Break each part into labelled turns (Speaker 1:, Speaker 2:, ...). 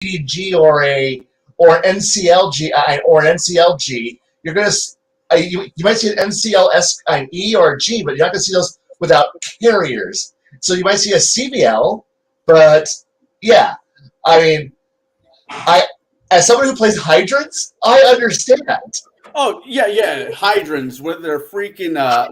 Speaker 1: DDG or an NCLG, you're gonna you might see an NCLS an E or a G, but you're not gonna see those without carriers. So you might see a CBL, but yeah, I mean, I as someone who plays hydrants, I understand.
Speaker 2: Oh yeah, hydrants with their freaking
Speaker 1: Of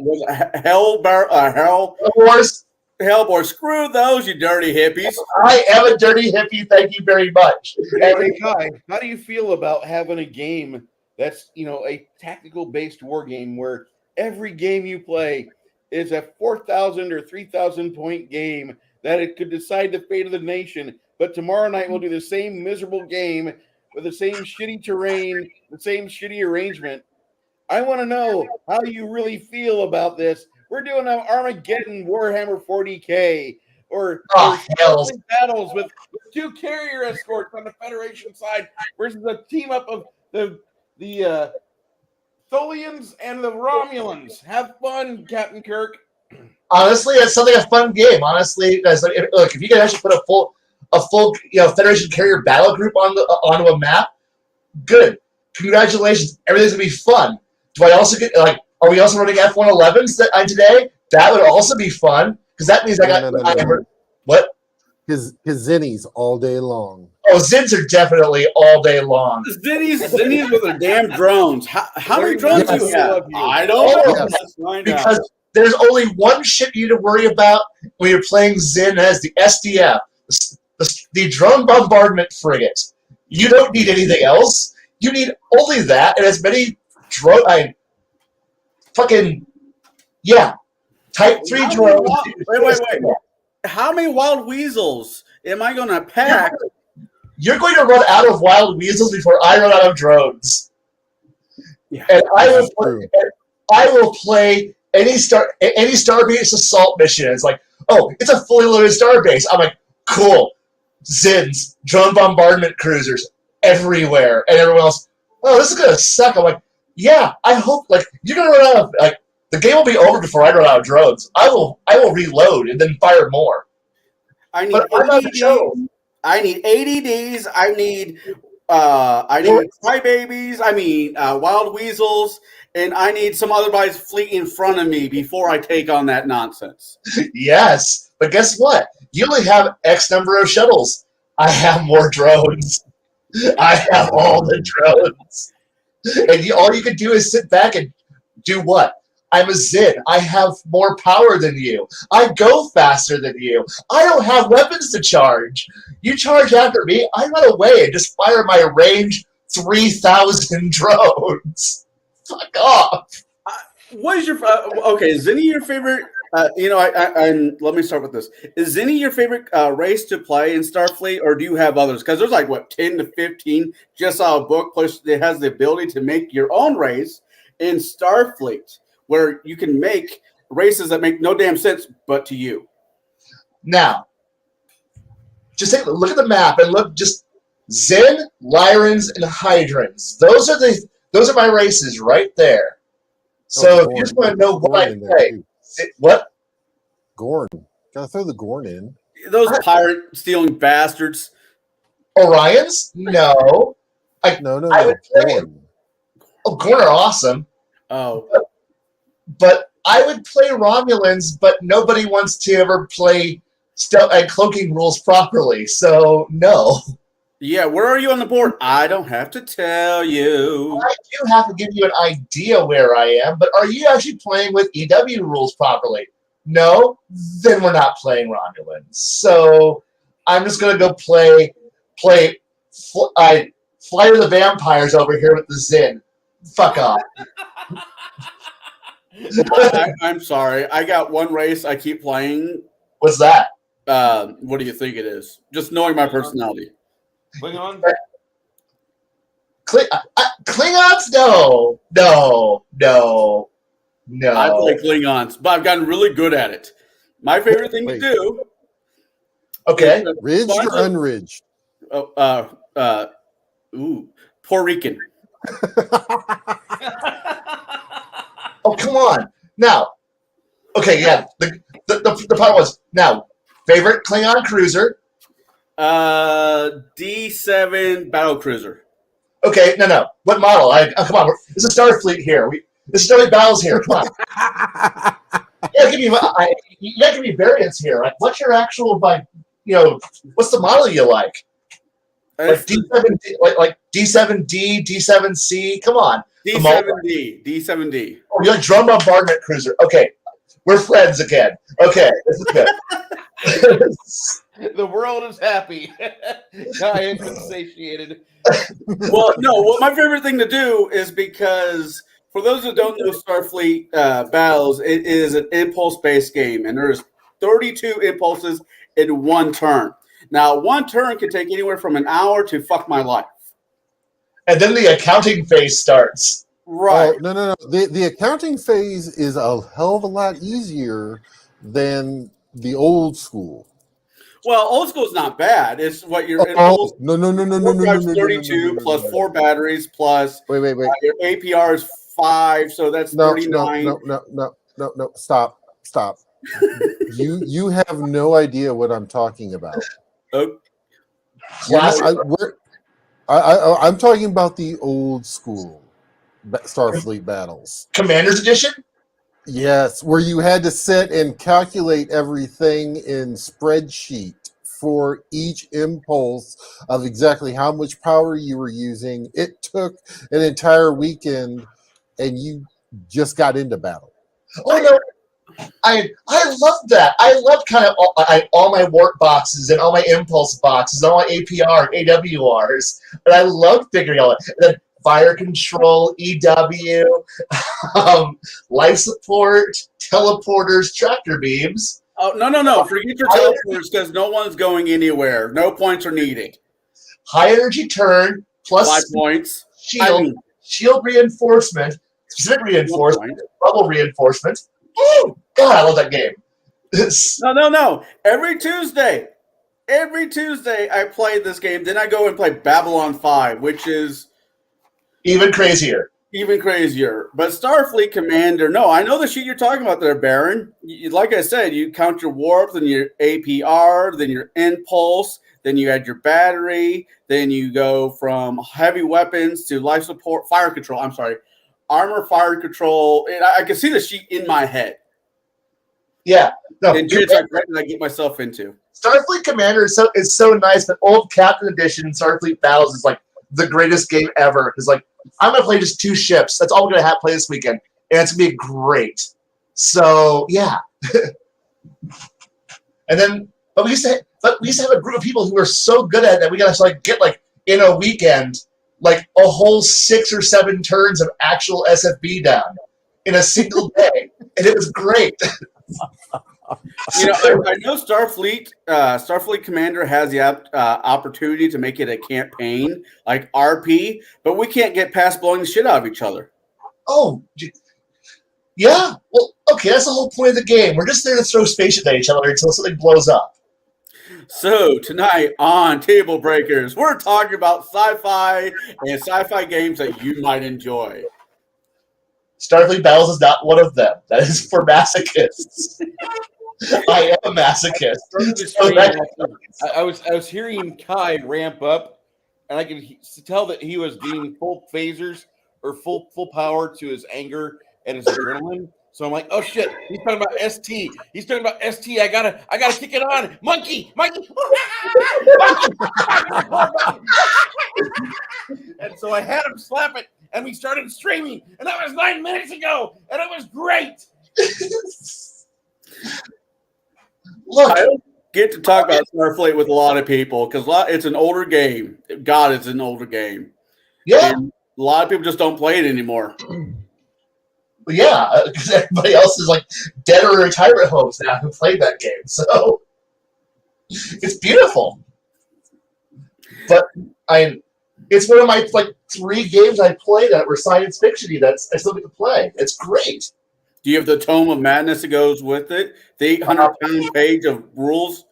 Speaker 1: course,
Speaker 2: hellbore. Screw those, you dirty hippies.
Speaker 1: I am a dirty hippie. Thank you very much.
Speaker 3: Hey, Kai, how do you feel about having a game that's a tactical based war game where every game you play is a 4,000 or 3,000 point game that it could decide the fate of the nation, but tomorrow night we'll do the same miserable game with the same shitty terrain, the same shitty arrangement? I want to know how you really feel about this. We're doing an Armageddon Warhammer 40K or battles with 2 carrier escorts on the Federation side versus a team up of the Tholians and the Romulans. Have fun, Captain Kirk.
Speaker 1: Honestly, it's something a fun game. Honestly, guys, look, if you can actually put a full Federation carrier battle group onto a map, good. Congratulations, everything's gonna be fun. Do I also get Are we also running F-111s today? That would also be fun because that means what?
Speaker 4: His zinnies all day long.
Speaker 1: Oh, Zins are definitely all day long.
Speaker 2: Zinnies with their damn drones. How many drones do you have? I don't know.
Speaker 1: Because there's only one ship you need to worry about when you're playing Zin as the SDF, the drone bombardment frigate. You don't need anything else. You need only that and as many drone. Type 3 drones.
Speaker 2: Wait. How many wild weasels am I going to pack?
Speaker 1: You're going to run out of wild weasels before I run out of drones.
Speaker 2: Yeah,
Speaker 1: and I will play any Starbase assault mission. It's like, oh, it's a fully loaded Starbase. I'm like, cool. Zins, drone bombardment cruisers everywhere, and everyone else. Oh, this is gonna suck. I'm like, yeah. I hope you're gonna run out of the game will be over before I run out of drones. I will reload and then fire more.
Speaker 2: I need ADDs. I need ADDs. I need crybabies. I mean wild weasels, and I need some other guys fleet in front of me before I take on that nonsense.
Speaker 1: Yes, but guess what? You only have X number of shuttles. I have more drones. I have all the drones, and all you can do is sit back and do what? I'm a Zin. I have more power than you. I go faster than you. I don't have weapons to charge. You charge after me, I run away and just fire my range 3,000 drones. Fuck off.
Speaker 2: What is your okay? Is Zinni your favorite? Let me start with this. Is Zinni your favorite race to play in Starfleet, or do you have others? Because there's 10 to 15. Just saw a book plus it has the ability to make your own race in Starfleet, where you can make races that make no damn sense but to you.
Speaker 1: Now, just look at the map and look just Zen, Lyrans, and Hydrants. Those are my races right there. So if you just want to know what I play, what?
Speaker 4: Gorn. Gotta throw the Gorn in.
Speaker 2: Those pirate stealing bastards.
Speaker 1: Orions? No.
Speaker 4: No.
Speaker 1: I would play Gorn. Oh, Gorn are awesome.
Speaker 2: Oh.
Speaker 1: But I would play Romulans, but nobody wants to ever play cloaking rules properly, so no.
Speaker 2: Yeah, where are you on the board? I don't have to tell you.
Speaker 1: I do have to give you an idea where I am, but are you actually playing with EW rules properly? No? Then we're not playing Romulans. So I'm just going to go play Flight of the Vampires over here with the Zin. Fuck off.
Speaker 2: I'm sorry. I got one race I keep playing.
Speaker 1: What's that?
Speaker 2: What do you think it is? Just knowing my personality.
Speaker 3: Klingon?
Speaker 1: Klingons? No.
Speaker 2: I play Klingons, but I've gotten really good at it. My favorite thing to do.
Speaker 1: Okay.
Speaker 4: Ridged or unridged?
Speaker 2: Puerto Rican.
Speaker 1: Oh, come on. Now, okay, yeah. The part was, now, favorite Klingon cruiser,
Speaker 2: D7 battle cruiser.
Speaker 1: Okay, no. What model? Come on, this is Starfleet here. This is Starfleet Battles here. Come on. You gotta give me variants here. Like, what's your actual what's the model you like? Like D7D, like D7D, D7C. Come on,
Speaker 2: D7D.
Speaker 1: Oh, you like drum bombardment cruiser? Okay, we're friends again. Okay, this is good.
Speaker 3: The world is happy. I am satiated.
Speaker 2: Well, no. Well, my favorite thing to do is because for those who don't know Starfleet Battles, it is an impulse-based game, and there's 32 impulses in one turn. Now, one turn can take anywhere from an hour to fuck my life.
Speaker 1: And then the accounting phase starts.
Speaker 4: Right. No. The accounting phase is a hell of a lot easier than the old school.
Speaker 2: Well, old school is not bad. It's what your
Speaker 4: no.
Speaker 2: 32 plus 4 batteries plus
Speaker 4: wait.
Speaker 2: Your APR is 5, so that's 39.
Speaker 4: No. Stop. You have no idea what I'm talking about.
Speaker 2: Oh.
Speaker 4: I'm talking about the old school Starfleet Battles.
Speaker 1: Commander's Edition?
Speaker 4: Yes, where you had to sit and calculate everything in spreadsheet for each impulse of exactly how much power you were using. It took an entire weekend, and you just got into battle.
Speaker 1: Oh no, I love that. I love kind of all my warp boxes and all my impulse boxes, and all my APR, AWRs, and I love figuring out that. Fire control, EW, life support, teleporters, tractor beams.
Speaker 2: Oh, no. Forget your teleporters because no one's going anywhere. No points are needed.
Speaker 1: High energy turn plus
Speaker 2: 5 points.
Speaker 1: Shield reinforcement, specific reinforcement, bubble reinforcement. Oh, God, I love that game.
Speaker 2: No. Every Tuesday, I play this game. Then I go and play Babylon 5, which is
Speaker 1: even crazier.
Speaker 2: But Starfleet Commander, no, I know the shit you're talking about there, Baron. Like I said, you count your warp, then your APR, then your impulse, then you add your battery, then you go from heavy weapons to life support, fire control. I'm sorry, armor, fire control. And I can see the sheet in my head.
Speaker 1: Yeah. No,
Speaker 2: and shit's like right that I get myself into.
Speaker 1: Starfleet Commander is so nice, but old Captain Edition Starfleet Battles is like the greatest game ever. It's like, I'm going to play just 2 ships. That's all we're going to play this weekend. And it's going to be great. So, yeah. And then, but we used to have a group of people who were so good at it that we got to get in a weekend, a whole 6 or 7 turns of actual SFB down in a single day. And it was great.
Speaker 2: I know Starfleet Commander has the opportunity to make it a campaign like RP, but we can't get past blowing the shit out of each other.
Speaker 1: Oh, yeah. Well, okay, that's the whole point of the game. We're just there to throw spaceships at each other until something blows up.
Speaker 2: So tonight on TableBreakers, we're talking about sci-fi and sci-fi games that you might enjoy.
Speaker 1: Starfleet Battles is not one of them. That is for masochists. I am a masochist.
Speaker 3: I was hearing Kai ramp up, and I could tell that he was getting full phasers or full power to his anger and his adrenaline. So I'm like, oh shit, he's talking about ST. I gotta kick it on. Monkey. And so I had him slap it, and we started streaming, and that was 9 minutes ago, and it was great.
Speaker 1: Look,
Speaker 2: I don't get to talk about Starfleet with a lot of people because it's an older game. God, it's an older game.
Speaker 1: Yeah.
Speaker 2: And a lot of people just don't play it anymore.
Speaker 1: Yeah, because everybody else is dead or retirement homes now who played that game. So it's beautiful. But it's one of my 3 games I played that were science fiction-y that I still get to play. It's great.
Speaker 2: Do you have the Tome of Madness that goes with it? The 800-pound page of rules?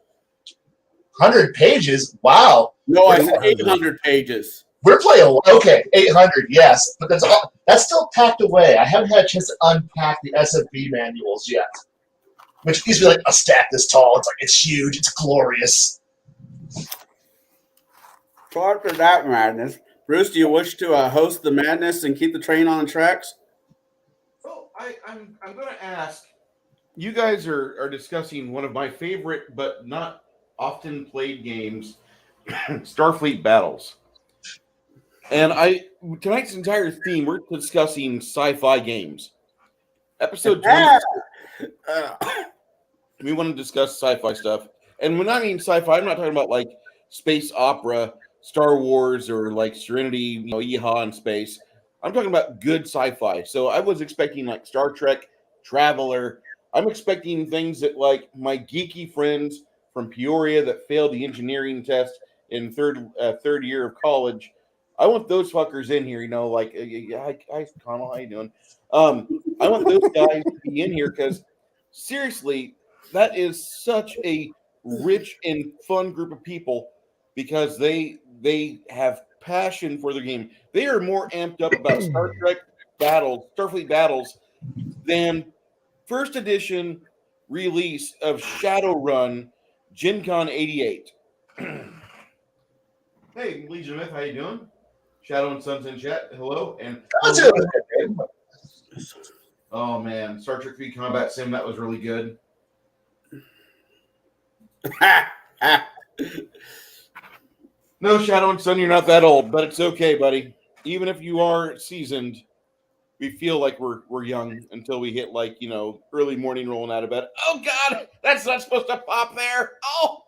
Speaker 1: 100 pages? Wow.
Speaker 2: No, I said 800 pages.
Speaker 1: We're playing, 800, yes. But that's still packed away. I haven't had a chance to unpack the SFB manuals yet. Which used to be a stack this tall. It's huge. It's glorious.
Speaker 2: So after that madness, Bruce, do you wish to host the madness and keep the train on the tracks?
Speaker 3: Well, I'm going to ask. You guys are discussing one of my favorite but not often played games, Starfleet Battles. And tonight's entire theme, we're discussing sci-fi games. Episode 20. We want to discuss sci-fi stuff. And when I mean sci-fi, I'm not talking about like space opera, Star Wars, or like Serenity, Yeehaw in space. I'm talking about good sci-fi. So I was expecting like Star Trek, Traveler. I'm expecting things that like my geeky friends from Peoria that failed the engineering test in third year of college. I want those fuckers in here, like, hi, Connell, how you doing? I want those guys to be in here because seriously, that is such a rich and fun group of people because they have passion for their game. They are more amped up about Star Trek battles, Starfleet battles, than first edition release of Shadowrun Gen Con 88. Hey, Legion Myth, how you doing? Shadow and Sons in chat, hello. And oh man, Star Trek 3 Combat Sim, that was really good. No, Shadow and Son, you're not that old, but it's okay, buddy. Even if you are seasoned, we feel like we're young until we hit like, early morning rolling out of bed. Oh God, that's not supposed to pop there. Oh,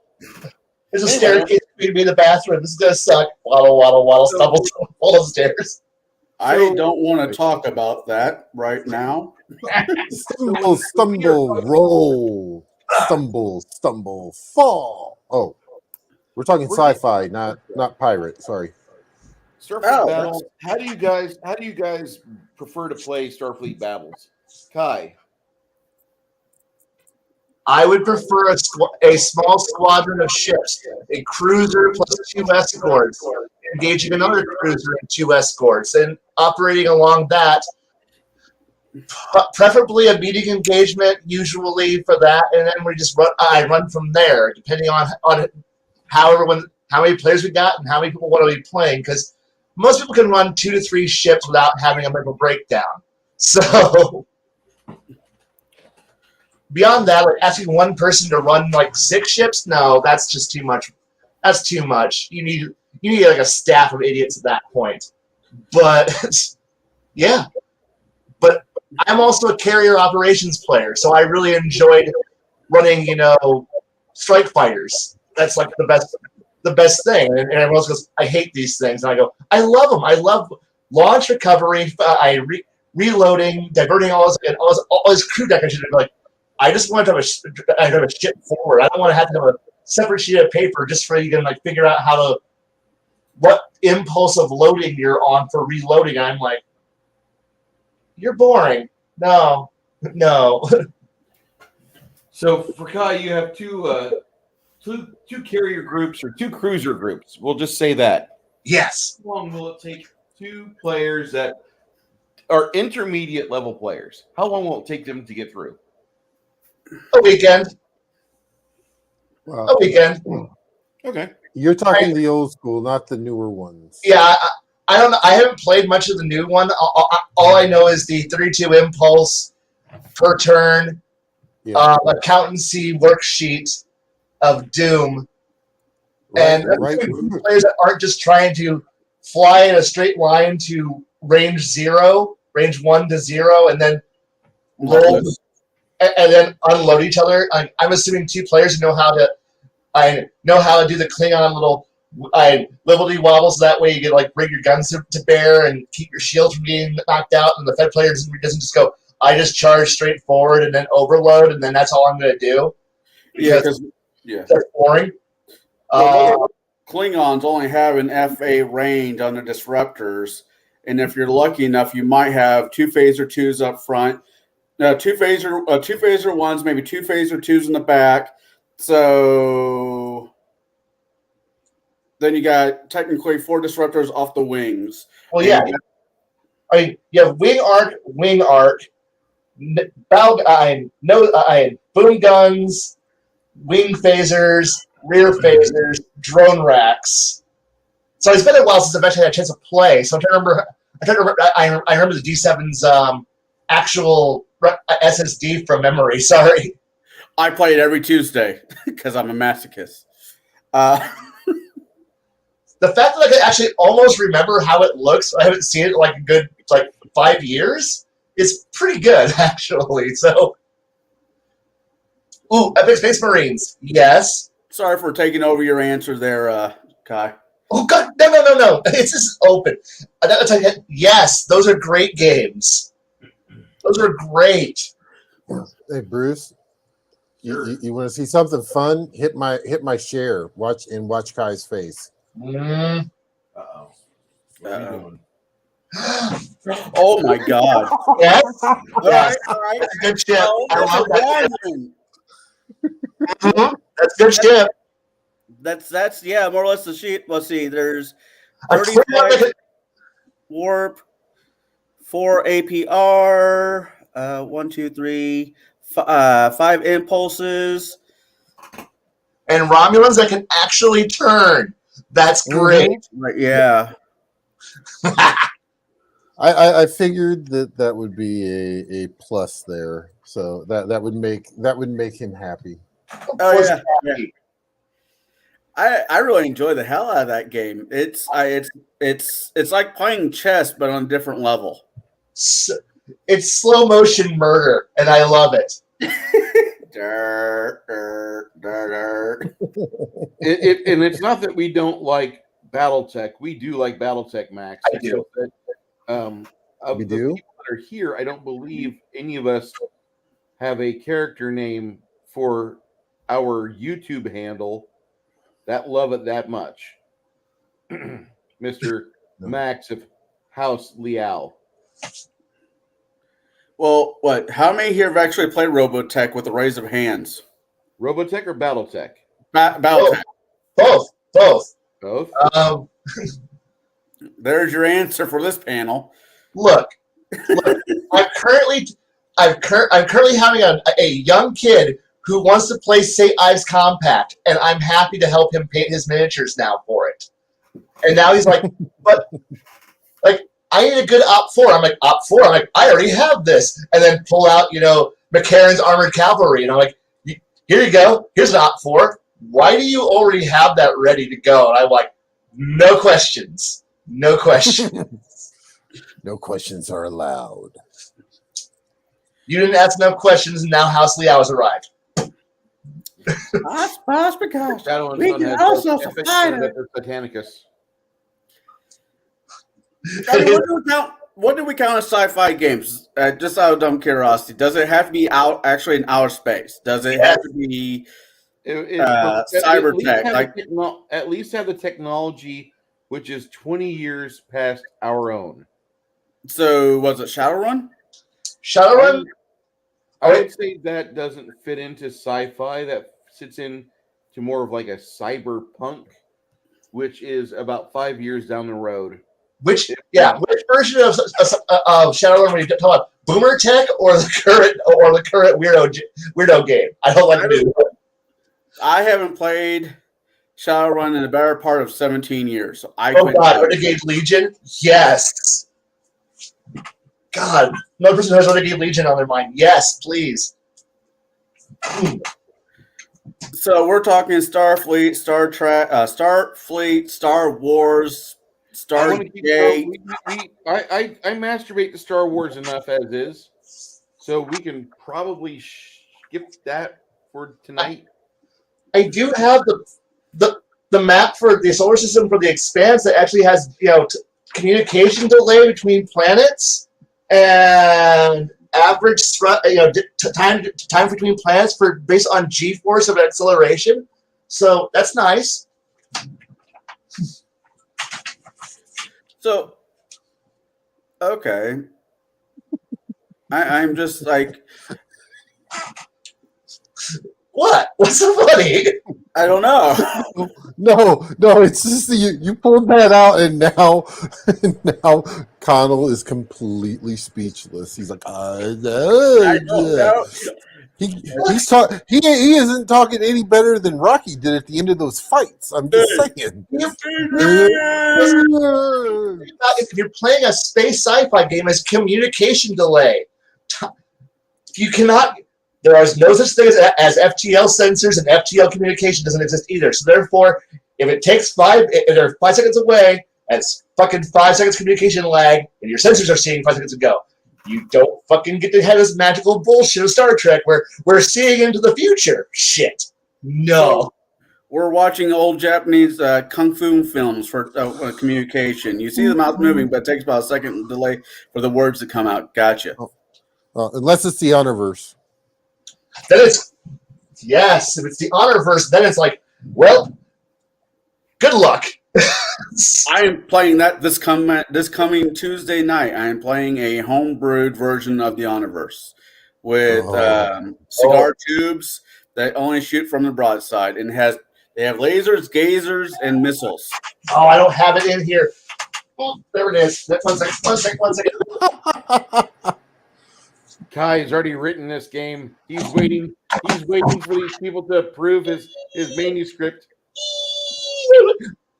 Speaker 1: there's a staircase between me and the bathroom. This is gonna suck. Waddle, waddle, waddle, stumble, fall the stairs.
Speaker 2: I don't want to talk about that right now.
Speaker 4: Stumble, stumble, roll. Stumble, stumble, fall. Oh, we're talking sci-fi, not pirate. Sorry.
Speaker 3: Starfleet Battles. How do you guys prefer to play Starfleet Battles? Kai.
Speaker 1: I would prefer a small squadron of ships, a cruiser plus 2 escorts, engaging another cruiser and 2 escorts, and operating along that. Preferably a meeting engagement, usually for that, and then we just run. I run from there, depending on how many players we got and how many people want to be playing. Because most people can run 2 to 3 ships without having a mental breakdown. So beyond that, like asking one person to run like 6 ships, no, that's just too much. That's too much. You need like a staff of idiots at that point. But yeah, but I'm also a carrier operations player, so I really enjoyed running, strike fighters. That's like the best thing. And everyone else goes, I hate these things. And I go, I love them. I love launch recovery, reloading, diverting all this crew deck. I should be like, I just want to have a ship forward. I don't want to have a separate sheet of paper just for you to like figure out what impulse of loading you're on for reloading. I'm like, you're boring. No.
Speaker 3: So for Kai, you have two carrier groups or 2 cruiser groups. We'll just say that.
Speaker 1: Yes.
Speaker 3: How long will it take 2 players that are intermediate level players? How long will it take them to get through?
Speaker 1: A weekend.
Speaker 4: Wow.
Speaker 1: A weekend.
Speaker 3: Okay.
Speaker 4: You're talking the old school, not the newer ones.
Speaker 1: Yeah, I don't know. I haven't played much of the new one. All I know is the 32 impulse per turn accountancy worksheet of Doom.
Speaker 4: Right,
Speaker 1: and
Speaker 4: right.
Speaker 1: players that aren't just trying to fly in a straight line to range 1 to 0, and then roll and then unload each other. I'm assuming 2 players know how to do the Klingon little liberty wobble, so that way you can like bring your guns to bear and keep your shield from being knocked out, and the Fed player doesn't just go, I just charge straight forward and then overload, and then that's all I'm going to do. Because that's boring.
Speaker 2: Klingons only have an FA range on the disruptors, and if you're lucky enough, you might have 2 phaser 2s up front, 2 phaser 1s, maybe 2 phaser 2s in the back. So then you got technically 4 disruptors off the wings.
Speaker 1: Well, yeah. You have wing arc, boom guns, wing phasers, rear phasers, drone racks, So it's been a while since I've actually had a chance to play. So I'm trying to remember. I remember the D7's actual SSD from memory. Sorry.
Speaker 2: I play it every Tuesday because I'm a masochist.
Speaker 1: The fact that I could actually almost remember how it looks, I haven't seen it in like a good 5 years, is pretty good, actually. So, ooh, Epic Space Marines, yes.
Speaker 2: Sorry for taking over your answer there, Kai.
Speaker 1: Oh God, no! It's just open. I'll tell you, yes, those are great games. Those are great.
Speaker 4: Hey, Bruce, you want to see something fun? Hit my share. Watch Kai's face.
Speaker 1: Mm.
Speaker 3: Uh-oh. What are you doing?
Speaker 2: Oh my God!
Speaker 1: Yes,
Speaker 2: All right.
Speaker 1: that's a good ship.
Speaker 2: Oh,
Speaker 1: I love that.
Speaker 2: one.
Speaker 1: That's a good ship.
Speaker 2: That's more or less the sheet. Let's see. There's
Speaker 1: I'm
Speaker 2: 35 warp, 4 APR, 1, 2, 3, 5 impulses.
Speaker 1: and Romulans that can actually turn. That's great.
Speaker 2: Right, yeah.
Speaker 4: I figured that would be a plus there, so that would make him happy.
Speaker 2: Oh yeah. I really enjoy the hell out of that game. It's like playing chess but on a different level.
Speaker 1: It's slow motion murder, and I love it.
Speaker 3: And it's not that we don't like BattleTech. We do like BattleTech, Max.
Speaker 1: I do.
Speaker 3: Of
Speaker 4: We
Speaker 3: the
Speaker 4: do?
Speaker 3: people that are here, I don't believe any of us have a character name for our YouTube handle that love it that much. Mr. Max of House Liao.
Speaker 2: Well, what? How many here have actually played Robotech with a raise of hands?
Speaker 3: Robotech or BattleTech?
Speaker 2: Battletech.
Speaker 1: Both.
Speaker 3: Both.
Speaker 2: There's your answer for this panel.
Speaker 1: Look. I'm currently having a young kid who wants to play St. Ives Compact, and I'm happy to help him paint his miniatures now for it. And now he's like, but I need a good Op 4. I'm like, Op 4? I'm like, I already have this. And then pull out, McCarran's Armored Cavalry. And I'm like, here you go. Here's an Op 4. Why do you already have that ready to go? And I'm like, no questions. No questions.
Speaker 4: No questions are allowed.
Speaker 1: You didn't ask enough questions, and now House Liao has arrived.
Speaker 2: That's because
Speaker 3: Shadow and
Speaker 2: we
Speaker 3: Sun
Speaker 2: can
Speaker 3: has
Speaker 2: also
Speaker 3: both Epic
Speaker 2: fight
Speaker 3: and
Speaker 2: it.
Speaker 3: Titanicus.
Speaker 2: I mean, what do we count as sci-fi games? Just out of dumb curiosity, does it have to be actually in outer space? Does it have to be cyber tech?
Speaker 3: At least have the technology which is 20 years past our own.
Speaker 2: So was it Shadowrun?
Speaker 1: Shadowrun?
Speaker 3: I would say that doesn't fit into sci-fi. That sits in to more of like a cyberpunk, which is about 5 years down the road.
Speaker 1: Which version of Shadowrun were you talking about? Boomer Tech or the current weirdo game? I don't like new.
Speaker 2: I haven't played Shadowrun in the better part of 17 years. So
Speaker 1: Renegade Legion? Yes. God, another person who has Renegade Legion on their mind. Yes, please.
Speaker 2: So we're talking Starfleet, Star Trek, Starfleet, Star Wars, Stargate.
Speaker 3: I masturbate to Star Wars enough as is, so we can probably skip that for tonight.
Speaker 1: I do have the map for the solar system for the Expanse that actually has communication delay between planets and average time between planets based on G-force of acceleration. So that's nice.
Speaker 2: So, okay. I'm just like,
Speaker 1: what? What's so funny?
Speaker 2: I don't know.
Speaker 4: No, it's just you pulled that out, and now Connell is completely speechless. He's like,
Speaker 2: I don't know.
Speaker 4: He isn't talking any better than Rocky did at the end of those fights. I'm just saying.
Speaker 1: If you're playing a space sci-fi game, it's communication delay. You cannot. There is no such thing as FTL sensors, and FTL communication doesn't exist either. So therefore, if it takes if they're 5 seconds away, that's fucking 5 seconds communication lag, and your sensors are seeing 5 seconds ago. You don't fucking get to have this magical bullshit of Star Trek where we're seeing into the future. Shit. No.
Speaker 2: We're watching old Japanese kung fu films for communication. You see the mouth moving, but it takes about a second delay for the words to come out. Gotcha.
Speaker 4: Unless it's the Honorverse.
Speaker 1: Then it's, yes, if it's the Honorverse, then it's like, well, good luck.
Speaker 2: I am playing that this coming Tuesday night. I am playing a homebrewed version of the Honorverse with cigar tubes that only shoot from the broadside, and they have lasers, gazers, and missiles.
Speaker 1: Oh, I don't have it in here. Oh, there it is. One second.
Speaker 3: Kai has already written this game. He's waiting for these people to approve his manuscript.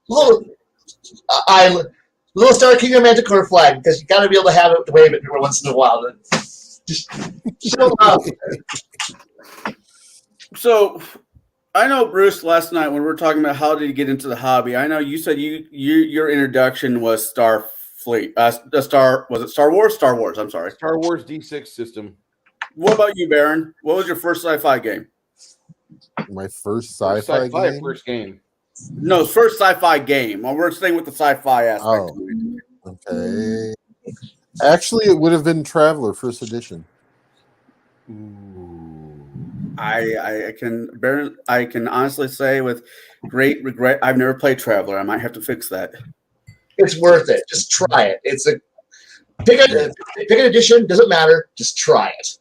Speaker 1: Little Star Kingdom Manticore flag, because you got to be able to have it to wave it every once in a while. Just show up.
Speaker 2: So, I know Bruce last night when we were talking about how did you get into the hobby. I know you said your introduction was Starfleet. Was it Star Wars? Star Wars. I'm sorry.
Speaker 3: Star Wars D6 system.
Speaker 2: What about you, Baron? What was your first sci-fi game?
Speaker 4: My first sci-fi game?
Speaker 3: First game.
Speaker 2: No, first sci-fi game. Well, we're staying with the sci-fi aspect.
Speaker 4: Okay. Actually, it would have been Traveler First Edition.
Speaker 2: I can honestly say with great regret, I've never played Traveler. I might have to fix that.
Speaker 1: It's worth it. Just try it. Pick an edition. Doesn't matter. Just try it.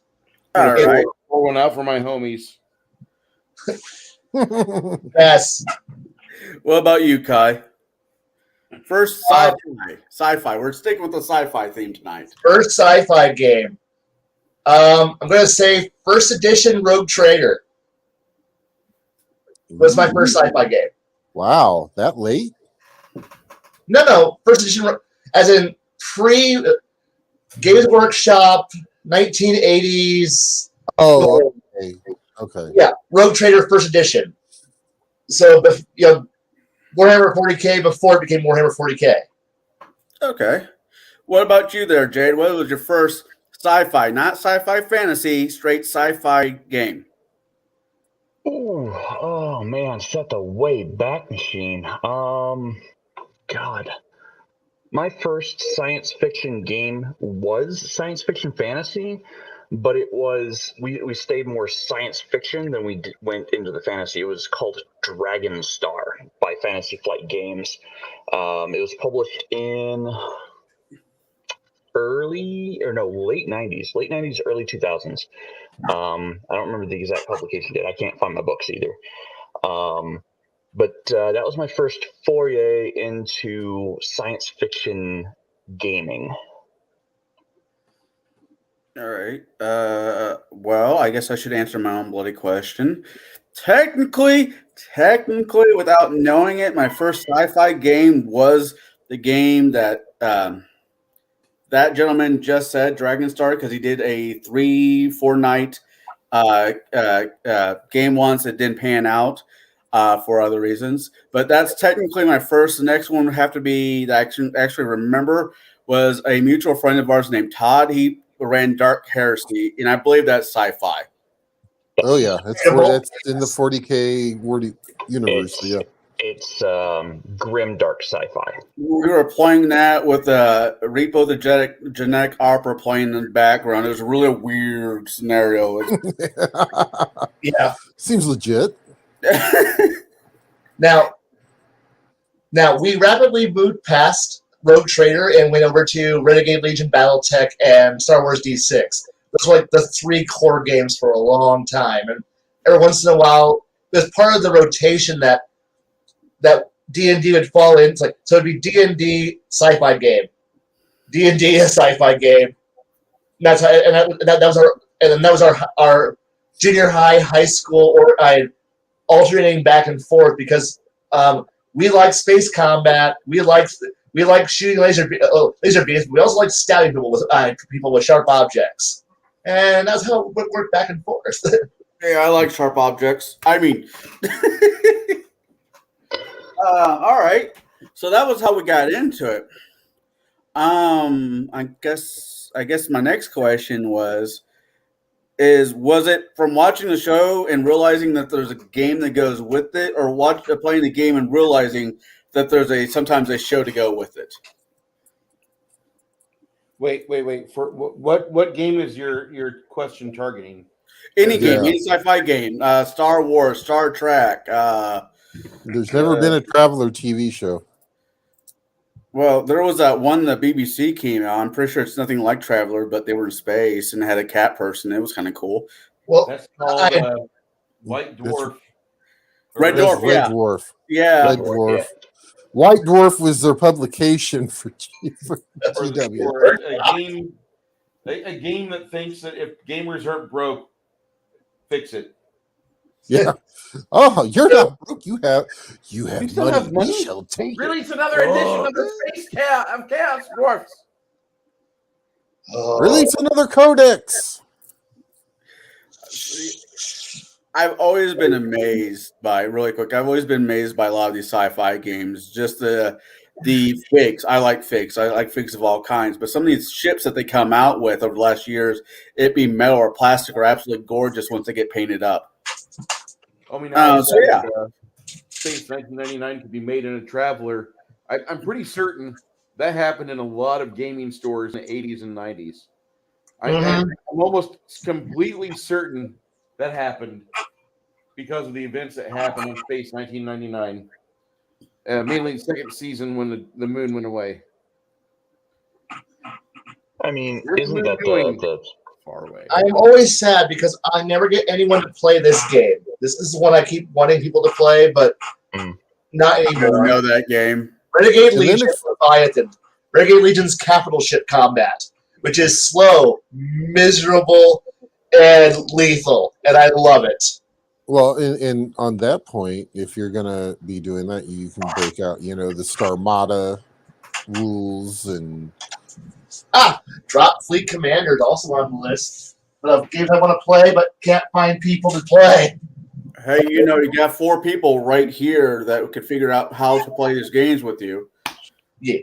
Speaker 2: All right.
Speaker 3: Pour one out for my homies.
Speaker 1: Yes.
Speaker 2: What about you, Kai? First sci-fi. We're sticking with the sci-fi theme tonight.
Speaker 1: First sci-fi game. I'm going to say first edition Rogue Trader was my first sci-fi game.
Speaker 4: Wow, that late?
Speaker 1: No, first edition, as in Games Workshop, 1980s.
Speaker 4: Oh, okay.
Speaker 1: Yeah, Rogue Trader first edition. So, Warhammer 40K before it became Warhammer 40K.
Speaker 2: Okay. What about you there, Jade? What was your first sci-fi, not sci-fi fantasy, straight sci-fi game?
Speaker 5: Oh man, set the way back machine. God. My first science fiction game was science fiction fantasy, but it was we stayed more science fiction than we went into the fantasy. It was called Dragon Star by Fantasy Flight Games. It was published in late 90s, early 2000s. I don't remember the exact publication date. I can't find my books either. But that was my first foray into science fiction gaming.
Speaker 2: All right. Well, I guess I should answer my own bloody question. Technically, without knowing it, my first sci-fi game was the game that that gentleman just said, Dragon Star, because he did a 3-4 night game once. It didn't pan out for other reasons. But that's technically my first. The next one would have to be that I actually remember was a mutual friend of ours named Todd. He ran Dark Heresy, and I believe that's sci-fi.
Speaker 4: Oh yeah, that's in the 40K universe. Yeah,
Speaker 5: it's grim dark sci-fi.
Speaker 2: We were playing that with Repo the Genetic Opera playing in the background. It was a really weird scenario.
Speaker 1: Yeah,
Speaker 4: seems legit.
Speaker 1: Now we rapidly moved past Rogue Trader and went over to Renegade Legion, BattleTech, and Star Wars D6. Those were like the three core games for a long time, and every once in a while, there's part of the rotation that D&D would fall in. It's like, so it'd be D&D sci-fi game, D&D a sci-fi game. And that was our junior high, high school, or alternating back and forth because we like space combat. We like shooting laser beams. We also like stabbing people with sharp objects, and that's how it worked back and forth.
Speaker 2: Yeah, I like sharp objects. I mean, all right. So that was how we got into it. I guess my next question was it from watching the show and realizing that there's a game that goes with it, or playing the game and realizing that there's sometimes a show to go with it?
Speaker 3: Wait. For what game is your question targeting?
Speaker 2: Any game,
Speaker 4: Yeah.
Speaker 2: any sci-fi game, Star Wars, Star Trek.
Speaker 4: There's never been a Traveler TV show.
Speaker 2: Well, there was that one that BBC came out. I'm pretty sure it's nothing like Traveler, but they were in space and had a cat person. It was kind of cool.
Speaker 1: Well,
Speaker 3: That's called White Dwarf.
Speaker 2: Red
Speaker 4: That's
Speaker 2: Dwarf,
Speaker 4: Red
Speaker 2: yeah.
Speaker 4: Dwarf.
Speaker 2: Yeah.
Speaker 4: Red Dwarf. White Dwarf was their publication for GW.
Speaker 3: Or a game that thinks that if gamers aren't broke, fix it.
Speaker 4: Yeah. Oh, you're not broke. You have
Speaker 3: We still
Speaker 4: money.
Speaker 3: have money?
Speaker 4: We shall take
Speaker 3: Really, it's another edition of the Space Chaos Dwarfs.
Speaker 4: Really, it's another codex.
Speaker 2: I've always been amazed by a lot of these sci-fi games. Just the figs. I like figs. I like figs of all kinds. But some of these ships that they come out with over the last years, it be metal or plastic, are absolutely gorgeous once they get painted up.
Speaker 3: I mean, Space 1999 could be made in a Traveler. I'm pretty certain that happened in a lot of gaming stores in the 80s and 90s. I'm almost completely certain that happened because of the events that happened in Space 1999. Mainly the second season when the moon went away.
Speaker 5: I mean,
Speaker 3: Where's
Speaker 5: isn't
Speaker 3: the
Speaker 5: that
Speaker 3: moon
Speaker 5: the
Speaker 3: far away?
Speaker 1: I'm always sad because I never get anyone to play this game. This is one I keep wanting people to play, but not
Speaker 2: I don't
Speaker 1: anymore.
Speaker 2: know that game.
Speaker 1: Renegade
Speaker 4: And then
Speaker 1: Legion
Speaker 4: if-
Speaker 1: Leviathan. Renegade Legion's capital ship combat, which is slow, miserable, and lethal, and I love it.
Speaker 4: Well, and on that point, if you're gonna be doing that, you can break out, the Starmada rules and
Speaker 1: Drop Fleet Commander is also on the list. Of games I want to play, but can't find people to play.
Speaker 2: Hey, you got 4 people right here that could figure out how to play these games with you.
Speaker 1: Yeah.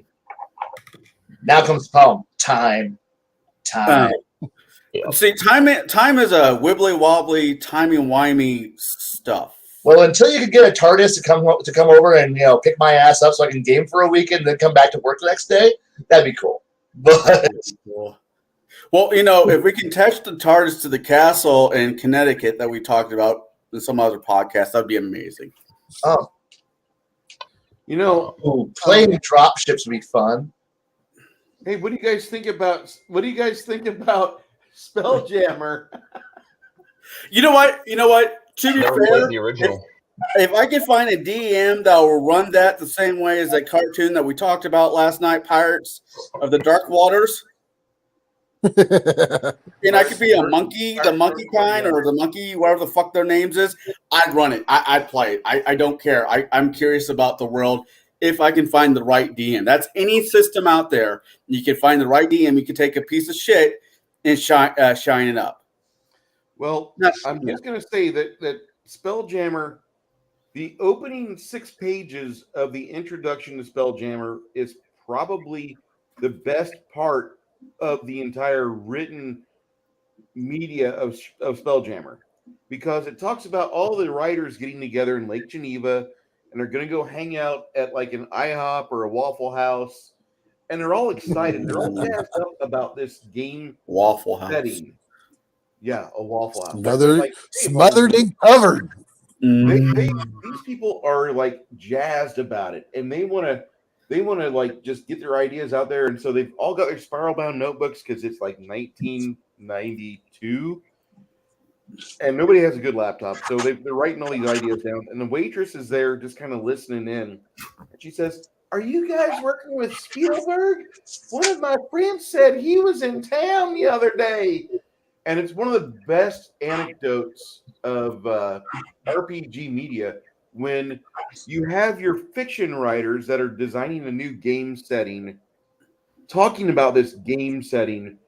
Speaker 1: Now comes the problem. Time.
Speaker 2: See, time is a wibbly wobbly, timey-wimey stuff.
Speaker 1: Well, until you can get a TARDIS to come over and pick my ass up so I can game for a weekend and then come back to work the next day, that'd be cool. But
Speaker 2: Well, if we can attach the TARDIS to the castle in Connecticut that we talked about in some other podcast, that'd be amazing.
Speaker 1: playing dropships would be fun.
Speaker 3: Hey, what do you guys think about Spelljammer?
Speaker 2: You know what? To be
Speaker 5: never
Speaker 2: fair,
Speaker 5: played the original?
Speaker 2: if I can find a DM that will run that the same way as that cartoon that we talked about last night, Pirates of the Dark Waters, and I could be a monkey, the monkey kind, or the monkey, whatever the fuck their names is, I'd run it. I'd play it. I don't care. I'm curious about the world. If I can find the right DM, that's any system out there. You can find the right DM. You can take a piece of shit and shine it up.
Speaker 3: Well, I'm just going to say that Spelljammer, the opening 6 pages of the introduction to Spelljammer is probably the best part of the entire written media of Spelljammer, because it talks about all the writers getting together in Lake Geneva, and they're going to go hang out at like an IHOP or a Waffle House, and they're all excited. They're all jazzed up about this game
Speaker 2: Waffle House.
Speaker 3: setting. Yeah, a Waffle House.
Speaker 4: Smothered and covered.
Speaker 3: These people are like jazzed about it, and they want to like just get their ideas out there. And so they've all got their spiral bound notebooks because it's like 1992, and nobody has a good laptop, so they're writing all these ideas down. And the waitress is there just kind of listening in, and she says, "Are you guys working with Spielberg? One of my friends said he was in town the other day." And it's one of the best anecdotes of RPG media when you have your fiction writers that are designing a new game setting, talking about this game setting,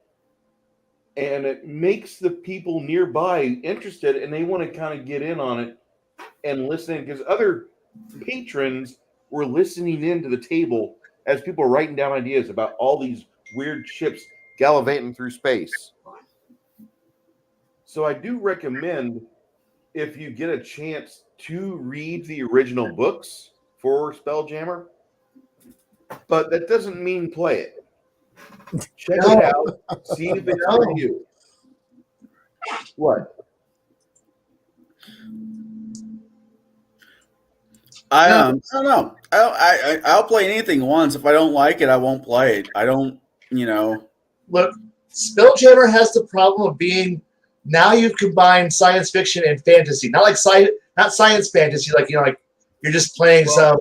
Speaker 3: and it makes the people nearby interested and they want to kind of get in on it and listen, because other patrons were listening into the table as people were writing down ideas about all these weird ships gallivanting through space. So I do recommend, if you get a chance, to read the original books for Spelljammer, but that doesn't mean play it. Check it out, see if it's for you. What?
Speaker 2: I don't know. I'll play anything once. If I don't like it, I won't play it. I don't,
Speaker 1: Look, Spelljammer has the problem of being, now you've combined science fiction and fantasy. Not like not science fantasy, like like you're just playing some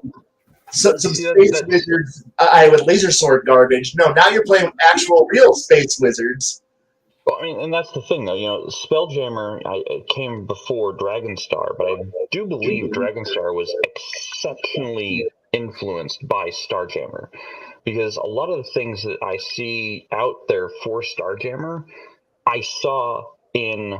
Speaker 1: space wizards with laser sword garbage. No, now you're playing with actual real space wizards.
Speaker 5: Well, I mean, and that's the thing, though. Spelljammer it came before Dragonstar, but I do believe Dragonstar was exceptionally influenced by Starjammer, because a lot of the things that I see out there for Starjammer, I saw in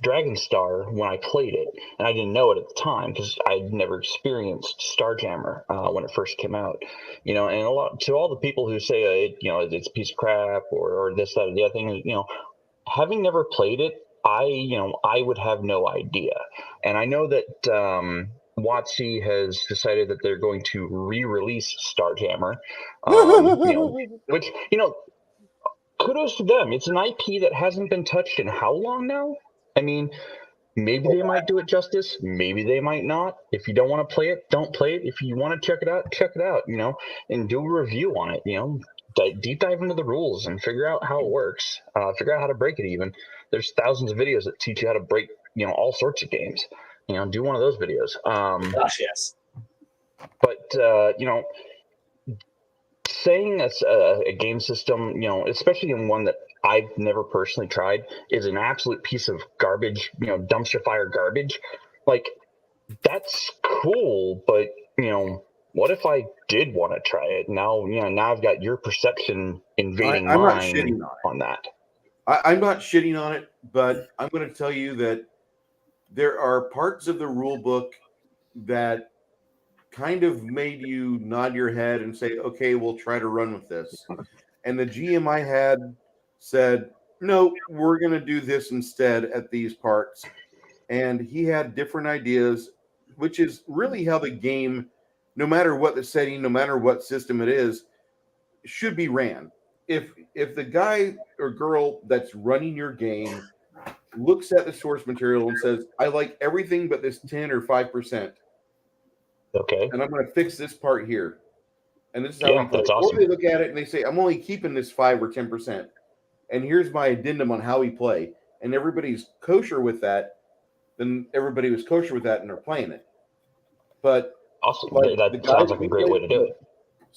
Speaker 5: Dragonstar when I played it, and I didn't know it at the time because I'd never experienced Starjammer when it first came out. And a lot to all the people who say it's a piece of crap or this, that, or the other thing. Having never played it, I would have no idea. And I know that WotC has decided that they're going to re-release Starjammer, which kudos to them. It's an IP that hasn't been touched in how long now? I mean, maybe they might do it justice. Maybe they might not. If you don't want to play it, don't play it. If you want to check it out, and do a review on it, deep dive into the rules and figure out how it works. Figure out how to break it even. There's thousands of videos that teach you how to break, all sorts of games. Do one of those videos.
Speaker 1: Gosh, yes.
Speaker 5: But, saying a game system, especially in one that I've never personally tried, is an absolute piece of garbage, dumpster fire garbage. Like, that's cool, but what if I did want to try it? Now I've got your perception invading
Speaker 3: I'm not
Speaker 5: mine
Speaker 3: shitting
Speaker 5: on that.
Speaker 3: I'm not shitting on it, but I'm going to tell you that there are parts of the rule book that kind of made you nod your head and say, okay, we'll try to run with this. And the GM I had said, no, we're going to do this instead at these parts. And he had different ideas, which is really how the game, no matter what the setting, no matter what system it is, should be ran. If the guy or girl that's running your game looks at the source material and says, I like everything but this 10 or 5%.
Speaker 5: Okay.
Speaker 3: And I'm going to fix this part here. And this is how we play.
Speaker 5: That's awesome.
Speaker 3: Or they look at it and they say, I'm only keeping this 5 or 10%. And here's my addendum on how we play. And everybody's kosher with that. Then everybody was kosher with that and they're playing it. But
Speaker 5: awesome. That sounds like a great way to do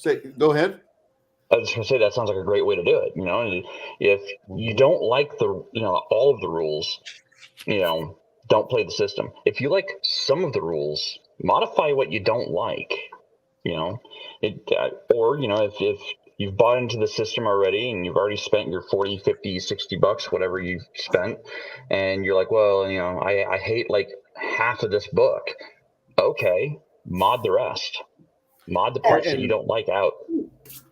Speaker 5: it.
Speaker 3: Go ahead.
Speaker 5: I was going to say that sounds like a great way to do it. If you don't like all of the rules, don't play the system. If you like some of the rules, modify what you don't like. Or if you've bought into the system already and you've already spent your 40, 50, 60 bucks, whatever you've spent, and you're like, well, I hate like half of this book. Okay, mod the rest. Mod the parts that you don't like out.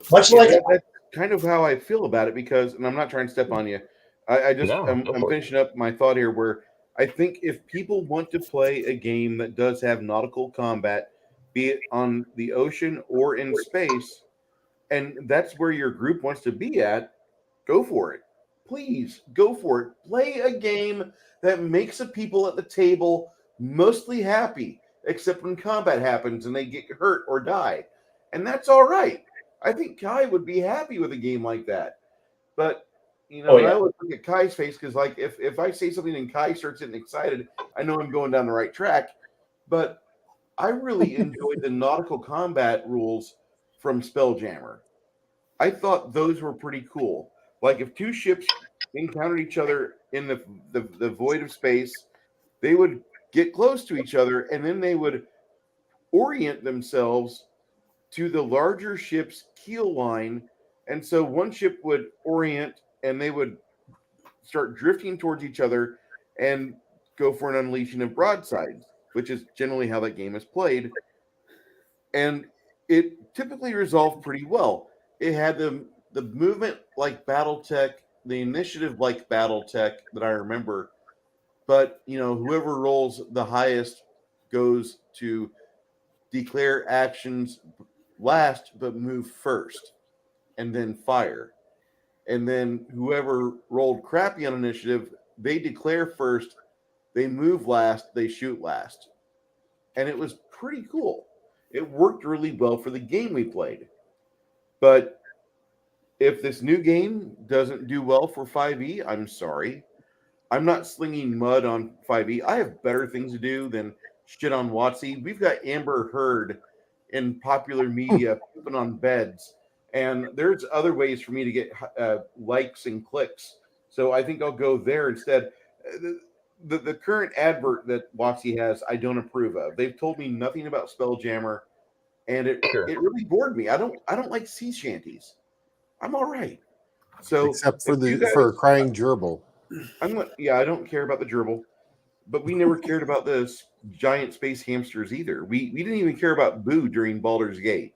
Speaker 1: Much like
Speaker 3: that's kind of how I feel about it, because, and I'm not trying to step on you. I'm finishing up my thought here, where I think if people want to play a game that does have nautical combat, be it on the ocean or in space, and that's where your group wants to be at, go for it. Please go for it. Play a game that makes the people at the table mostly happy, except when combat happens and they get hurt or die. And that's all right. I think Kai would be happy with a game like that. But, I always look at Kai's face, because, like, if I say something and Kai starts getting excited, I know I'm going down the right track. But I really enjoyed the nautical combat rules from Spelljammer. I thought those were pretty cool. Like, if two ships, encountered each other in the void of space, they would get close to each other, and then they would orient themselves to the larger ship's keel line. And so one ship would orient, and they would start drifting towards each other and go for an unleashing of broadsides, which is generally how that game is played. And it typically resolved pretty well. It had the movement like BattleTech, the initiative like BattleTech that I remember. But, whoever rolls the highest goes to declare actions last but move first and then fire. And then whoever rolled crappy on initiative, they declare first, they move last, they shoot last. And it was pretty cool. It worked really well for the game we played. But if this new game doesn't do well for 5e, I'm sorry. I'm not slinging mud on 5e. I have better things to do than shit on WotC. We've got Amber Heard in popular media pooping on beds. And there's other ways for me to get likes and clicks. So I think I'll go there instead. The current advert that WotC has, I don't approve of. They've told me nothing about Spelljammer, and it really bored me. I don't like sea shanties. I'm all right. So
Speaker 4: except for crying gerbil.
Speaker 3: I don't care about the gerbil, but we never cared about the giant space hamsters either. We didn't even care about Boo during Baldur's Gate.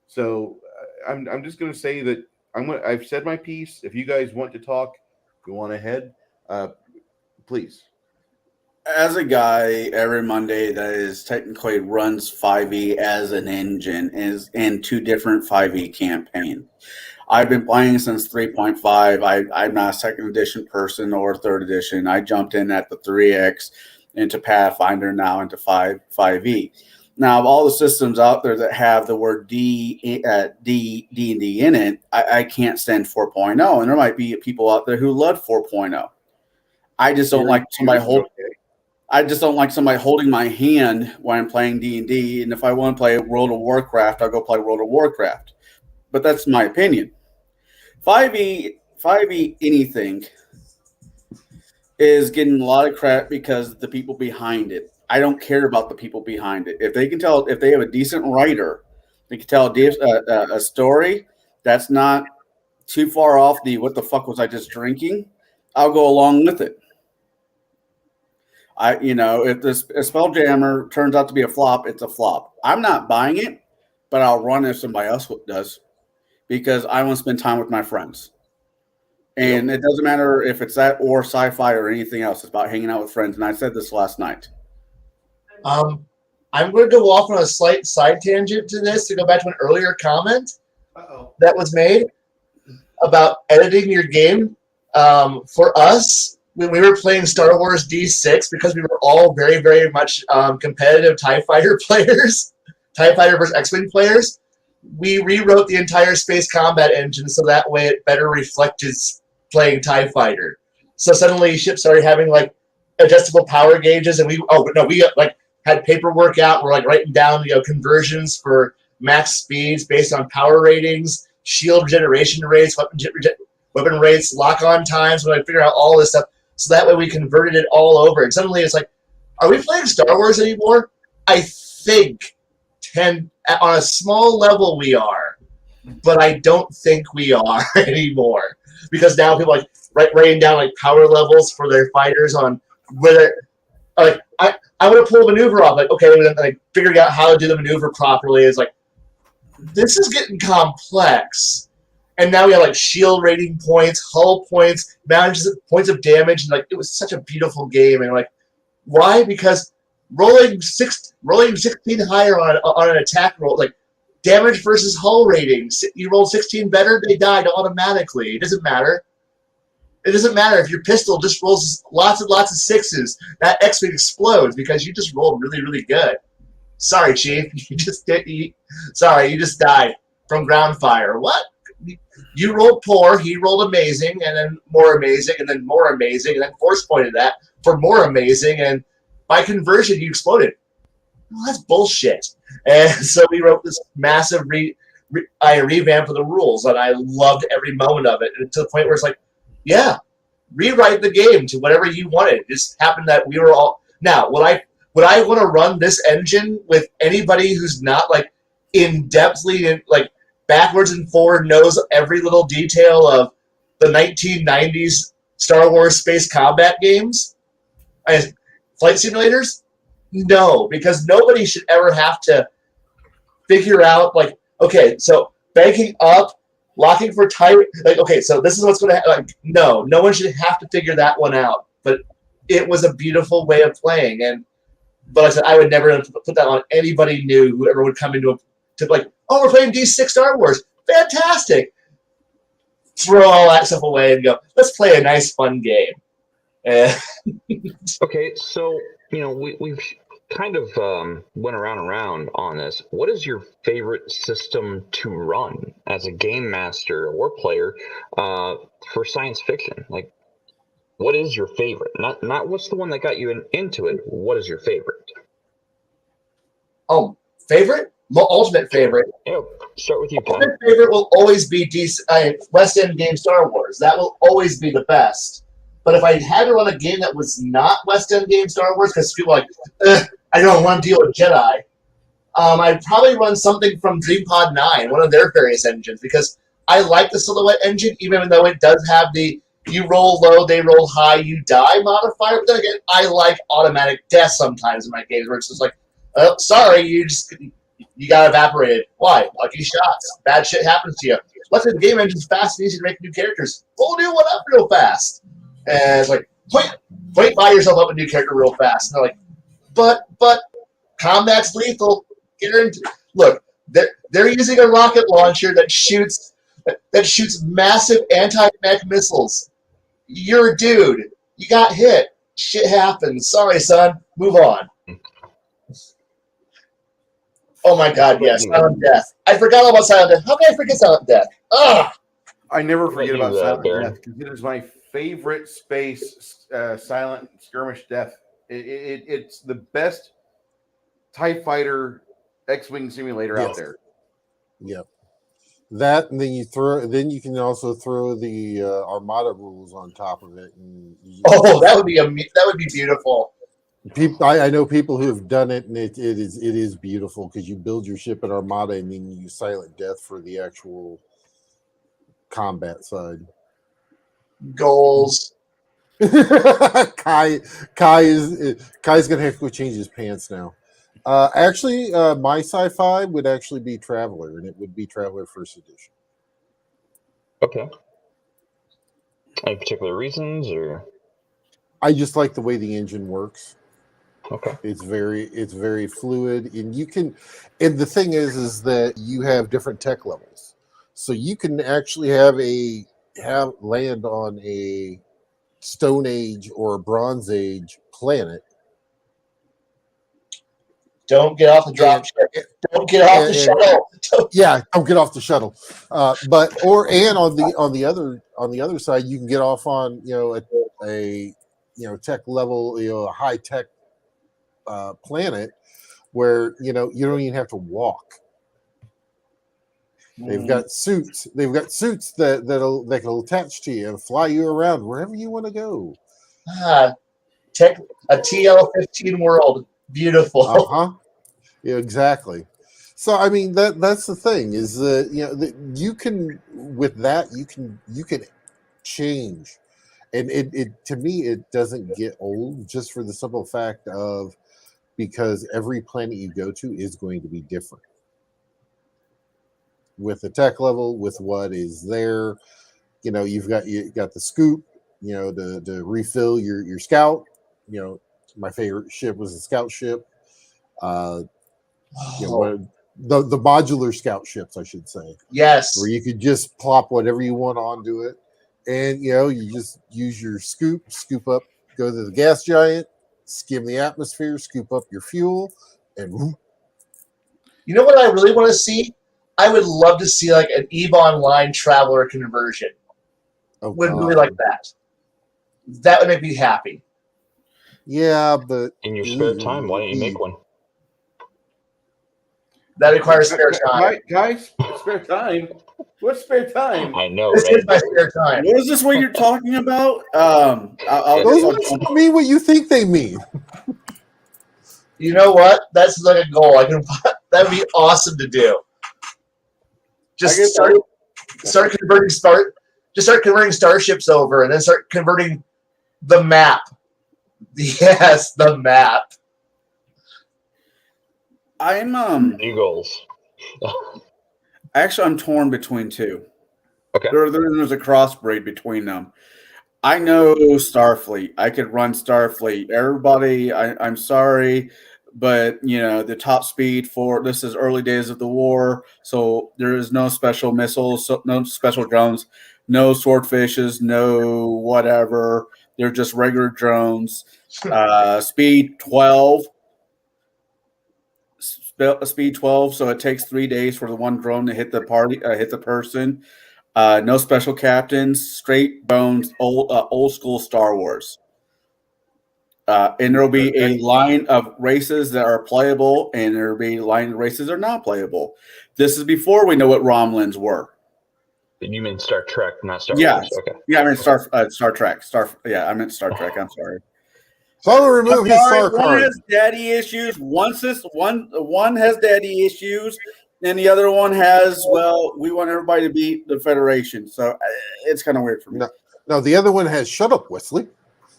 Speaker 3: So I'm just going to say that I've said my piece. If you guys want to talk, go on ahead. Please.
Speaker 2: As a guy every Monday that is technically runs 5e as an engine is in 2 different 5e campaigns. I've been playing since 3.5. I'm not a 2nd edition person or 3rd edition. I jumped in at the 3X into Pathfinder, now into 5e. Now, of all the systems out there that have the word D&D in it, I can't stand 4.0. And there might be people out there who love 4.0. I just don't like somebody holding my hand when I'm playing D&D. And if I want to play World of Warcraft, I'll go play World of Warcraft. But that's my opinion. 5e anything is getting a lot of crap because the people behind it. I don't care about the people behind it. If they have a decent writer, they can tell a story that's not too far off the what the fuck was I just drinking, I'll go along with it. If a Spelljammer turns out to be a flop, it's a flop. I'm not buying it, but I'll run if somebody else does because I want to spend time with my friends. And It doesn't matter if it's that or sci-fi or anything else. It's about hanging out with friends. And I said this last night.
Speaker 1: I'm going to go off on a slight side tangent to this to go back to an earlier comment that was made about editing your game. For us, when we were playing Star Wars D6, because we were all very, very much competitive TIE Fighter players, TIE Fighter versus X-Wing players, we rewrote the entire space combat engine so that way it better reflected playing TIE Fighter. So suddenly ships started having adjustable power gauges, and we had paperwork out. We're writing down conversions for max speeds based on power ratings, shield regeneration rates, weapon rates, lock-on times. When I figure out all this stuff, so that way we converted it all over. And suddenly it's like, are we playing Star Wars anymore? I think on a small level we are, but I don't think we are anymore because now people writing down power levels for their fighters on whether I want to pull a maneuver off. Figuring out how to do the maneuver properly is this is getting complex. And now we have shield rating points, hull points, points of damage, and it was such a beautiful game. And why? Because rolling 16 higher on an attack roll, damage versus hull rating. You roll 16 better, they died automatically. It doesn't matter. It doesn't matter if your pistol just rolls lots and lots of 6s. That X-Wing explodes because you just rolled really, really good. Sorry, Chief. You just died from ground fire. What? You rolled poor, he rolled amazing, and then more amazing, and then more amazing, and then force pointed that for more amazing, and by conversion, you exploded. Well, that's bullshit. And so we wrote this massive revamp of the rules, and I loved every moment of it, and to the point where it's yeah, rewrite the game to whatever you wanted. It just happened that we were all now. Would I want to run this engine with anybody who's not like in depthly like backwards and forward knows every little detail of the 1990s Star Wars space combat games? Flight simulators? No, because nobody should ever have to figure out like, okay, so banking up, locking for type, like, okay, so this is what's going to happen. Like, no one should have to figure that one out. But it was a beautiful way of playing, but I said I would never put that on anybody new who ever would come into to like, oh, we're playing D6 Star Wars, fantastic. Throw all that stuff away and go, let's play a nice, fun game.
Speaker 5: Okay, so we've kind of went around on this. What is your favorite system to run as a game master or player for science fiction? Like, what is your favorite? Not what's the one that got you into it. What is your favorite?
Speaker 1: Oh, favorite? Ultimate favorite.
Speaker 5: Yeah, start with you, Ken.
Speaker 1: Ultimate favorite will always be West End game Star Wars. That will always be the best. But if I had to run a game that was not West End game Star Wars, because people are like, I don't want to deal with Jedi, I'd probably run something from DreamPod 9, one of their various engines, because I like the Silhouette engine, even though it does have the you roll low, they roll high, you die modifier. But then again, I like automatic death sometimes in my games, where it's just like, oh, sorry, you got evaporated. Why? Lucky shots. Bad shit happens to you. Luckily, the game engine's fast and easy to make new characters. Roll a new one up real fast. And it's like, buy yourself up a new character real fast. And they're like, but combat's lethal. Guaranteed. Look, they're using a rocket launcher that shoots massive anti-mech missiles. You're a dude. You got hit. Shit happens. Sorry, son. Move on. Oh my God, yes, Silent Death. I forgot all about Silent Death. How can I forget Silent Death? Ugh!
Speaker 2: I never forget about Silent
Speaker 5: Baron?
Speaker 2: Death because it is my favorite space silent skirmish death. It's the best TIE fighter X-wing simulator out there.
Speaker 4: Yep. That, and then you can also throw the Armada rules on top of it.
Speaker 1: That would be beautiful.
Speaker 4: I know people who have done it, and it is beautiful because you build your ship in Armada and then you use Silent Death for the actual combat side.
Speaker 1: Goals.
Speaker 4: Kai's gonna have to go change his pants now. Actually, my sci-fi would actually be Traveler, and it would be Traveler First Edition.
Speaker 5: Okay. Any particular reasons, or?
Speaker 4: I just like the way the engine works.
Speaker 5: Okay.
Speaker 4: It's very fluid, and the thing is that you have different tech levels, so you can actually land on a Stone Age or a Bronze Age planet.
Speaker 1: Don't get off the drop ship. Don't get off the shuttle.
Speaker 4: Don't get off the shuttle. And on the other side, you can get off on a tech level, a high tech planet where you don't even have to walk. They've got suits. They've got suits that can attach to you and fly you around wherever you want to go.
Speaker 1: A TL-15 world, beautiful.
Speaker 4: Yeah, exactly. So I mean that's the thing is that you can change, and it to me it doesn't get old just for the simple fact of because every planet you go to is going to be different. With the tech level, with what is there, you've got the scoop, to refill your scout. My favorite ship was the scout ship. The modular scout ships, I should say.
Speaker 1: Yes.
Speaker 4: Where you could just plop whatever you want onto it, and you just use your scoop up, go to the gas giant, skim the atmosphere, scoop up your fuel, and whoop.
Speaker 1: You know what I really want to see? I would love to see like an EVE Online Traveler conversion. Would really like that. That would make me happy.
Speaker 4: Yeah, but
Speaker 5: in your spare time, why don't you make one?
Speaker 1: That requires spare time.
Speaker 2: Right, guys, spare time.
Speaker 3: What spare time?
Speaker 5: I know,
Speaker 1: This
Speaker 5: right?
Speaker 1: is my spare time.
Speaker 2: What is this what you're talking about?
Speaker 4: Those ones don't mean what you think they mean.
Speaker 1: You know what? That's like a goal. That'd be awesome to do. Just
Speaker 2: I guess
Speaker 1: start converting starships over, and then start converting the map. Yes, the map.
Speaker 2: I'm
Speaker 5: New goals.
Speaker 2: actually I'm torn between two.
Speaker 5: Okay.
Speaker 2: There's a crossbreed between them. I know Starfleet. I could run Starfleet. Everybody, I'm sorry, but the top speed for this is early days of the war, so there is no special missiles, no special drones, no swordfishes, no whatever. They're just regular drones. Speed 12. Speed 12, so it takes 3 days for the one drone to hit the person. No special captains, straight bones, old school Star Wars. And there will be a line of races that are playable, and there will be a line of races that are not playable. This is before we know what Romulans were.
Speaker 5: You mean Star Trek, not Star
Speaker 2: Yeah.
Speaker 5: Wars? Okay.
Speaker 2: Yeah, I meant Star Trek. I meant Star Trek. I'm sorry.
Speaker 4: Someone remove his star
Speaker 2: One
Speaker 4: card.
Speaker 2: has daddy issues. One has daddy issues, and the other one has, well, we want everybody to beat the Federation. So it's kind of weird for me.
Speaker 4: No, the other one has shut up, Wesley.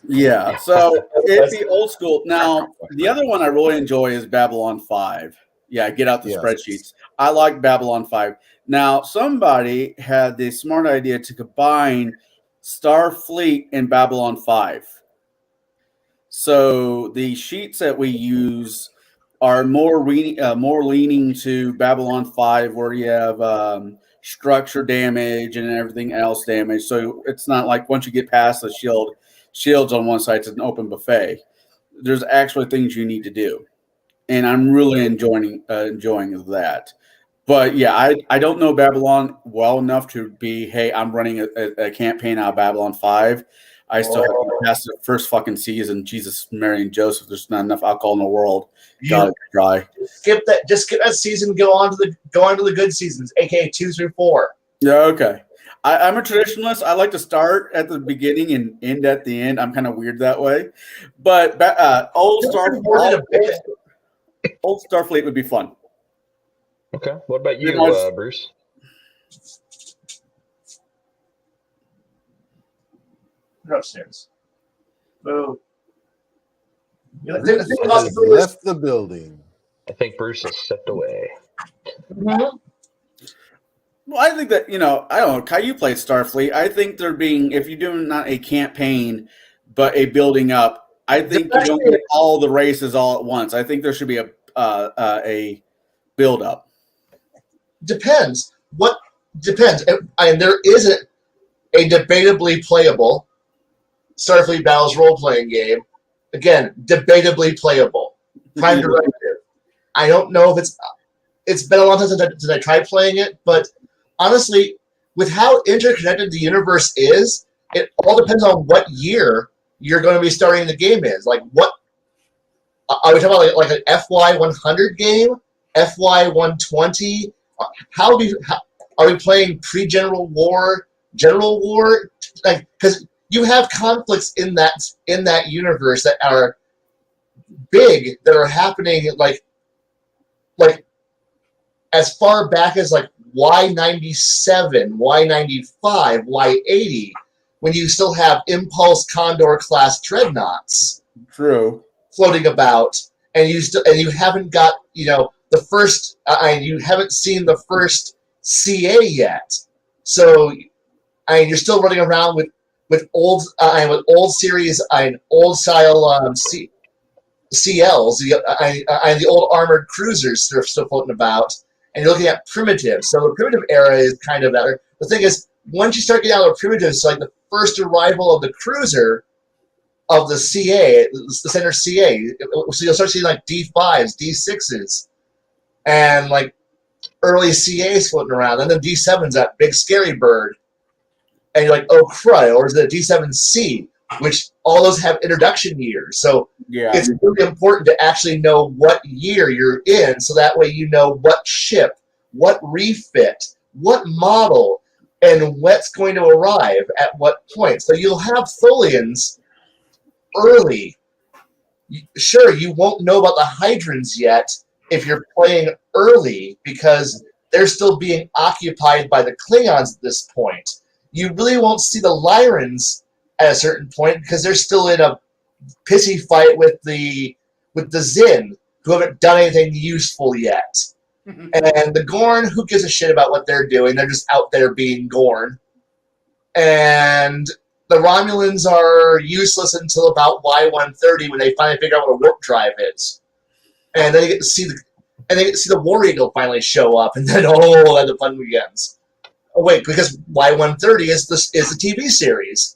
Speaker 2: Yeah, so it'd be old school. Now, the other one I really enjoy is Babylon 5. Yeah, get out the
Speaker 4: Yes.
Speaker 2: spreadsheets. I like Babylon 5. Now, somebody had the smart idea to combine Starfleet and Babylon 5. So the sheets that we use are more leaning to Babylon 5, where you have structure damage and everything else damage. So it's not like once you get past the shields on one side, it's an open buffet. There's actually things you need to do, and I'm really enjoying that. But yeah, I don't know Babylon well enough to be, hey, I'm running a campaign out of Babylon 5. I still have to pass the first fucking season. Jesus, Mary, and Joseph. There's not enough alcohol in the world. Gotta try.
Speaker 1: Skip that season. Go on to the good seasons, aka 2 through 4.
Speaker 2: Yeah, okay. I'm a traditionalist. I like to start at the beginning and end at the end. I'm kind of weird that way. But old Starfleet would be fun.
Speaker 5: Okay. What about you, Bruce?
Speaker 1: They're upstairs. So,
Speaker 4: Has left the building.
Speaker 5: I think Bruce has stepped away.
Speaker 1: Mhm.
Speaker 2: Well, I think that, I don't know, Kai, you played Starfleet. I think there being, if you're doing not a campaign, but a building up, I think you don't get all the races all at once. I think there should be a build up.
Speaker 1: Depends. Depends. And there isn't a debatably playable Starfleet Battles role-playing game. Again, debatably playable. Prime Directive. I don't know if it's been a long time since I tried playing it, but honestly, with how interconnected the universe is, it all depends on what year you're going to be starting the game in. Like, what are we talking about? Like an FY 100 game, FY 120? Are we playing pre-General War, General War? Like, because you have conflicts in that universe that are big, that are happening like as far back as like Y97, Y95, Y80, when you still have Impulse Condor class dreadnoughts
Speaker 2: True.
Speaker 1: floating about, and you haven't got the first, you haven't seen the first CA yet, so you're still running around with old series and old style CLs, and the old armored cruisers that are still floating about, and you're looking at primitives. So the primitive era is kind of that. The thing is, once you start getting out of primitives, like the first arrival of the cruiser of the CA, the center CA, so you'll start seeing like D5s, D6s, and like early CAs floating around, and then D7's that big scary bird, and you're like, oh crud, or is it a D7C? Which all those have introduction years. So
Speaker 2: Yeah.
Speaker 1: it's really important to actually know what year you're in, so that way you know what ship, what refit, what model and what's going to arrive at what point. So you'll have Tholians early. Sure, you won't know about the Hydrons yet if you're playing early because they're still being occupied by the Klingons at this point. You really won't see the Lyrans at a certain point because they're still in a pissy fight with the Zin, who haven't done anything useful yet. And the Gorn, who gives a shit about what they're doing? They're just out there being Gorn. And the Romulans are useless until about Y130 when they finally figure out what a warp drive is. And then you get to see the War Eagle finally show up, and then then the fun begins. Oh wait, because Y130 is the TV series,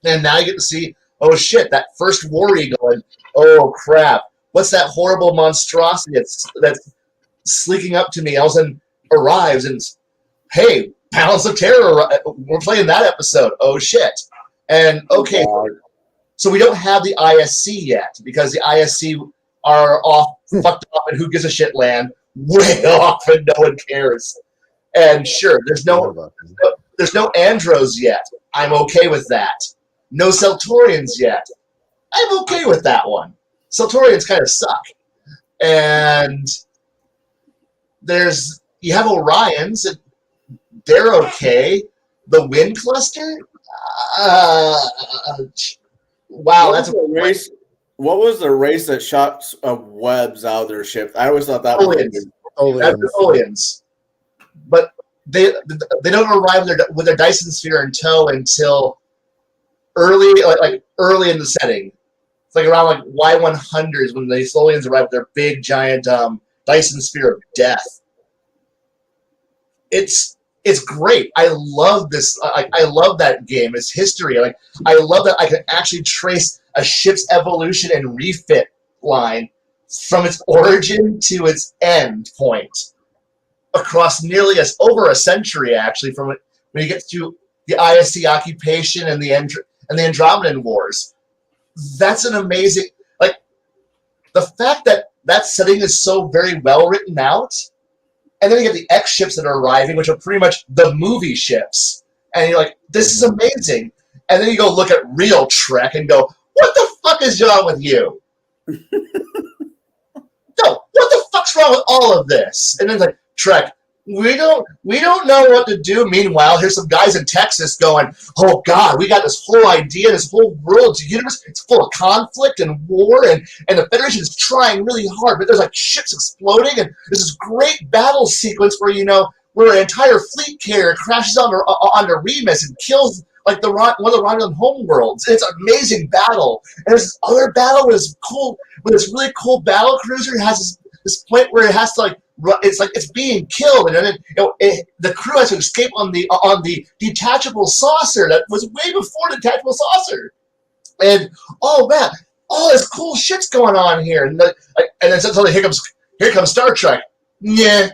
Speaker 1: and now you get to see, oh shit, that first War Eagle, and oh crap, what's that horrible monstrosity that's sleeking up to me? All of a sudden arrives, and hey, Palace of Terror, we're playing that episode. Oh shit, and okay, so we don't have the ISC yet because the ISC are off, fucked up, and who gives a shit land, way off, and no one cares. And sure, there's no Andros yet. I'm okay with that. No Celtorians yet. I'm okay with that one. Celtorians kind of suck. And you have Orions, and they're okay. The Wind Cluster? Wow, that's a
Speaker 2: race. What was the race that shot webs out of their ship? I always thought that was
Speaker 1: That's the Tholians. But they don't arrive with their Dyson sphere in tow until early in the setting. It's like around like Y100s when the Tholians arrive with their big giant Dyson sphere of death. It's great. I love this. I love that game. It's history. I love that I can actually trace a ship's evolution and refit line from its origin to its end point across nearly over a century, actually, from when you get to the ISC occupation and the Andromedan Wars. That's an amazing, the fact that setting is so very well written out, and then you get the X ships that are arriving, which are pretty much the movie ships, and you're like, this is amazing. And then you go look at real Trek and go, what the fuck is wrong with you? No, what the fuck's wrong with all of this? And then it's like, Trek, we don't know what to do. Meanwhile, here's some guys in Texas going, oh God, we got this whole idea, this whole world's universe. It's full of conflict and war, and the Federation is trying really hard, but there's like ships exploding, and there's this great battle sequence where where an entire fleet carrier crashes onto Remus and kills one of the Romulan homeworlds. It's an amazing battle. And there's this other battle with this really cool battle cruiser. It has this point where it has to it's being killed, and then the crew has to escape on the detachable saucer that was way before the detachable saucer. And oh man, all this cool shit's going on here, and then suddenly here comes Star Trek. Yeah.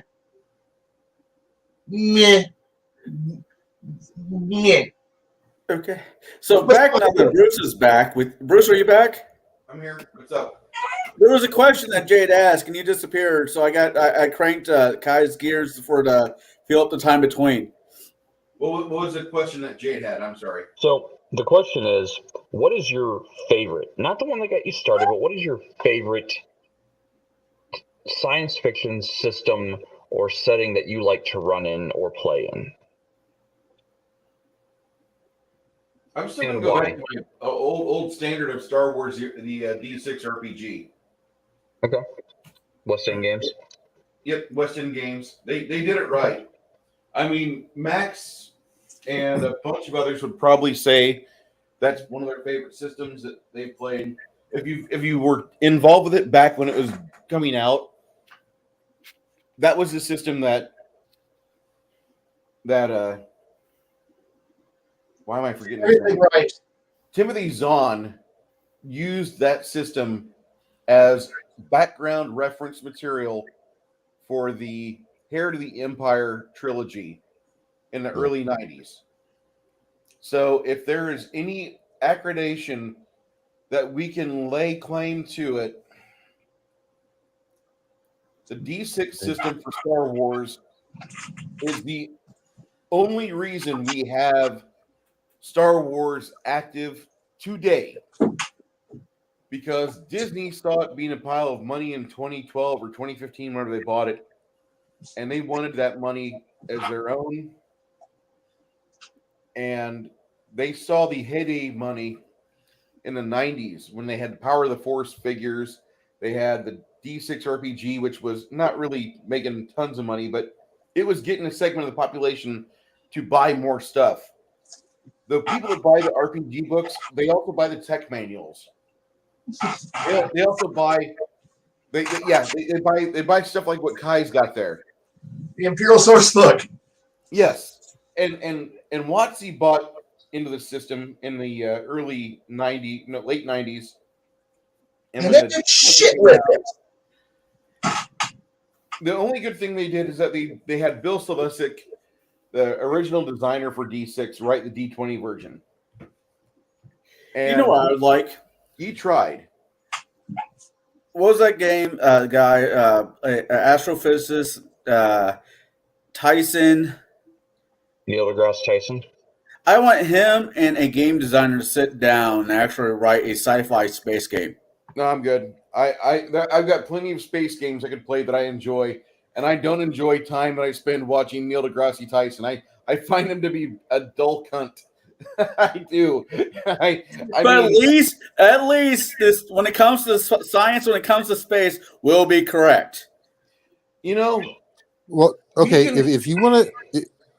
Speaker 2: Okay. So back now that Bruce is back. Bruce, are you back?
Speaker 3: I'm here. What's up?
Speaker 2: There was a question that Jade asked, and you disappeared. So I cranked Kai's gears to fill up the time between.
Speaker 3: What was the question that Jade had? I'm sorry.
Speaker 5: So the question is, what is your favorite? Not the one that got you started, but what is your favorite science fiction system or setting that you like to run in or play in?
Speaker 3: I'm still going to go back to my old standard of Star Wars, the D6 RPG.
Speaker 5: Okay. West End Games?
Speaker 3: Yep, West End Games. They did it right. I mean, Max and a bunch of others would probably say that's one of their favorite systems that they've played. If you were involved with it back when it was coming out, that was the system that why am I forgetting
Speaker 1: Everything right.
Speaker 3: Timothy Zahn used that system as background reference material for the Heir to the Empire trilogy in the early 90s. So if there is any accreditation that we can lay claim to it, the D6 system for Star Wars is the only reason we have Star Wars active today, because Disney saw it being a pile of money in 2012 or 2015, whenever they bought it, and they wanted that money as their own. And they saw the heyday money in the 90s when they had the Power of the Force figures. They had the D6 RPG, which was not really making tons of money, but it was getting a segment of the population to buy more stuff. The people that buy the RPG books, they also buy the tech manuals. They also buy, they buy stuff like what Kai's got there.
Speaker 1: The Imperial Source Book.
Speaker 3: Yes, and WotC bought into the system in the late 90s,
Speaker 1: And they did shit with it.
Speaker 3: The only good thing they did is that they had Bill Slavicsek, the original designer for D6, write the D20 version. And
Speaker 2: You know what I would like?
Speaker 3: he tried.
Speaker 2: What was that game guy? Astrophysicist Tyson.
Speaker 5: Neil deGrasse Tyson.
Speaker 2: I want him and a game designer to sit down and actually write a sci-fi space game.
Speaker 3: No, I'm good. I've got plenty of space games I could play that I enjoy, and I don't enjoy time that I spend watching Neil deGrasse Tyson. I find him to be a dull cunt. I do. I
Speaker 2: But
Speaker 3: mean,
Speaker 2: at least this, when it comes to science, when it comes to space, will be correct.
Speaker 3: you know,
Speaker 4: Well, okay.
Speaker 3: You can-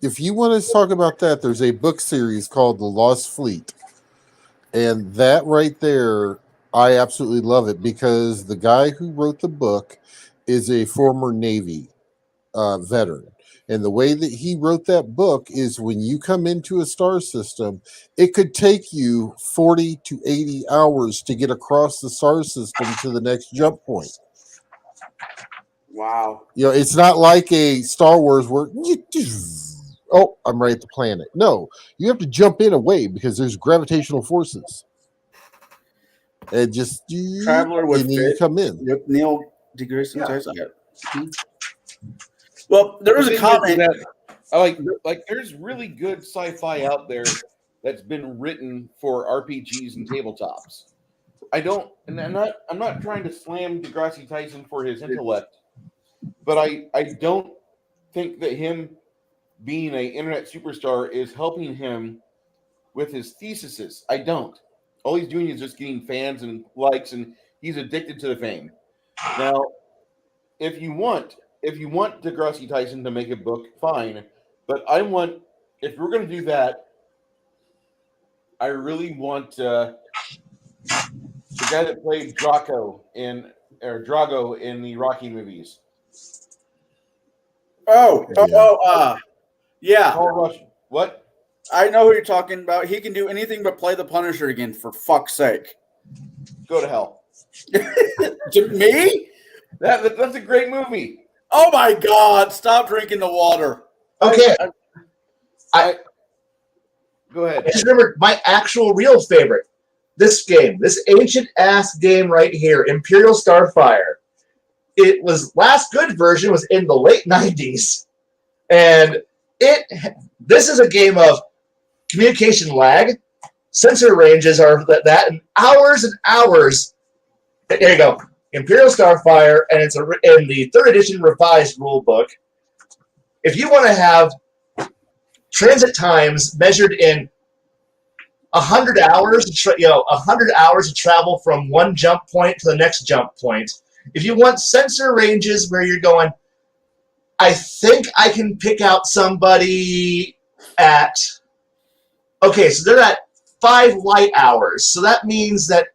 Speaker 4: If you want to talk about that, there's a book series called The Lost Fleet, and that right there, I absolutely love it because the guy who wrote the book is a former Navy veteran. And the way that he wrote that book is when you come into a star system, it could take you 40 to 80 hours to get across the star system to the next jump point.
Speaker 2: Wow.
Speaker 4: You know, it's not like a Star Wars where I'm right at the planet. No, you have to jump in away because there's gravitational forces. And just
Speaker 2: Traveler would
Speaker 4: and then you
Speaker 2: fit
Speaker 4: come in.
Speaker 2: with Neil deGrasse
Speaker 3: Yeah.
Speaker 2: Tyson. Well, there was
Speaker 3: the
Speaker 2: a
Speaker 3: thing is
Speaker 2: comment.
Speaker 3: that I like there's really good sci-fi out there that's been written for RPGs and tabletops. I'm not trying to slam deGrasse Tyson for his intellect, but I don't think that him being an internet superstar is helping him with his theses. I don't. All he's doing is just getting fans and likes, and he's addicted to the fame. Now, if you want deGrasse Tyson to make a book, fine. But if we're going to do that, I really want the guy that played Drago in the Rocky movies.
Speaker 2: Yeah.
Speaker 3: Paul Rush. What?
Speaker 2: I know who you're talking about. He can do anything but play the Punisher again, for fuck's sake.
Speaker 3: Go to hell.
Speaker 2: To me?
Speaker 3: That's a great movie.
Speaker 2: Oh my God! Stop drinking the water.
Speaker 1: Okay,
Speaker 3: Go ahead.
Speaker 1: I just remember my actual real favorite. This game, this ancient ass game right here, Imperial Starfire. It was last good version was in the late 90s, and this is a game of communication lag. Sensor ranges are that and hours. There you go. Imperial Starfire, and it's in the 3rd edition revised rule book. If you want to have transit times measured in 100 hours, 100 hours to travel from one jump point to the next jump point. If you want sensor ranges where you're going, I think I can pick out somebody at. Okay, so they're at 5 light hours. So that means that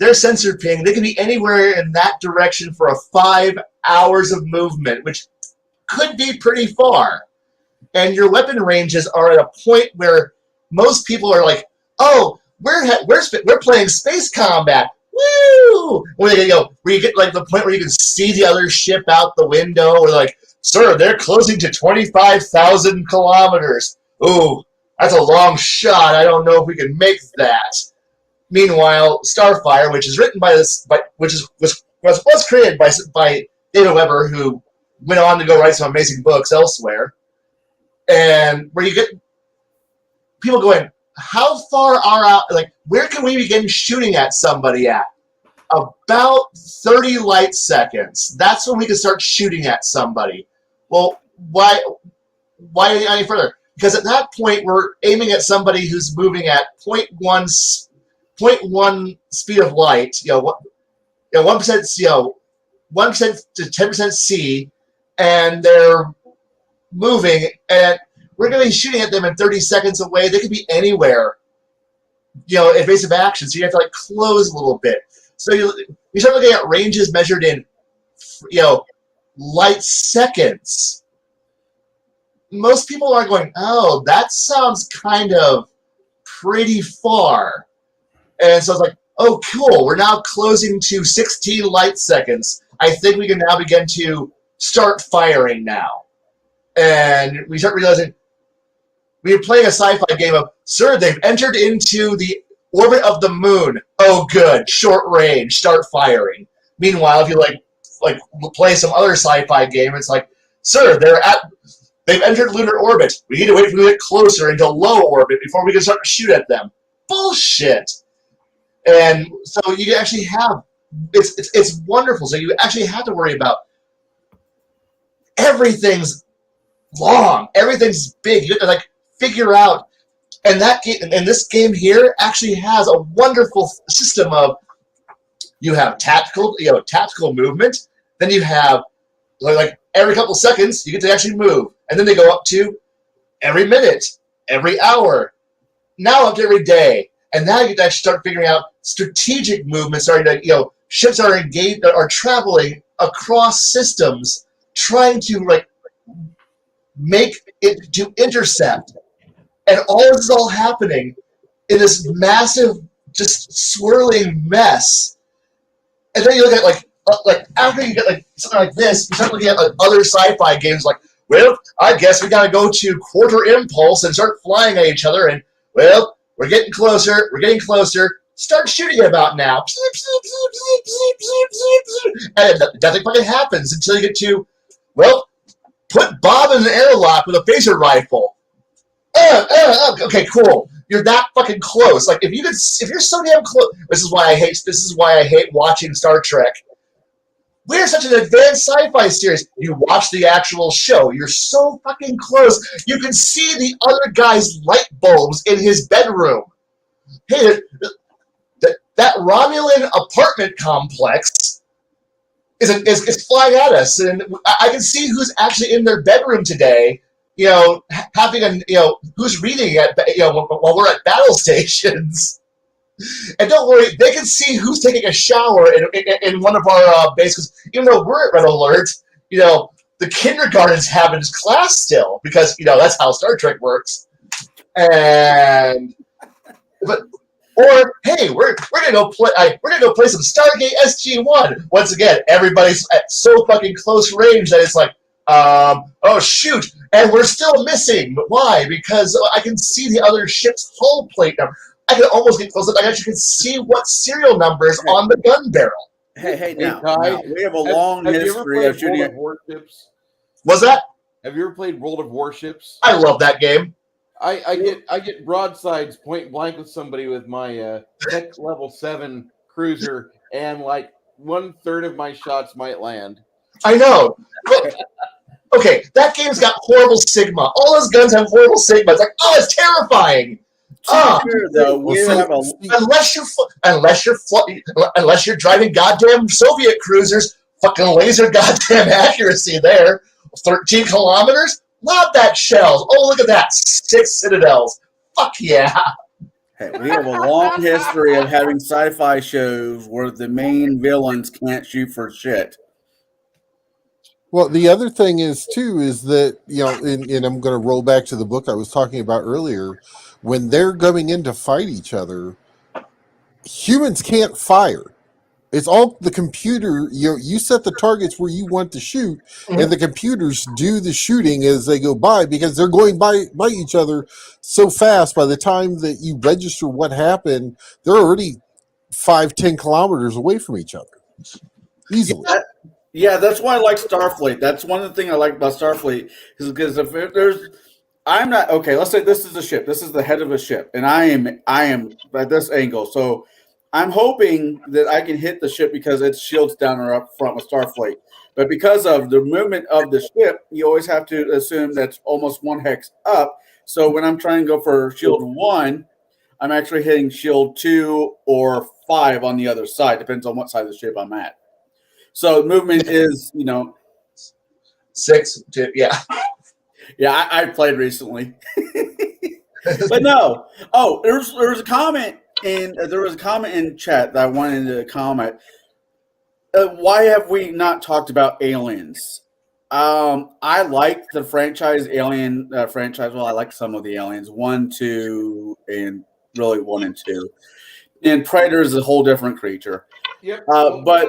Speaker 1: their sensor ping, they can be anywhere in that direction for 5 hours of movement, which could be pretty far. And your weapon ranges are at a point where most people are like, "Oh, we're playing space combat, woo!" Where you get like the point where you can see the other ship out the window, or like, "Sir, they're closing to 25,000 kilometers." Ooh, that's a long shot. I don't know if we can make that. Meanwhile, Starfire, which is written was created by David Weber, who went on to go write some amazing books elsewhere. and where you get people going, how far are out? Like, where can we begin shooting at somebody at? About 30 light seconds. That's when we can start shooting at somebody. Well, why any further? Because at that point, we're aiming at somebody who's moving at 0.1 speed of light. 1%. 1% to 10% C, and they're moving, and we're going to be shooting at them in 30 seconds away. They could be anywhere. Evasive action. So you have to close a little bit. So you start looking at ranges measured in, light seconds. Most people are going, oh, that sounds kind of pretty far. And so it's like, oh, cool. We're now closing to 16 light seconds. I think we can now begin to start firing now. And we start realizing we're playing a sci-fi game of, sir, they've entered into the orbit of the moon. Oh, good. Short range. Start firing. Meanwhile, if you play some other sci-fi game, it's like, sir, they've entered lunar orbit. We need to wait for them to get closer into low orbit before we can start to shoot at them. Bullshit. And so you actually have it's wonderful. So you actually have to worry about everything's long, everything's big. You have to figure out. And this game here actually has a wonderful system of you have tactical movement. Then you have every couple seconds you get to actually move, and then they go up to every minute, every hour, now up to every day, and now you get to actually start figuring out strategic movements. Ships are engaged, are traveling across systems, trying to make it to intercept. And all this is all happening in this massive, just swirling mess. And then you look at after you get something like this, you start looking at other sci-fi games. Well, I guess we gotta go to quarter impulse and start flying at each other. And well, we're getting closer. We're getting closer. Start shooting about now. And nothing fucking happens until you get to, well, put Bob in an airlock with a phaser rifle. Okay, cool. You're that fucking close. If you're so damn close. This is why I hate watching Star Trek. We're such an advanced sci-fi series. You watch the actual show. You're so fucking close. You can see the other guy's light bulbs in his bedroom. Hey, that Romulan apartment complex is flying at us, and I can see who's actually in their bedroom today. Who's reading while we're at battle stations. And don't worry, they can see who's taking a shower in one of our bases. Even though we're at Red Alert, the kindergarten's having his class still, because, that's how Star Trek works. Or hey, we're gonna go play some Stargate SG-1. Once again, everybody's at so fucking close range that it's oh shoot, and we're still missing. But why? Because I can see the other ship's hull plate number. I can almost get close. I actually can see what serial number is on the gun barrel.
Speaker 2: Hey, now, we have a long history of shooting at
Speaker 3: warships.
Speaker 1: What's that?
Speaker 3: Have you ever played World of Warships?
Speaker 1: I love that game.
Speaker 3: I get broadsides point blank with somebody with my tech level 7 cruiser, and 1/3 of my shots might land.
Speaker 1: I know. Okay, that game's got horrible sigma. All those guns have horrible sigma. It's it's terrifying. Unless you're driving goddamn Soviet cruisers, fucking laser goddamn accuracy there. 13 kilometers? Love that shells. Oh, look at that. 6 citadels. Fuck yeah.
Speaker 2: Hey, we have a long history of having sci-fi shows where the main villains can't shoot for shit.
Speaker 4: Well, the other thing is that, and I'm going to roll back to the book I was talking about earlier, when they're going in to fight each other, humans can't fire. It's all the computer. You set the targets where you want to shoot, and the computers do the shooting as they go by, because they're going by each other so fast. By the time that you register what happened, they're already 5-10 kilometers away from each other easily.
Speaker 2: Yeah, that's why I like Starfleet. That's one of the things I like about Starfleet, is because if there's I'm not okay. Let's say this is a ship. This is the head of a ship, and I am at this angle. So I'm hoping that I can hit the ship because its shields down or up front with Starfleet. But because of the movement of the ship, you always have to assume that's almost one hex up. So when I'm trying to go for shield 1, I'm actually hitting shield 2 or 5 on the other side. Depends on what side of the ship I'm at. So movement is,
Speaker 1: 6 to yeah.
Speaker 2: Yeah, I played recently. But no. Oh, there was a comment in chat that I wanted to comment. Why have we not talked about aliens? I like the franchise Alien franchise. Well, I like some of the aliens, 1, 2, and really 1 and 2. And Predator is a whole different creature.
Speaker 3: Yep.
Speaker 2: But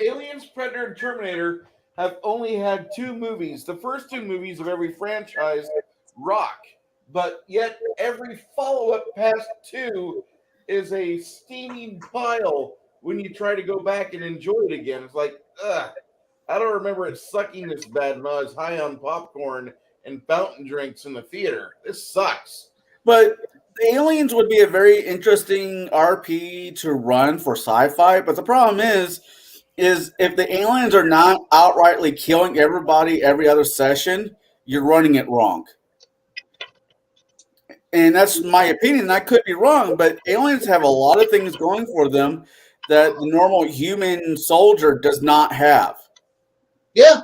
Speaker 3: Aliens, Predator, and Terminator have only had 2 movies. The first 2 movies of every franchise rock, but yet every follow-up past 2 is a steaming pile when you try to go back and enjoy it again. It's like, ugh, I don't remember it sucking this bad when I was high on popcorn and fountain drinks in the theater. This sucks.
Speaker 2: But Aliens would be a very interesting RP to run for sci-fi. But the problem is if the aliens are not outrightly killing everybody every other session, you're running it wrong. And that's my opinion. I could be wrong, but aliens have a lot of things going for them that the normal human soldier does not have.
Speaker 1: Yeah.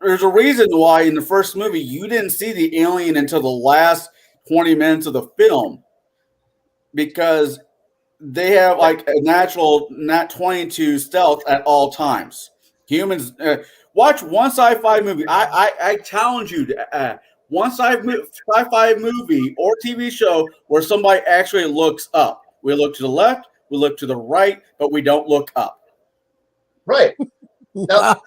Speaker 2: There's a reason why in the first movie you didn't see the alien until the last 20 minutes of the film, because they have like a natural nat 22 stealth at all times. Humans watch one sci-fi movie. I challenge you to one sci-fi movie or TV show where somebody actually looks up. We look to the left, we look to the right, but we don't look up.
Speaker 1: Right. Now,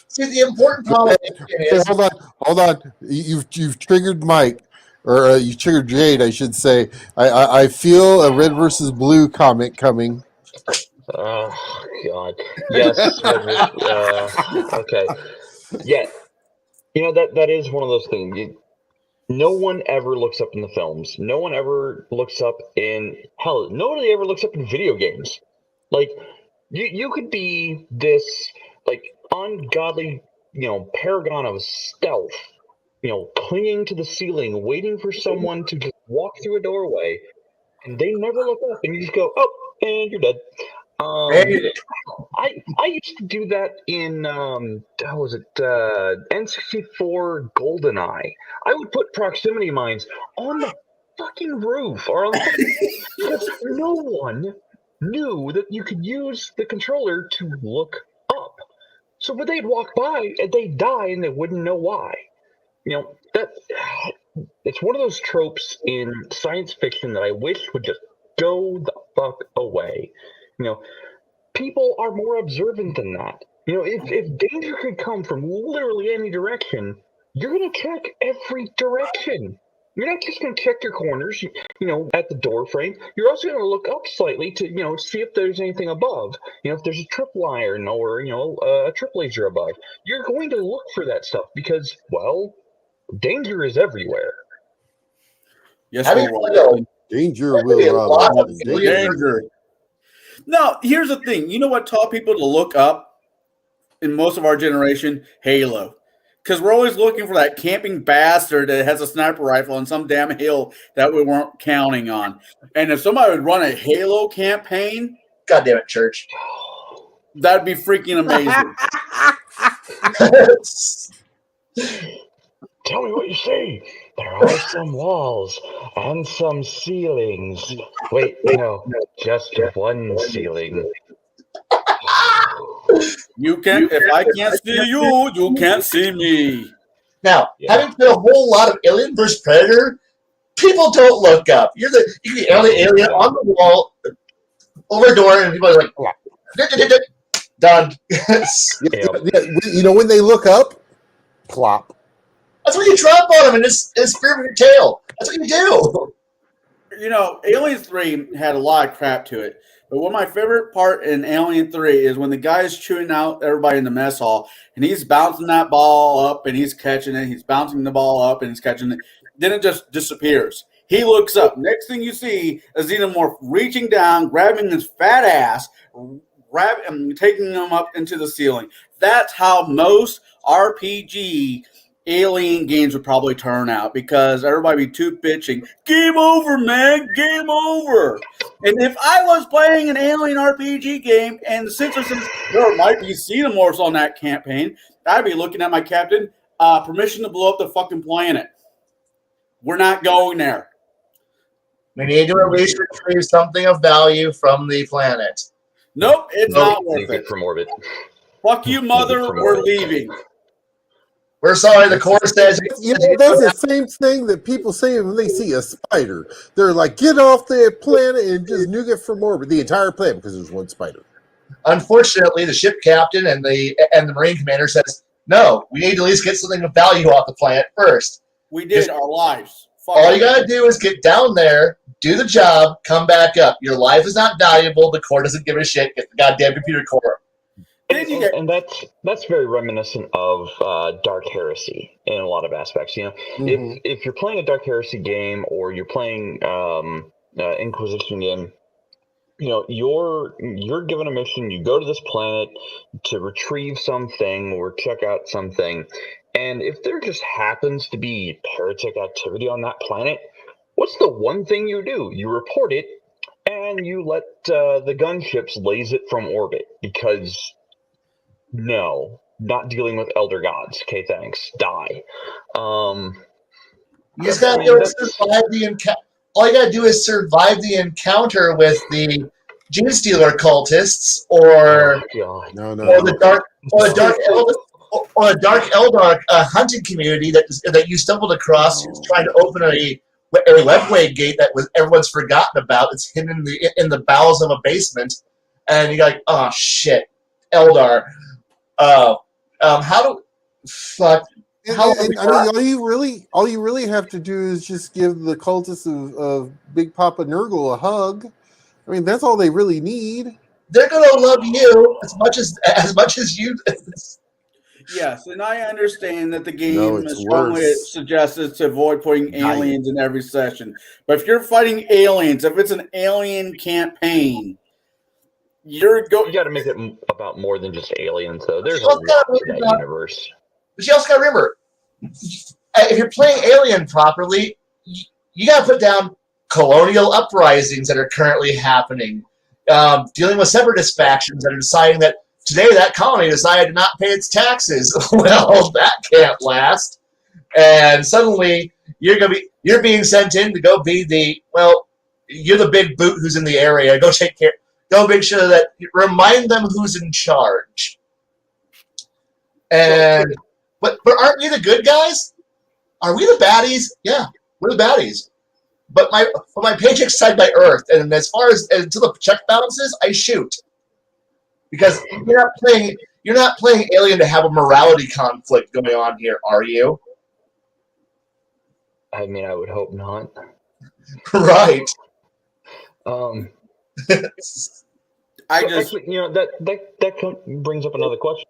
Speaker 1: see, the important problem is
Speaker 4: hold on. You've triggered Mike, or you triggered Jade, I should say. I feel a red versus blue comment coming.
Speaker 5: Oh God! Yes. Okay. Yeah. That is one of those things. No one ever looks up in the films. No one ever looks up in hell. Nobody ever looks up in video games. Like you could be this like ungodly, paragon of stealth, clinging to the ceiling, waiting for someone to just walk through a doorway, and they never look up, and you just go, oh, and you're dead. I used to do that in how was it N64 GoldenEye. I would put proximity mines on the fucking roof or on because no one knew that you could use the controller to look up. So when they'd walk by and they'd die and they wouldn't know why. That it's one of those tropes in science fiction that I wish would just go the fuck away. People are more observant than that. If danger could come from literally any direction, you're going to check every direction. You're not just going to check your corners, at the door frame. You're also going to look up slightly to, see if there's anything above. If there's a trip wire or, a trip laser above. You're going to look for that stuff because, well, danger is everywhere.
Speaker 2: Yes,
Speaker 4: danger will
Speaker 2: danger. Now, here's the thing. You know what taught people to look up in most of our generation? Halo. Because we're always looking for that camping bastard that has a sniper rifle on some damn hill that we weren't counting on. And if somebody would run a Halo campaign,
Speaker 1: God damn it, Church.
Speaker 2: That'd be freaking amazing.
Speaker 5: Tell me what you see. There are some walls and some ceilings. Wait, no, just one ceiling.
Speaker 2: You can't. If I can't see you, you can't see me.
Speaker 1: Now, having played a whole lot of Alien vs. Predator, people don't look up. You're the alien on the wall, over a door, and people are like, done.
Speaker 4: When they look up, plop.
Speaker 1: That's what you drop on them and just spear with your tail. That's what you do.
Speaker 2: Alien 3 had a lot of crap to it. But one of my favorite part in Alien 3 is when the guy is chewing out everybody in the mess hall and he's bouncing that ball up and he's catching it. He's bouncing the ball up and he's catching it. then it just disappears. He looks up. Next thing you see is Xenomorph reaching down, grabbing his fat ass, taking him up into the ceiling. That's how most RPG alien games would probably turn out, because everybody be too bitching. Game over, man. Game over. And if I was playing an alien RPG game and since there might be xenomorphs on that campaign, I'd be looking at my captain, permission to blow up the fucking planet. We're not going there.
Speaker 1: We need to at least retrieve something of value from the planet.
Speaker 2: Nope, it's not worth
Speaker 5: Nuke
Speaker 2: it.
Speaker 5: it from orbit.
Speaker 2: Fuck you, mother. We're leaving.
Speaker 1: We're sorry, the Corps says.
Speaker 4: That's the same thing that people say when they see a spider. They're like, get off the planet and just nuke it from orbit. The entire planet, because there's one spider.
Speaker 1: Unfortunately, the ship captain and the Marine commander says, no, we need to at least get something of value off the planet first.
Speaker 2: We did our lives.
Speaker 1: All you gotta do is get down there, do the job, come back up. Your life is not valuable. The Corps doesn't give a shit. Get the goddamn computer core.
Speaker 5: And that's very reminiscent of Dark Heresy in a lot of aspects. You know, if you're playing a Dark Heresy game or you're playing Inquisition game, you know, you're given a mission. You go to this planet to retrieve something or check out something, and if there just happens to be heretic activity on that planet, what's the one thing you do? You report it, and you let the gunships laze it from orbit, because no, not dealing with elder gods. Okay, thanks. Die.
Speaker 1: You just gotta go survive the encounter. All you gotta do is survive the encounter with the Gene Stealer cultists, or the Dark Eldar hunting community that you stumbled across, who's trying to open a webway gate that everyone's forgotten about. It's hidden in the bowels of a basement, and you're like, oh shit, Eldar.
Speaker 4: All you really have to do is just give the cultists of Big Papa Nurgle a hug. I mean, that's all they really need.
Speaker 1: They're gonna love you as much as you.
Speaker 2: Yes, and I understand that the game strongly suggests to avoid putting aliens in every session. But if you're fighting aliens, if it's an alien campaign, you
Speaker 5: got to make it about more than just aliens, though. There's a lot to that universe.
Speaker 1: But you also got to remember, if you're playing Alien properly, you got to put down colonial uprisings that are currently happening, dealing with separatist factions that are deciding that today that colony decided to not pay its taxes. Well, that can't last. And suddenly you're being sent in to go be you're the big boot who's in the area. Go take care. Go make sure that remind them who's in charge. And but aren't we the good guys? Are we the baddies? Yeah, we're the baddies. But my paycheck's tied by Earth, and as far as until the check balances, I shoot. Because you're not playing Alien to have a morality conflict going on here, are you?
Speaker 5: I mean, I would hope not.
Speaker 1: Right.
Speaker 5: Actually, you know, that brings up another question.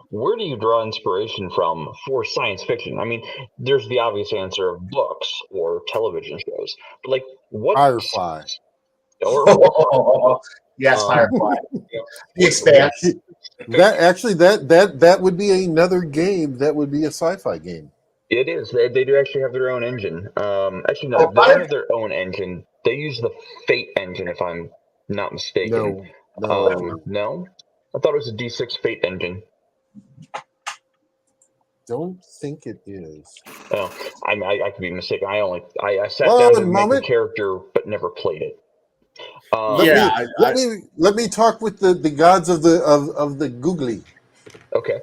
Speaker 5: Where do you draw inspiration from for science fiction? I mean, there's the obvious answer of books or television shows, but like what?
Speaker 4: Firefly.
Speaker 1: Yes, Firefly. The Expanse.
Speaker 4: That would be another game. That would be a sci-fi game.
Speaker 5: It is. They do actually have their own engine. Actually, no, they don't have their own engine. They use the Fate engine, if I'm not mistaken. No? I thought it was a D6 Fate engine.
Speaker 4: Don't think it is.
Speaker 5: Oh, I could be mistaken. I sat down to make a character, but never played it.
Speaker 4: Let me talk with the gods of the googly.
Speaker 5: Okay.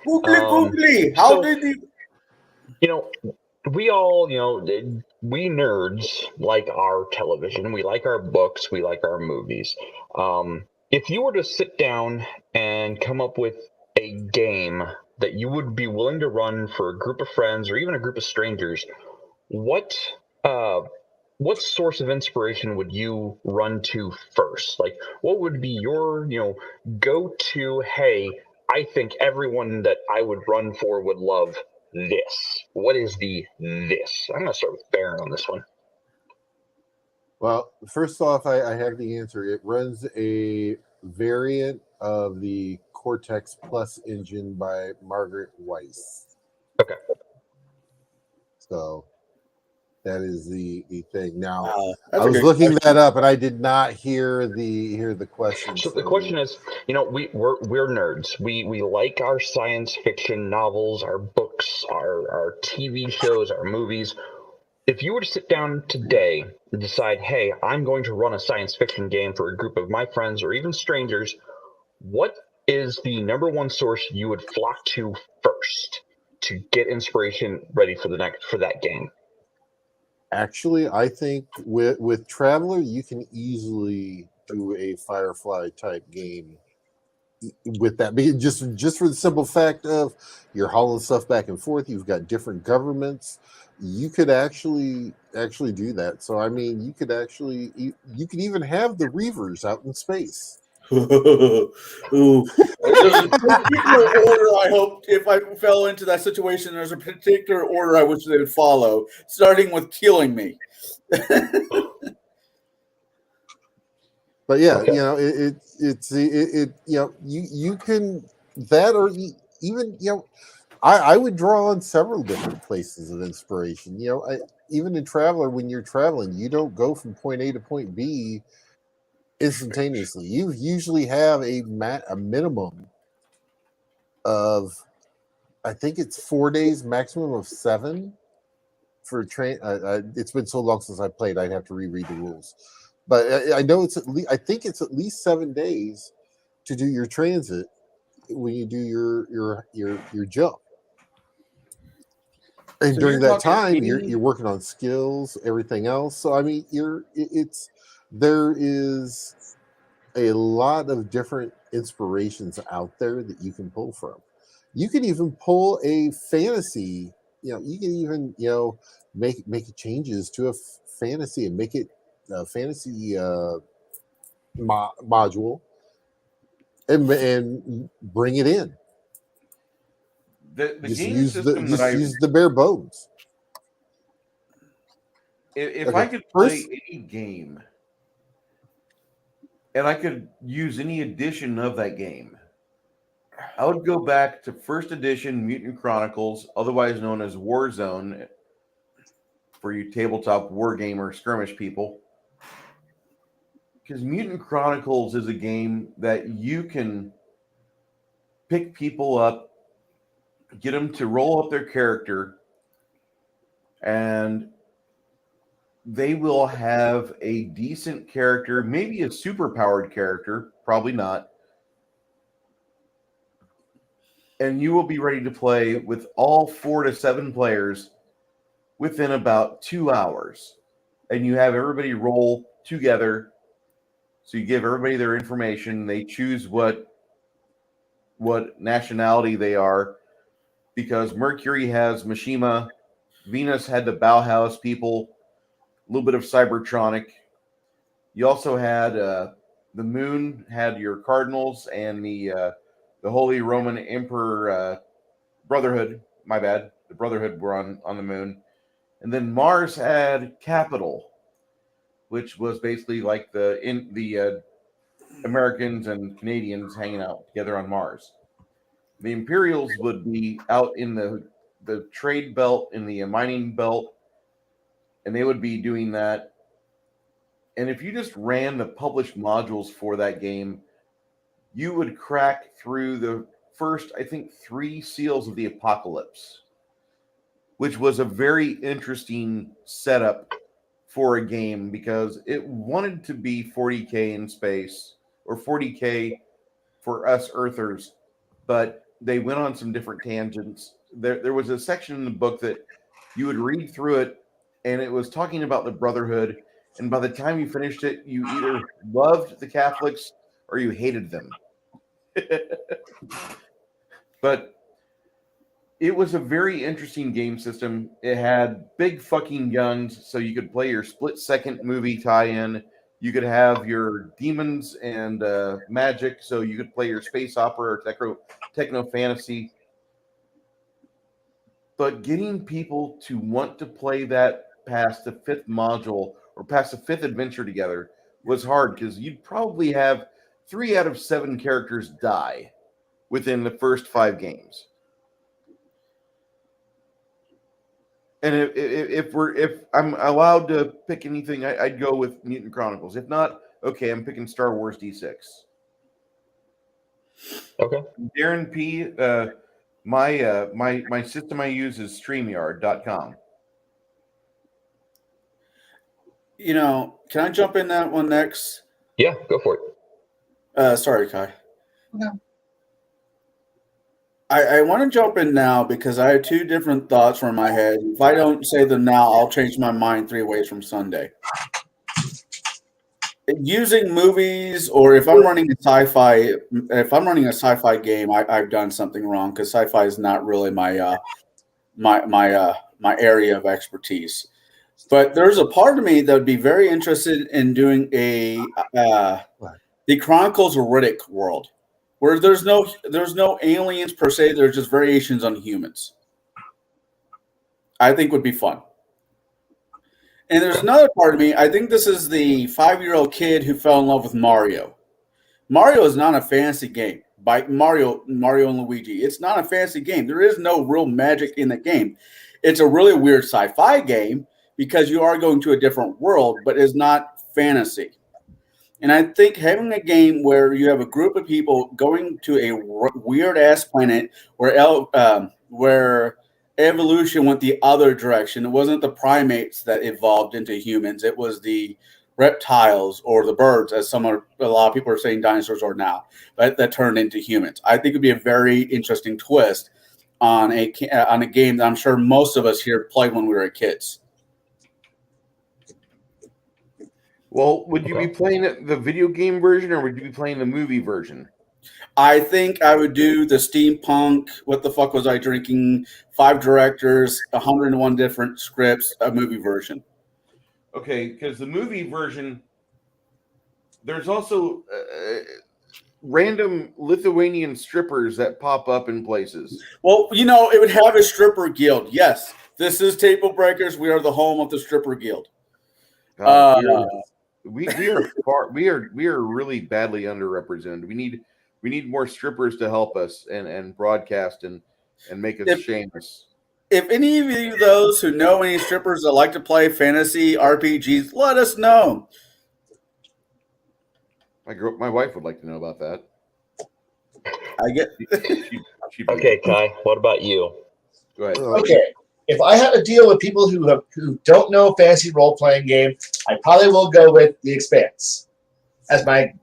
Speaker 2: Googly. How did you?
Speaker 5: You know, we all, we nerds like our television. We like our books. We like our movies. If you were to sit down and come up with a game that you would be willing to run for a group of friends or even a group of strangers, what source of inspiration would you run to first? Like, what would be your, go-to, hey, I think everyone that I would run for would love this? What is the this? I'm going to start with Baron on this one.
Speaker 4: Well, first off, I have the answer. It runs a variant of the Cortex Plus engine by Margaret Weiss.
Speaker 5: Okay.
Speaker 4: So that is the thing. Now,
Speaker 2: Wow,
Speaker 4: I was looking that up, and I did not hear the question.
Speaker 5: So the question is, we're nerds. We like our science fiction novels, our books, our TV shows, our movies. If you were to sit down today and decide, hey, I'm going to run a science fiction game for a group of my friends or even strangers, what is the number one source you would flock to first to get inspiration ready for that game?
Speaker 4: Actually, I think with Traveler, you can easily do a Firefly type game with that. Just for the simple fact of you're hauling stuff back and forth. You've got different governments. You could actually do that. So I mean, you could even have the Reavers out in space.
Speaker 2: Ooh. There's a particular order I hope if I fell into that situation, there's a particular order I wish they would follow, starting with killing me.
Speaker 4: But yeah,
Speaker 5: Okay.
Speaker 4: you can that, or even I would draw on several different places of inspiration. Even in Traveler, when you're traveling, you don't go from point A to point B instantaneously. You usually have a minimum of, I think it's 4 days, maximum of 7 for train. It's been so long since I played, I'd have to reread the rules. But I know I think it's at least 7 days to do your transit when you do your jump. And
Speaker 3: So
Speaker 4: during
Speaker 3: you're
Speaker 4: that
Speaker 3: talking
Speaker 4: time,
Speaker 3: any-
Speaker 4: you're working on skills, everything else. So I mean, there is a lot of different inspirations out there that you can pull from. You can even pull a fantasy. You can even make changes to a fantasy and make it a fantasy module and bring it in.
Speaker 3: the
Speaker 4: Just
Speaker 3: game
Speaker 4: use
Speaker 3: system that I
Speaker 4: use the bare bones.
Speaker 3: if
Speaker 4: Okay,
Speaker 3: I could play any game and I could use any edition of that game, I would go back to first edition Mutant Chronicles, otherwise known as Warzone, for you tabletop wargamer skirmish people. Because Mutant Chronicles is a game that you can pick people up, get them to roll up their character, and they will have a decent character, maybe a super powered character, probably not. And you will be ready to play with all 4 to 7 players within about 2 hours. And you have everybody roll together. So you give everybody their information. They choose what nationality they are, because Mercury has Mishima, Venus had the Bauhaus people, a little bit of Cybertronic. You also had the Moon had your Cardinals and the Holy Roman Emperor Brotherhood. My bad, the Brotherhood were on the Moon, and then Mars had Capital, which was basically like the Americans and Canadians hanging out together on Mars. The Imperials would be out in the trade belt, in the mining belt, and they would be doing that. And if you just ran the published modules for that game, you would crack through the first, I think, 3 seals of the apocalypse, which was a very interesting setup for a game because it wanted to be 40K in space or 40K for us Earthers, but they went on some different tangents. There was a section in the book that you would read through it, and it was talking about the Brotherhood. And by the time you finished it, you either loved the Catholics or you hated them. But it was a very interesting game system. It had big fucking guns, so you could play your split-second movie tie-in. You could have your demons and magic, so you could play your space opera or techno fantasy. but getting people to want to play that past the 5th module or past the 5th adventure together was hard because you'd probably have 3 out of 7 characters die within the first 5 games. And if I'm allowed to pick anything, I'd go with Mutant Chronicles. If not, okay, I'm picking Star Wars D6.
Speaker 5: Okay.
Speaker 3: Darren P. My system I use is StreamYard.com.
Speaker 2: Can I jump in that one next?
Speaker 5: Yeah, go for it.
Speaker 2: Sorry, Kai.
Speaker 1: No.
Speaker 2: I want to jump in now because I have 2 different thoughts from my head. If I don't say them now, I'll change my mind 3 ways from Sunday. Using movies, or if I'm running a sci-fi game, I've done something wrong because sci-fi is not really my area of expertise. But there's a part of me that would be very interested in doing the Chronicles of Riddick world, where there's no aliens per se. There's just variations on humans. I think would be fun. And there's another part of me. I think this is the 5-year-old kid who fell in love with Mario. Mario is not a fantasy game. By Mario and Luigi, it's not a fantasy game. There is no real magic in the game. It's a really weird sci-fi game because you are going to a different world, but it's not fantasy. And I think having a game where you have a group of people going to a weird-ass planet where evolution went the other direction. It wasn't the primates that evolved into humans. It was the reptiles or the birds, as a lot of people are saying dinosaurs are now, that turned into humans. I think it would be a very interesting twist on a game that I'm sure most of us here played when we were kids.
Speaker 3: Well, would you be playing the video game version or would you be playing the movie version?
Speaker 2: I think I would do the steampunk, what the fuck was I drinking, 5 directors, 101 different scripts, a movie version.
Speaker 3: Okay, because the movie version, there's also random Lithuanian strippers that pop up in places.
Speaker 2: Well, it would have a stripper guild. Yes, this is TableBreakers. We are the home of the stripper guild.
Speaker 3: We are really badly underrepresented. We need more strippers to help us and broadcast and make us famous.
Speaker 2: If any of you those who know any strippers that like to play fantasy RPGs, let us know.
Speaker 3: My wife would like to know about that.
Speaker 2: I get.
Speaker 5: Okay, Kai. What about you?
Speaker 3: Go ahead.
Speaker 1: Okay. If I had to deal with people who don't know fantasy role-playing game, I probably will go with The Expanse as my.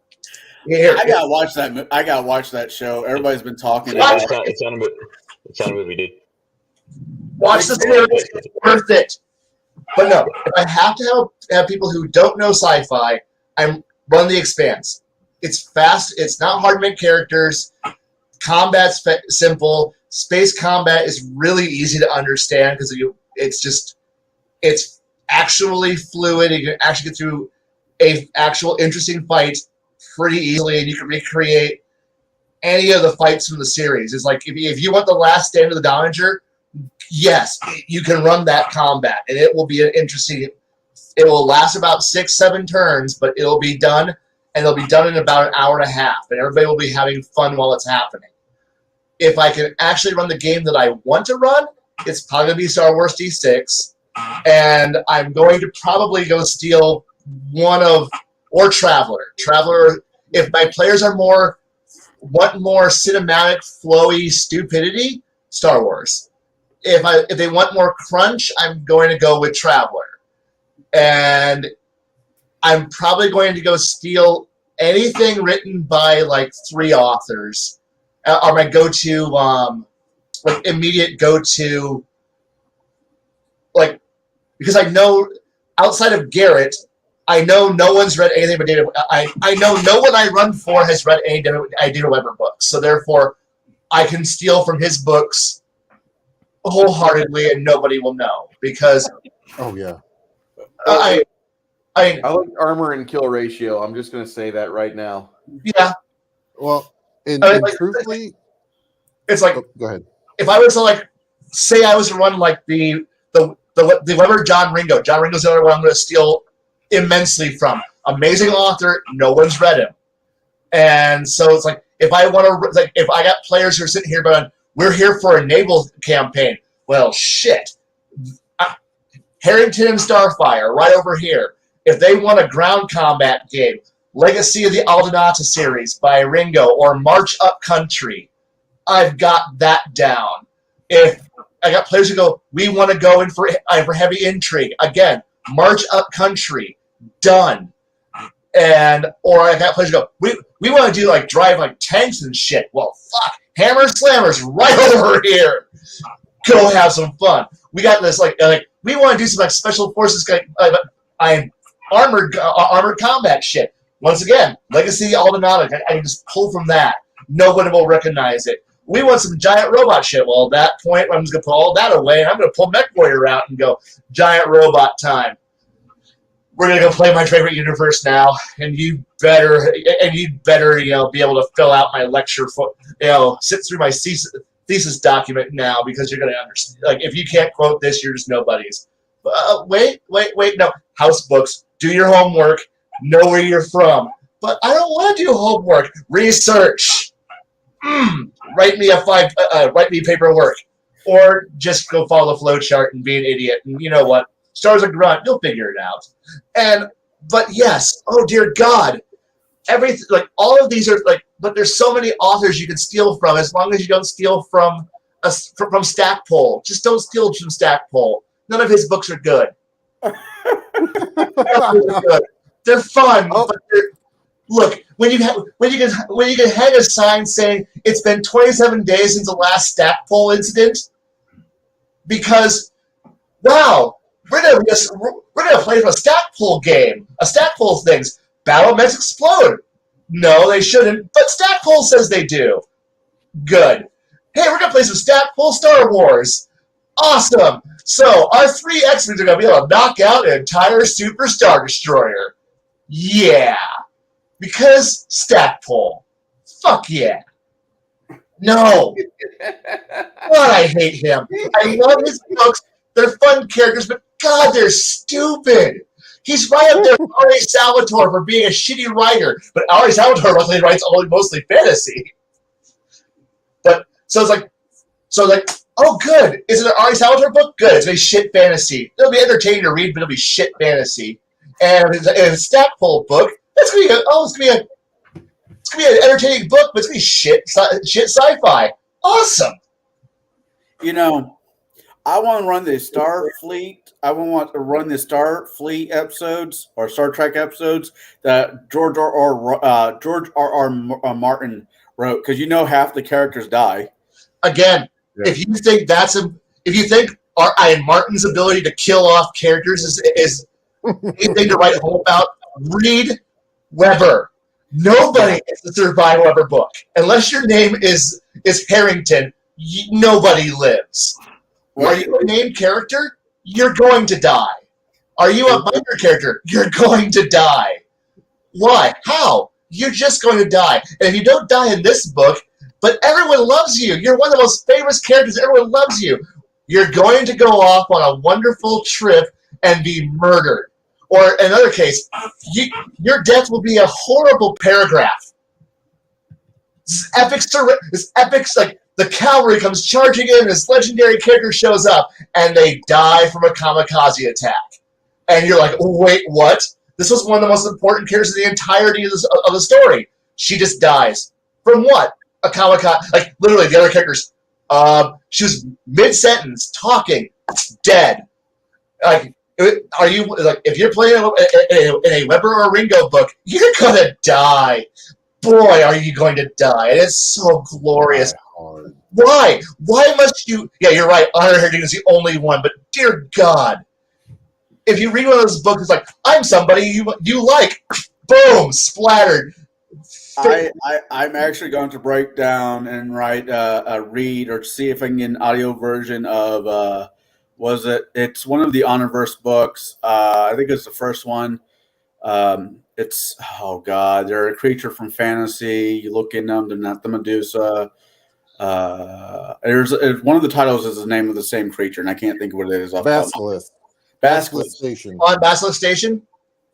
Speaker 2: I gotta watch that. I gotta watch that show. Everybody's been talking
Speaker 1: about it.
Speaker 5: It's not a movie, dude.
Speaker 1: Watch the series; it's worth it. But no, if I have to have people who don't know sci-fi, I'm run The Expanse. It's fast. It's not hard to make characters. Combat's simple. Space combat is really easy to understand because it's actually fluid. You can actually get through a actual interesting fight pretty easily, and you can recreate any of the fights from the series. It's like if you want the last stand of the Dowager, yes, you can run that combat, and it will be an interesting. It will last about 6-7 turns, but it'll be done, and it'll be done in about an hour and a half, and everybody will be having fun while it's happening. If I can actually run the game that I want to run, it's probably going to be Star Wars D6, and I'm going to probably go steal or Traveler. Traveler, if my players want more cinematic, flowy stupidity, Star Wars. If they want more crunch, I'm going to go with Traveler. And I'm probably going to go steal anything written by like 3 authors. Are my go-to, immediate go-to, because I know outside of Garrett, I know no one's read anything but Data. I know no one I run for has read any Data Weber books, so therefore I can steal from his books wholeheartedly, and nobody will know because.
Speaker 4: Oh yeah.
Speaker 3: I like armor and kill ratio. I'm just going to say that right now.
Speaker 1: Yeah.
Speaker 4: Well. And truthfully,
Speaker 1: it's like
Speaker 4: go ahead.
Speaker 1: If I was to say I was to run like the Weber John Ringo. John Ringo's the other one I'm going to steal immensely from. Amazing author, no one's read him. And so it's like, if I want to, like, if I got players who are sitting here going, we're here for a naval campaign. Well, shit. Harrington and Starfire, right over here. If they want a ground combat game, Legacy of the Aldonata series by Ringo or March Up Country, I've got that down. If I got players who go, we want to go in for heavy intrigue, again, March Up Country, done. Or I got players who go, we want to do like drive like tanks and shit. Well, fuck, Hammer Slammers right over here. Go have some fun. We got this like we want to do some like special forces armored combat shit. Once again, Legacy Aldonata, I can just pull from that. Nobody will recognize it. We want some giant robot shit. Well, at that point, I'm just going to put all that away, and I'm going to pull Mech Warrior out and go, giant robot time. We're going to go play my favorite universe now, and you better, be able to fill out my lecture, sit through my thesis document now, because you're going to understand. Like, if you can't quote this, you're just nobodies. Wait, no. House books. Do your homework. Know where you're from. But I don't want to do homework. Research. Write me paperwork. Or just go follow the flow chart and be an idiot. And you know what? Stars a grunt. You'll figure it out. But yes. Oh dear God. Everything, like, all of these are like, but there's so many authors you can steal from, as long as you don't steal from Stackpole. Just don't steal from Stackpole. None of his books are good. They're fun, but look, when you can hang a sign saying it's been 27 days since the last Stackpole incident, because wow, we're gonna play a Stackpole game, a Stackpole things. Battle mechs explode. No, they shouldn't, but Stackpole says they do. Good. Hey, we're gonna play some Stackpole Star Wars. Awesome. So our 3 X-Wings are gonna be able to knock out an entire Super Star Destroyer. Yeah. Because Stackpole. Fuck yeah. No. God, I hate him. I love his books. They're fun characters, but God, they're stupid. He's right up there with R.A. Salvatore for being a shitty writer, but R.A. Salvatore writes mostly fantasy. But so it's like, oh good, is it an R.A. Salvatore book? Good, it's gonna be shit fantasy. It'll be entertaining to read, but it'll be shit fantasy. And a Stackpole book, it's gonna be an entertaining book, but it's gonna be shit sci-fi. Awesome.
Speaker 2: I want to run the Starfleet. I want to run the Starfleet episodes or Star Trek episodes that George R.R. Martin wrote, because half the characters die. Again,
Speaker 1: yeah. If you think Ian Martin's ability to kill off characters is anything to write home about, read Weber. Nobody gets to survive a Weber book unless your name is Harrington. Nobody lives. Are you a named character? You're going to die. Are you a minor character? You're going to die. Why? How? You're just going to die. And if you don't die in this book, but everyone loves you, you're one of the most famous characters, everyone loves you, you're going to go off on a wonderful trip and be murdered. Or in another case, your death will be a horrible paragraph. This epic, like, the cavalry comes charging in, this legendary character shows up, and they die from a kamikaze attack. And you're like, wait, what? This was one of the most important characters in the entirety of the story. She just dies. From what? A kamikaze. Like, literally, the other characters, she was mid-sentence, talking, dead. Like, if you're playing in a Weber or a Ringo book, you're gonna die. Boy, are you going to die. And it's so glorious. Why? Why must you? Yeah, you're right. Honor Harrington is the only one, but dear God. If you read one of those books, it's like, I'm somebody you like. Boom, splattered.
Speaker 2: I'm actually going to break down and write a read or see if I can get an audio version of, it's one of the Honorverse books. I think it's the first one. They're a creature from fantasy. You look in them, they're not the Medusa. There's one of the titles is the name of the same creature, and I can't think of what it is.
Speaker 4: Basilisk.
Speaker 2: Basilisk.
Speaker 4: Station.
Speaker 1: On Basilisk Station?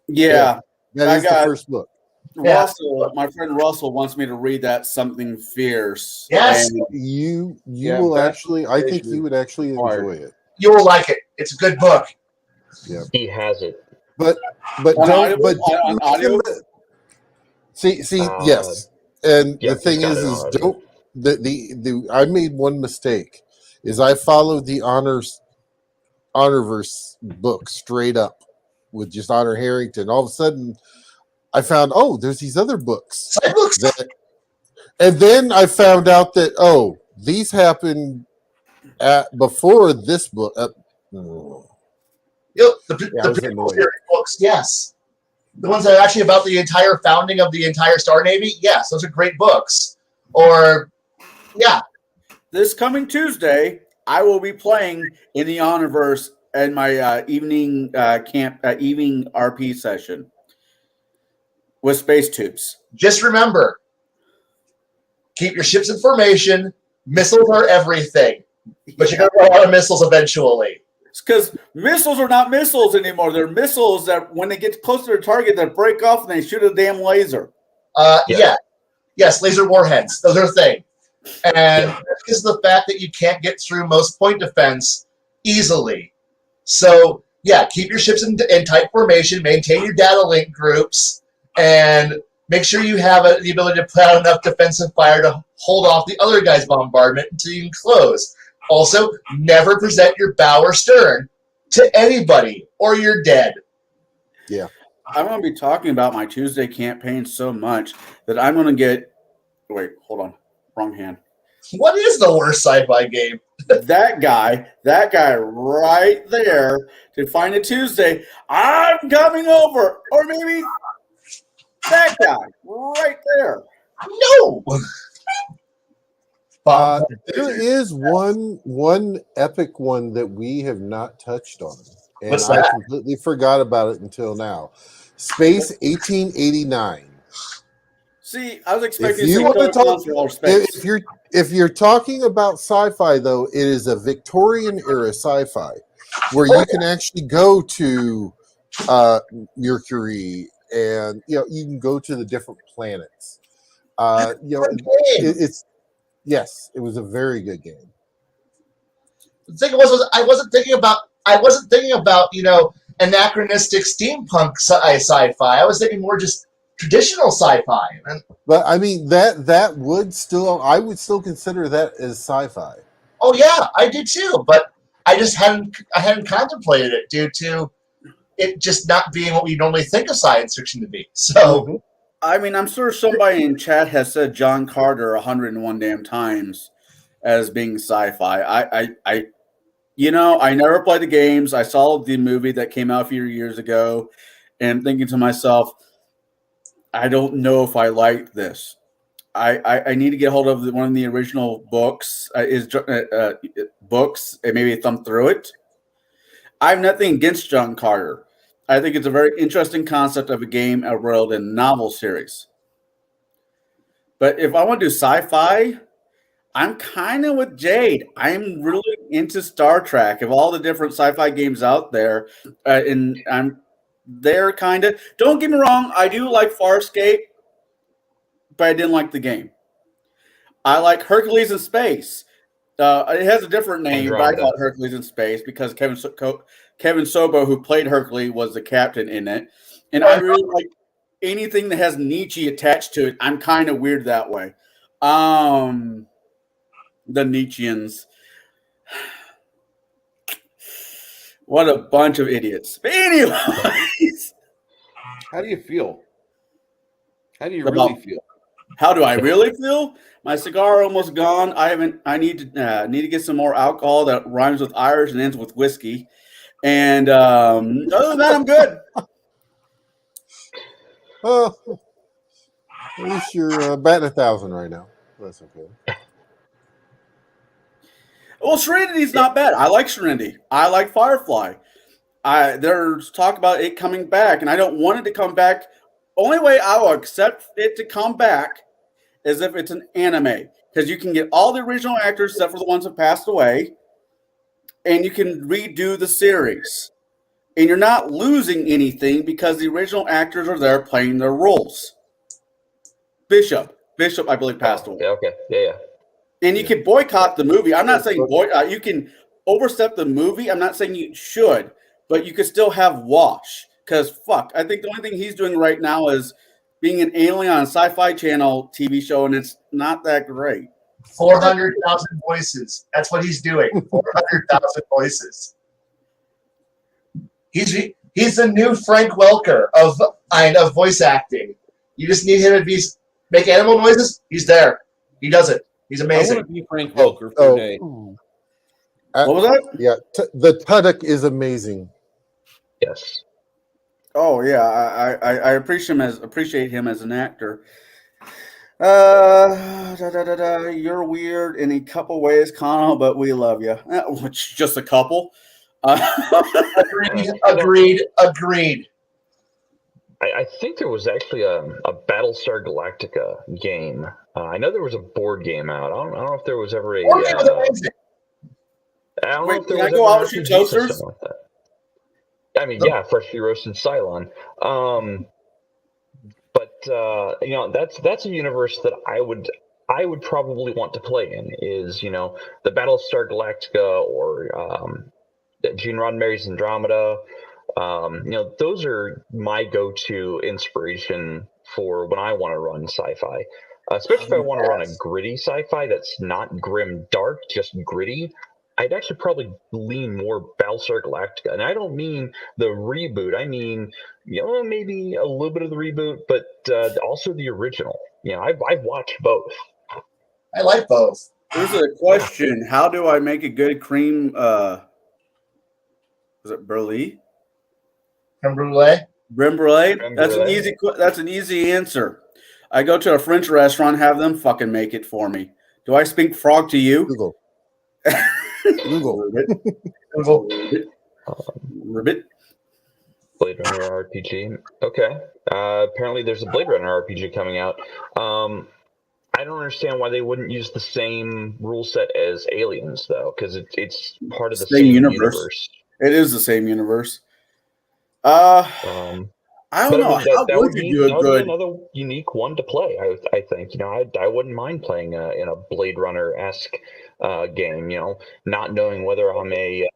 Speaker 2: Yeah.
Speaker 4: That
Speaker 2: I
Speaker 4: is the
Speaker 2: got-
Speaker 4: first book.
Speaker 2: Russell, my friend Russell wants me to read that Something Fierce.
Speaker 1: Yes.
Speaker 2: And
Speaker 4: You
Speaker 3: Yeah,
Speaker 4: will
Speaker 3: Basilisk
Speaker 4: actually. I think
Speaker 3: Station
Speaker 4: you would actually
Speaker 3: required.
Speaker 4: enjoy it.
Speaker 1: You will like it. It's a good book.
Speaker 5: He has it.
Speaker 4: But
Speaker 2: On
Speaker 4: don't.
Speaker 2: audio-
Speaker 4: But
Speaker 2: on audio?
Speaker 4: see.
Speaker 5: Uh,
Speaker 4: Yes. And
Speaker 5: yeah,
Speaker 4: the thing
Speaker 5: he's got
Speaker 4: is
Speaker 5: it on audio.
Speaker 4: don't. The I made one mistake. Is I followed the Honorverse book straight up with just Honor Harrington. All of a sudden, I found there's these other books.
Speaker 1: Side books.
Speaker 4: And then I found out that these happened before this book.
Speaker 1: The
Speaker 4: I was
Speaker 1: prequel
Speaker 4: annoyed.
Speaker 1: series books, yes. The ones that are actually about the entire founding of the entire Star Navy, yes, those are great books. Or, yeah,
Speaker 2: This coming Tuesday, I will be playing in the Honorverse in my evening evening RP session with space tubes.
Speaker 1: just remember, keep your ship's information. Missiles are everything. But you're going to run out of missiles eventually.
Speaker 2: It's because missiles are not missiles anymore. They're missiles that, when they get close to their target, they break off and they shoot a damn laser.
Speaker 1: Yeah. Yes, laser warheads. Those are a thing. And that's because of the fact that you can't get through most point defense easily. So, yeah, keep your ships in tight formation, maintain your data link groups, and make sure you have the ability to put out enough defensive fire to hold off the other guy's bombardment until you can close. Also, never present your bow or stern to anybody, or you're dead.
Speaker 4: Yeah.
Speaker 2: I'm going to be talking about my Tuesday campaign so much that I'm going to get. Wait, hold on. Wrong hand.
Speaker 1: What is the worst sci-fi game?
Speaker 2: that guy right there to find a Tuesday. I'm coming over. Or maybe that guy right there.
Speaker 1: No!
Speaker 4: There is one epic one that we have not touched on, and
Speaker 1: What's
Speaker 4: I
Speaker 1: that?
Speaker 4: completely forgot about it until now. Space 1889.
Speaker 2: See, I was expecting
Speaker 4: If you
Speaker 2: to
Speaker 4: want to
Speaker 2: say
Speaker 4: talk,
Speaker 2: Total Space.
Speaker 4: if you're talking about sci-fi, though, it is a Victorian era sci-fi where you can actually go to Mercury, and you can go to the different planets. It's yes, it was a very good game.
Speaker 1: The thing was I wasn't thinking about anachronistic steampunk sci-fi. I was thinking more just traditional sci-fi.
Speaker 4: But I mean that would still I would still consider that as sci-fi.
Speaker 1: Oh yeah, I did too, but I just hadn't contemplated it due to it just not being what we normally think of science fiction to be. So
Speaker 2: I mean, I'm sure somebody in chat has said John Carter 101 damn times as being sci-fi. I never played the games. I saw the movie that came out a few years ago, and thinking to myself, I don't know if I like this. I need to get hold of one of the original books. Books and maybe thumb through it. I have nothing against John Carter. I think it's a very interesting concept of a game, a world, and novel series. But if I want to do sci-fi, I'm kind of with Jade. I'm really into Star Trek. Of all the different sci-fi games out there, and I'm there kind of. Don't get me wrong, I do like Farscape, but I didn't like the game. I like Hercules in Space. It has a different name, but I call it Hercules in Space because Kevin Sobo, who played Hercules, was the captain in it. And I really like anything that has Nietzsche attached to it. I'm kind of weird that way. The Nietzscheans. What a bunch of idiots. But anyways.
Speaker 3: How do you feel? How do you really feel?
Speaker 2: How do I really feel? My cigar almost gone. I need to get some more alcohol that rhymes with Irish and ends with whiskey. And other than that, I'm good.
Speaker 4: Well, at least you're batting 1,000 right now. That's okay.
Speaker 2: Well, Serenity's not bad. I like Serenity. I like Firefly. There's talk about it coming back, and I don't want it to come back. Only way I will accept it to come back is if it's an anime. because you can get all the original actors except for the ones that passed away, and you can redo the series. And you're not losing anything because the original actors are there playing their roles. Bishop, I believe, passed away.
Speaker 5: Yeah, okay. Yeah.
Speaker 2: And you can boycott the movie. I'm not saying boycott. You can overstep the movie. I'm not saying you should, but you could still have Wash. Because fuck, I think the only thing he's doing right now is being an alien on a Sci-Fi Channel TV show, and it's not that great.
Speaker 1: 400,000 voices. That's what he's doing. 400,000 voices. He's the new Frank Welker of voice acting. You just need him to make animal noises. He's there. He does it. He's
Speaker 3: I
Speaker 1: amazing.
Speaker 3: want to be Frank Welker for a day.
Speaker 2: What was that?
Speaker 4: Yeah, the Tuddock is amazing.
Speaker 5: Yes.
Speaker 2: Oh yeah, I appreciate him as an actor. You're weird in a couple ways, Connell, but we love you. Which just a couple.
Speaker 1: Agreed.
Speaker 5: I think there was actually a Battlestar Galactica game. I know there was a board game out. I don't know if there was ever a.
Speaker 1: Board game was amazing.
Speaker 5: I don't know
Speaker 2: Wait,
Speaker 5: if there
Speaker 2: can I
Speaker 5: was
Speaker 2: go
Speaker 5: ever
Speaker 2: out
Speaker 5: an
Speaker 2: and shoot
Speaker 5: RPG system
Speaker 2: toasters?
Speaker 5: like that. I mean, yeah, freshly roasted Cylon. But that's a universe that I would probably want to play in. Is the Battlestar Galactica or Gene Roddenberry's Andromeda. Those are my go-to inspiration for when I want to run sci-fi, especially if I want to run a gritty sci-fi that's not grim dark, just gritty. I'd actually probably lean more Battlestar Galactica, and I don't mean the reboot. I mean, maybe a little bit of the reboot, but also the original. I've watched both.
Speaker 1: I like both.
Speaker 2: Here's a question: how do I make a good cream? Is it brulee?
Speaker 1: Creme brulee.
Speaker 2: Creme brulee.
Speaker 5: Creme
Speaker 2: That's an
Speaker 5: brulee.
Speaker 2: easy. That's an easy answer. I go to a French restaurant, have them fucking make it for me. Do I speak frog to you?
Speaker 4: Google. Google.
Speaker 2: Ribbit.
Speaker 5: Blade Runner RPG. Okay. Apparently, there's a Blade Runner RPG coming out. I don't understand why they wouldn't use the same rule set as Aliens, though, because it's part of the same universe.
Speaker 2: It is the same universe.
Speaker 5: I
Speaker 2: I don't know. How would you do a good?
Speaker 5: Another unique one to play. I think I wouldn't mind playing in a Blade Runner-esque game. Not knowing whether I'm a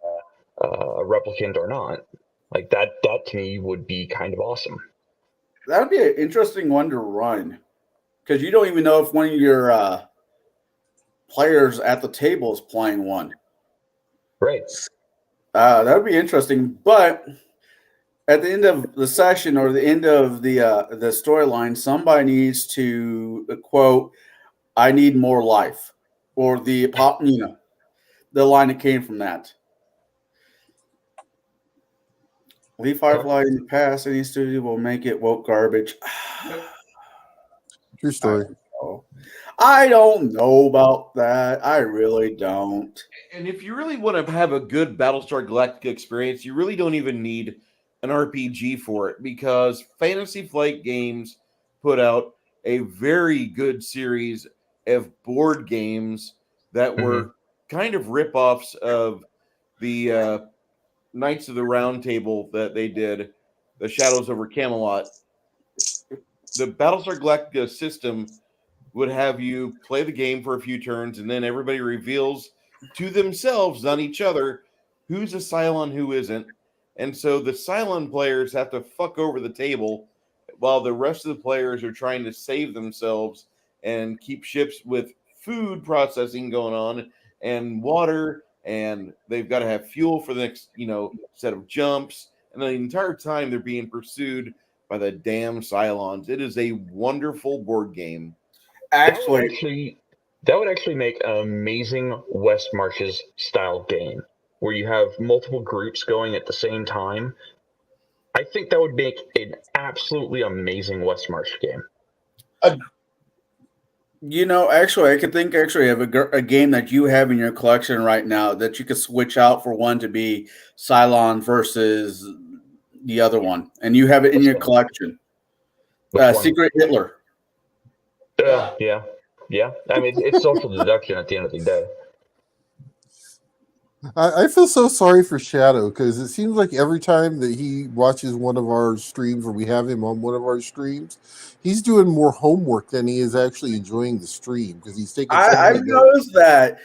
Speaker 5: replicant or not. Like that to me would be kind of awesome.
Speaker 2: That would be an interesting one to run, because you don't even know if one of your players at the table is playing one.
Speaker 5: Right.
Speaker 2: That would be interesting, but at the end of the session or the end of the storyline, somebody needs to quote, "I need more life," or the line that came from that. Leave Firefly in the past. Any studio will make it woke garbage.
Speaker 4: True story.
Speaker 2: I don't know about that. I really don't.
Speaker 3: And if you really want to have a good Battlestar Galactica experience, you really don't even need an RPG for it, because Fantasy Flight Games put out a very good series of board games that were kind of rip-offs of the Knights of the Round Table that they did, the Shadows over Camelot. The Battlestar Galactica system would have you play the game for a few turns, and then everybody reveals to themselves, not each other, who's a Cylon, who isn't. And so the Cylon players have to fuck over the table while the rest of the players are trying to save themselves and keep ships with food processing going on and water, and they've got to have fuel for the next, set of jumps. And the entire time they're being pursued by the damn Cylons. It is a wonderful board game.
Speaker 2: Actually,
Speaker 5: that would actually make an amazing West Marches style game where you have multiple groups going at the same time. I think that would make an absolutely amazing West March game.
Speaker 2: Actually, I could think of a game that you have in your collection right now that you could switch out for one to be Cylon versus the other one, and you have it in your collection. Secret Hitler.
Speaker 5: Yeah. Yeah, I mean, it's social deduction at the end of the day.
Speaker 4: I feel so sorry for Shadow because it seems like every time that he watches one of our streams or we have him on one of our streams, he's doing more homework than he is actually enjoying the stream because he's taking so
Speaker 2: I've
Speaker 4: many notes.
Speaker 2: noticed that.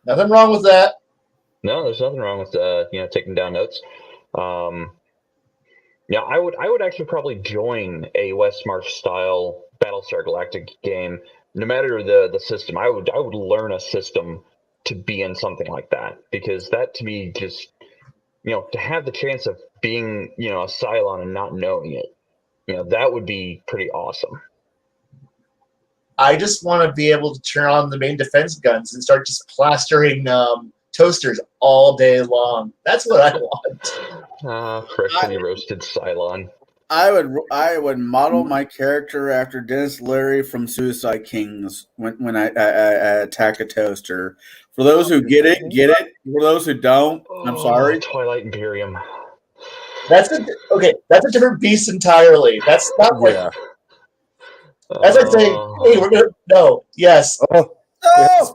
Speaker 1: Nothing wrong with that.
Speaker 5: No, there's nothing wrong with taking down notes. Yeah, I would actually probably join a West March style Battlestar Galactica game, no matter the system. I would learn a system to be in something like that, because that to me just, to have the chance of being, a Cylon and not knowing it, that would be pretty awesome.
Speaker 1: I just want to be able to turn on the main defense guns and start just plastering toasters all day long. That's what I want.
Speaker 5: Freshly roasted Cylon.
Speaker 2: I would model my character after Dennis Leary from Suicide Kings when I attack a toaster. For those who get it, get it. For those who don't, I'm sorry.
Speaker 5: Twilight Imperium.
Speaker 1: That's a different beast entirely. That's not like as I say, hey, we're gonna no, yes.
Speaker 4: Oh,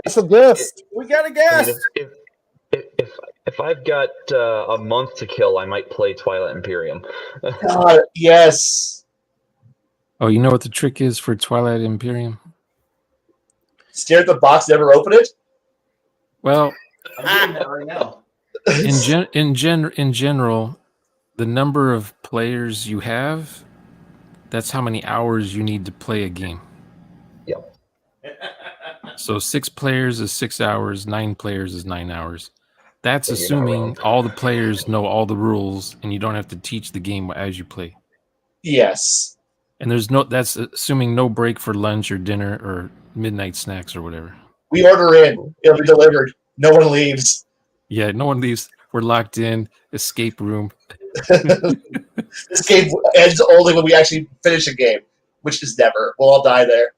Speaker 4: special guest.
Speaker 2: We got a guest.
Speaker 5: I mean, if I've got a month to kill, I might play Twilight Imperium.
Speaker 1: God, yes.
Speaker 6: Oh, you know what the trick is for Twilight Imperium?
Speaker 1: Stare at the box, never open it.
Speaker 6: Well,
Speaker 7: I'm doing that right now.
Speaker 6: in general, the number of players you have, that's how many hours you need to play a game.
Speaker 5: Yep.
Speaker 6: So 6 players is 6 hours, 9 players is 9 hours. That's
Speaker 5: Yeah, you're not
Speaker 6: assuming
Speaker 5: wrong.
Speaker 6: all the players know all the rules and you don't have to teach the game as you play.
Speaker 1: Yes.
Speaker 6: And that's assuming no break for lunch or dinner or midnight snacks or whatever.
Speaker 1: We order in, it'll be delivered. No one leaves.
Speaker 6: Yeah, no one leaves. We're locked in, escape room.
Speaker 1: This game ends only when we actually finish a game, which is never. We'll all die there.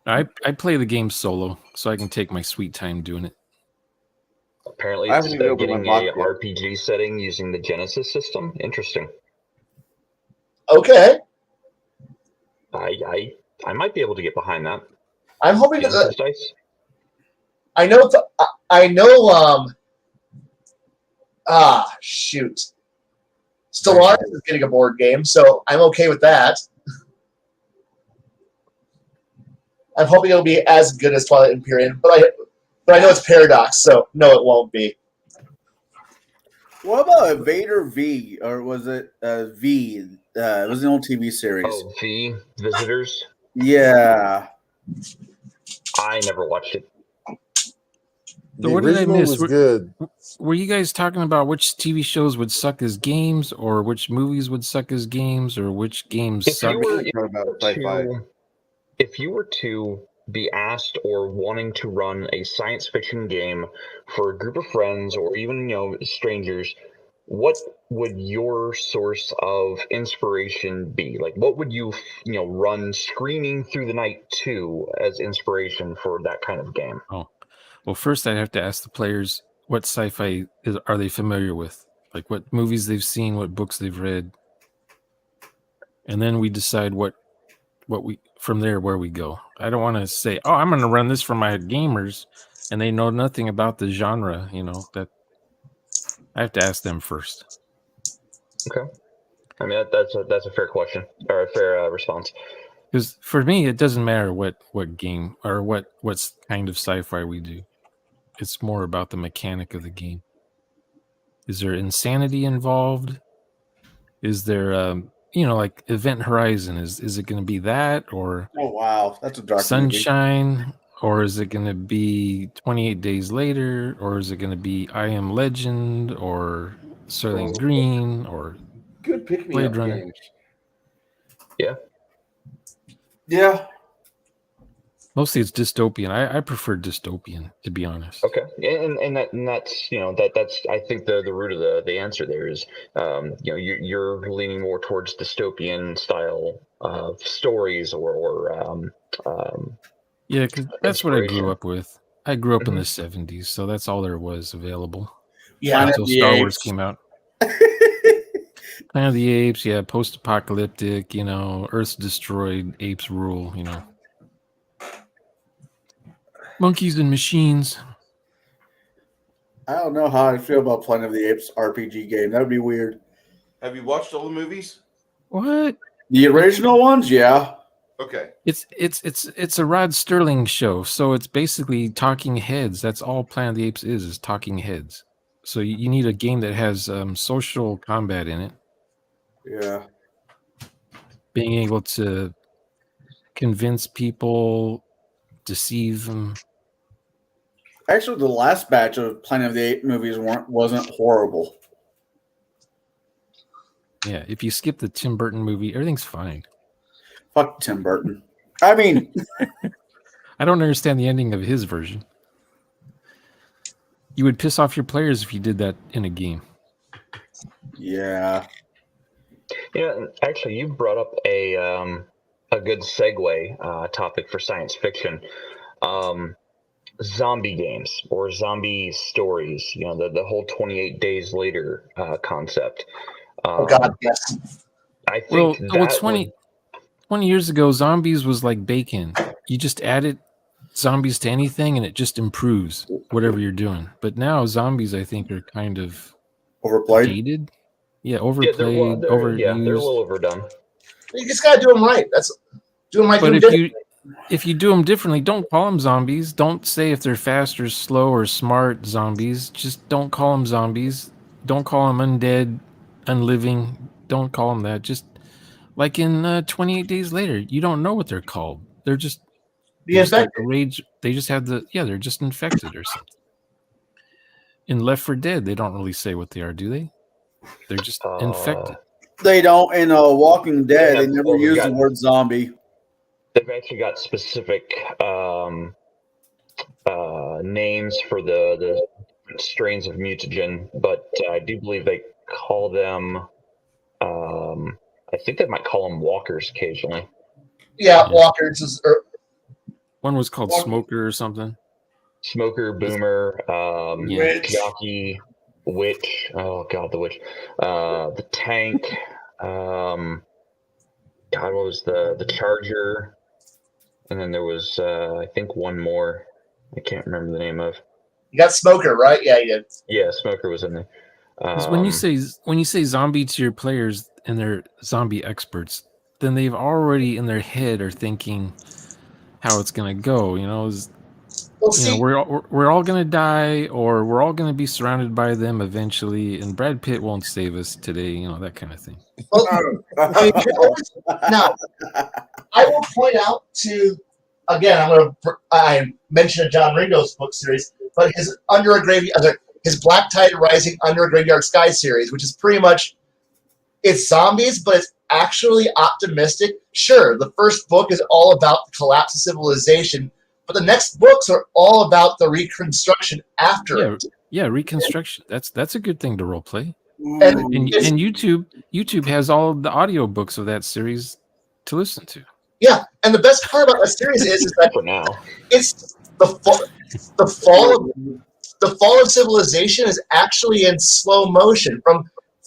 Speaker 6: I play the game solo, so I can take my sweet time doing it.
Speaker 5: Apparently,
Speaker 2: I
Speaker 5: it's
Speaker 2: haven't even opened
Speaker 5: getting
Speaker 2: my
Speaker 5: a
Speaker 2: box
Speaker 5: RPG setting using the Genesis system. Interesting.
Speaker 1: Okay.
Speaker 5: I might be able to get behind that.
Speaker 1: I'm hoping that
Speaker 5: Genesis dice.
Speaker 1: I know. Shoot. Stellaris is getting a board game, so I'm okay with that. I'm hoping it'll be as good as Twilight Imperium, but I know it's Paradox, so no, it won't be.
Speaker 2: What about Vader V, or was it V? It was an old TV series.
Speaker 5: Oh, V Visitors.
Speaker 2: Yeah.
Speaker 5: I never watched it.
Speaker 4: The
Speaker 6: what did I
Speaker 4: original
Speaker 6: miss?
Speaker 4: was good.
Speaker 6: Were you guys talking about which TV shows would suck as games, or which movies would suck as games, or which games
Speaker 5: If
Speaker 6: suck?
Speaker 5: you were to be asked or wanting to run a science fiction game for a group of friends or even strangers, what would your source of inspiration be? Like, what would you run screaming through the night to as inspiration for that kind of game?
Speaker 6: Oh, well, first I'd have to ask the players what sci-fi are they familiar with, like what movies they've seen, what books they've read, and then we decide what we from there where we go. I don't want to say, oh, I'm going to run this for my gamers, and they know nothing about the genre. That I have to ask them first.
Speaker 5: Okay, I mean that's a fair question or a fair response.
Speaker 6: Because for me, it doesn't matter what game or what kind of sci-fi we do. It's more about the mechanic of the game. Is there insanity involved? Is there like Event Horizon? Is it going to be that, or
Speaker 2: Oh wow, that's a dark
Speaker 6: Sunshine, or is it going to be 28 Days Later, or is it going to be I Am Legend, or Soylent Green, or
Speaker 3: Good pick me
Speaker 6: Blade
Speaker 3: up
Speaker 6: Runner?
Speaker 3: games.
Speaker 5: Yeah.
Speaker 2: Yeah.
Speaker 6: Mostly it's dystopian. I prefer dystopian, to be honest.
Speaker 5: Okay, and that's that's I think the root of the answer there is you're leaning more towards dystopian style stories or
Speaker 6: Yeah, because that's what I
Speaker 5: inspiration.
Speaker 6: grew up with. I grew up in the 70s, so that's all there was available
Speaker 1: Yeah.
Speaker 2: Planet
Speaker 6: until
Speaker 2: of the
Speaker 6: Star
Speaker 2: Apes.
Speaker 6: Wars came out. Planet of the Apes, yeah, post-apocalyptic, Earth's destroyed, apes rule, monkeys and machines.
Speaker 2: I don't know how I feel about Planet of the Apes RPG game. That would be weird.
Speaker 3: Have you watched all the movies?
Speaker 6: What?
Speaker 2: The original ones, yeah.
Speaker 3: Okay.
Speaker 6: It's a Rod Sterling show, so it's basically talking heads. That's all Planet of the Apes is talking heads. So you need a game that has social combat in it.
Speaker 2: Yeah.
Speaker 6: Being able to convince people, deceive them.
Speaker 2: Actually, the last batch of Planet of the Apes movies wasn't horrible.
Speaker 6: Yeah, if you skip the Tim Burton movie, everything's fine.
Speaker 2: Fuck Tim Burton. I mean,
Speaker 6: I don't understand the ending of his version. You would piss off your players if you did that in a game.
Speaker 2: yeah.
Speaker 5: Yeah, actually, you brought up a good segue topic for science fiction. Zombie games or zombie stories. The whole 28 days later concept.
Speaker 1: Oh God, yes.
Speaker 5: I think that
Speaker 6: 20 years ago, zombies was like bacon. You just added zombies to anything and it just improves whatever you're doing. But now zombies, I think, are kind of
Speaker 2: Overplayed.
Speaker 6: dated. Yeah, overplayed,
Speaker 5: they're
Speaker 6: overused.
Speaker 5: a little overdone.
Speaker 1: You just gotta do them right. That's do them right.
Speaker 6: But
Speaker 1: do 'em different.
Speaker 6: if you do them differently, don't call them zombies. Don't say if they're fast or slow or smart zombies. Just don't call them zombies. Don't call them undead, unliving. Don't call them that. Just like in 28 Days Later, you don't know what they're called. They're just
Speaker 1: The infected.
Speaker 6: rage. They just have they're just infected or something. In Left 4 Dead, they don't really say what they are, do they? They're just infected.
Speaker 2: They don't. In Walking Dead,
Speaker 5: Yeah,
Speaker 2: they never use the word zombie.
Speaker 5: They've actually got specific names for the strains of mutagen, but I do believe they call them. I think they might call them walkers occasionally.
Speaker 1: Yeah, walkers is.
Speaker 6: One was called Smoker or something.
Speaker 5: Smoker, Boomer,
Speaker 1: Witch.
Speaker 5: Jockey, Witch. Oh God, the Witch. The Tank. God, what was the Charger? And then there was I think one more. I can't remember the name of.
Speaker 1: You got Smoker, right? Yeah, you did.
Speaker 5: Yeah, Smoker was in there.
Speaker 6: 'Cause when you say zombie to your players and they're zombie experts, then they've already in their head are thinking how it's gonna go.
Speaker 1: Well, see,
Speaker 6: we're all gonna die, or we're all gonna be surrounded by them eventually, and Brad Pitt won't save us today. That kind of thing.
Speaker 1: well, I mean, now I will point out again, I mentioned a John Ringo's book series, but his his Black Tide Rising Under a Graveyard Sky series, which is pretty much it's zombies, but it's actually optimistic. Sure, the first book is all about the collapse of civilization, but the next books are all about the reconstruction after it.
Speaker 6: Yeah, reconstruction. That's a good thing to role play.
Speaker 1: And
Speaker 6: And YouTube has all of the audiobooks of that series to listen to.
Speaker 1: yeah, and the best part about that series is that
Speaker 5: for now.
Speaker 1: it's the fall of civilization is actually in slow motion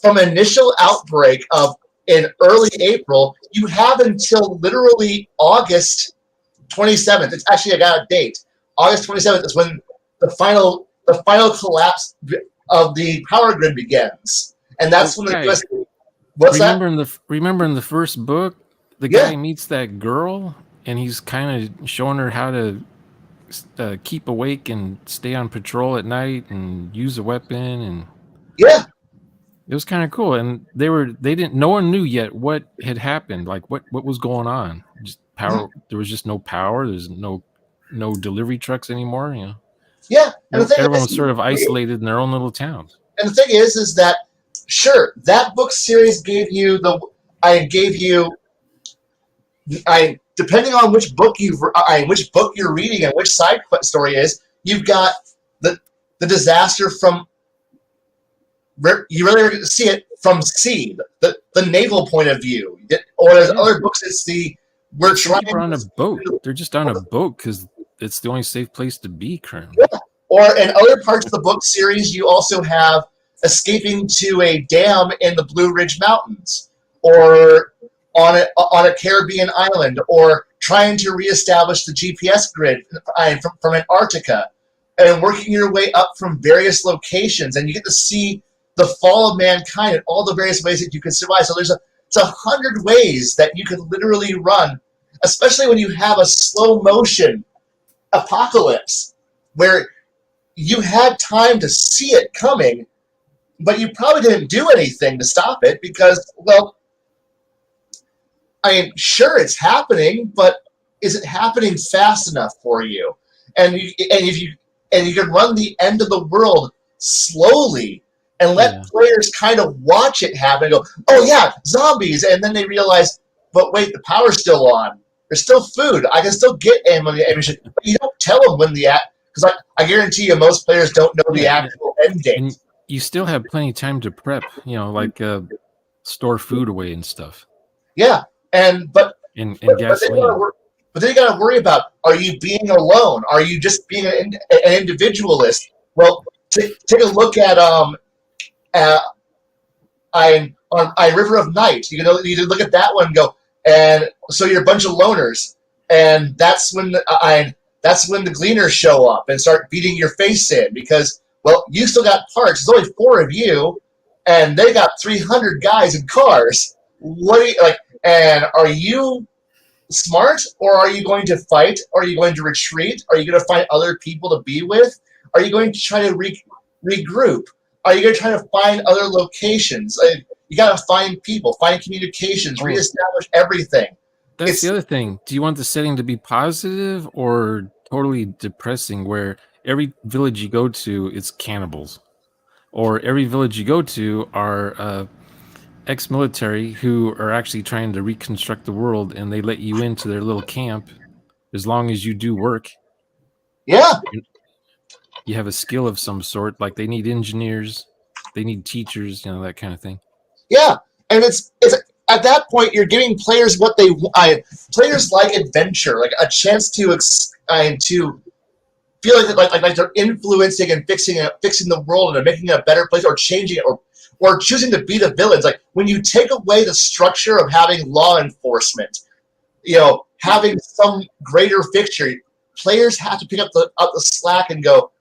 Speaker 1: from initial outbreak in early April. You have until literally August 27th. It's actually I got a date. August 27th is when the final collapse of the power grid begins, and that's when the US. What's
Speaker 6: Remember in the first book, the guy meets that girl, and he's kind of showing her how to keep awake and stay on patrol at night and use a weapon, and
Speaker 1: yeah,
Speaker 6: it was kind of cool. And no one knew yet what had happened, like what was going on. Just power. There was just no power. There's no delivery trucks anymore.
Speaker 1: Yeah, and
Speaker 6: everyone was sort of isolated in their own little towns.
Speaker 1: And the thing is that sure, that book series gave you depending on which book you're reading and which side story is, you've got the disaster from. You really see it from sea, the naval point of view, or there's other books. It's we're trying.
Speaker 6: People are on a boat. They're just on a boat because it's the only safe place to be currently.
Speaker 1: Yeah. Or in other parts of the book series, you also have escaping to a dam in the Blue Ridge Mountains, or on a Caribbean island, or trying to reestablish the GPS grid from Antarctica, and working your way up from various locations, and you get to see the fall of mankind and all the various ways that you can survive. So it's 100 ways that you can literally run, especially when you have a slow motion apocalypse where you had time to see it coming, but you probably didn't do anything to stop it because, well, I mean, sure, it's happening, but is it happening fast enough for you? And you can run the end of the world slowly and let players kind of watch it happen and go, oh yeah, zombies, and then they realize, but wait, the power's still on. There's still food. I can still get ammunition. But you don't tell them when because I guarantee you most players don't know the actual end date.
Speaker 6: And you still have plenty of time to prep, like store food away and stuff.
Speaker 1: Yeah, and
Speaker 6: gasoline.
Speaker 1: But then you got to worry about, are you being alone? Are you just being an individualist? Well, take a look at River of Night. You can look at that one and go, and so you're a bunch of loners, and that's when the gleaners show up and start beating your face in because, well, you still got parts. There's only 4 of you, and they got 300 guys in cars. What are you like? And are you smart, or are you going to fight? Are you going to retreat? Are you going to find other people to be with? Are you going to try to regroup? Are you going to try to find other locations? You got to find people, find communications, reestablish everything.
Speaker 6: That's the other thing. Do you want the setting to be positive or totally depressing, where every village you go to, it's cannibals, or every village you go to are ex-military who are actually trying to reconstruct the world, and they let you into their little camp as long as you do work.
Speaker 1: Yeah.
Speaker 6: You have a skill of some sort, like they need engineers, they need teachers, that kind of thing.
Speaker 1: Yeah, and it's at that point you're giving players what they players like adventure, like a chance to feel like they're influencing and fixing the world and making it a better place, or changing it, or choosing to be the villains. Like when you take away the structure of having law enforcement, having some greater fixture, players have to pick up the slack and go,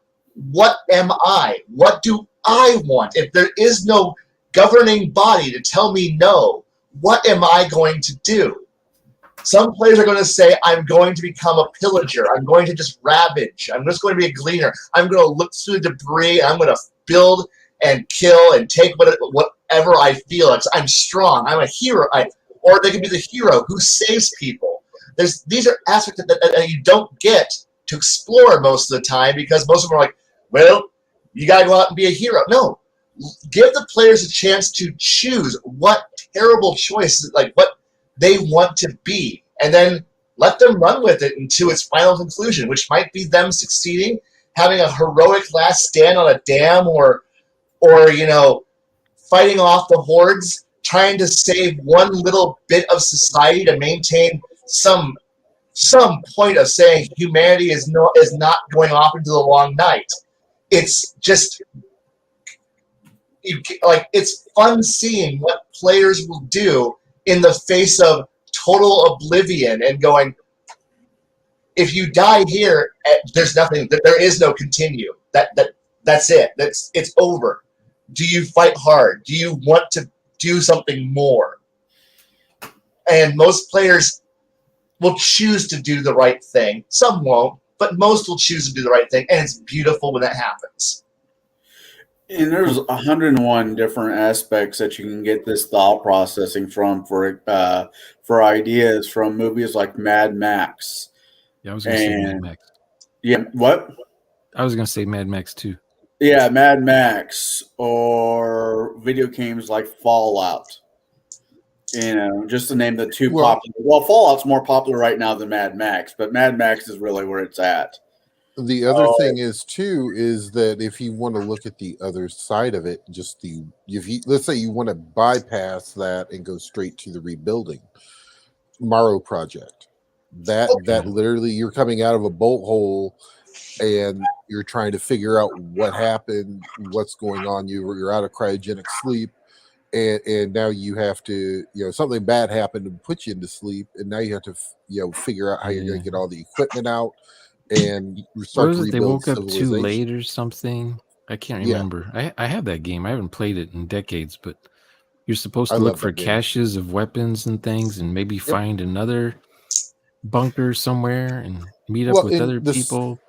Speaker 1: what am I? What do I want? If there is no governing body to tell me no, what am I going to do? Some players are going to say, I'm going to become a pillager. I'm going to just ravage. I'm just going to be a gleaner. I'm going to look through the debris. I'm going to build and kill and take whatever I feel. I'm strong. I'm a hero. Or they can be the hero who saves people. These are aspects that you don't get to explore most of the time, because most of them are like, well, you got to go out and be a hero. No. Give the players a chance to choose what terrible choices, like what they want to be, and then let them run with it to its final conclusion, which might be them succeeding, having a heroic last stand on a dam, or fighting off the hordes, trying to save one little bit of society to maintain some point of saying humanity is not going off into the long night. It's just it's fun seeing what players will do in the face of total oblivion and going, if you die here, there's nothing. There is no continue. That's it. It's over. Do you fight hard? Do you want to do something more? And most players will choose to do the right thing. Some won't, but most will choose to do the right thing, and it's beautiful when that happens.
Speaker 2: And there's 101 different aspects that you can get this thought processing from for ideas from movies like Mad Max.
Speaker 6: Yeah, I was going to say Mad Max.
Speaker 2: Yeah, what?
Speaker 6: I was going to say Mad Max too.
Speaker 2: Yeah, Mad Max, or video games like Fallout. Just to name the two popular. Well, Fallout's more popular right now than Mad Max, but Mad Max is really where it's at.
Speaker 4: The other thing is that if you want to look at the other side of it, let's say you want to bypass that and go straight to the rebuilding Morrow project, that literally you're coming out of a bolt hole and you're trying to figure out what happened, what's going on. You're out of cryogenic sleep, and now you have to, something bad happened and put you into sleep, and now you have to figure out how you're going to get all the equipment out and
Speaker 6: What
Speaker 4: start
Speaker 6: was
Speaker 4: to
Speaker 6: it? They
Speaker 4: rebuild
Speaker 6: woke up too
Speaker 4: civilization.
Speaker 6: late or something. I can't
Speaker 4: Yeah.
Speaker 6: remember. I have that game. I haven't played it in decades, but you're supposed
Speaker 4: I
Speaker 6: to look
Speaker 4: love
Speaker 6: for
Speaker 4: that game.
Speaker 6: caches of weapons and things, and maybe find another bunker somewhere and meet up with other people.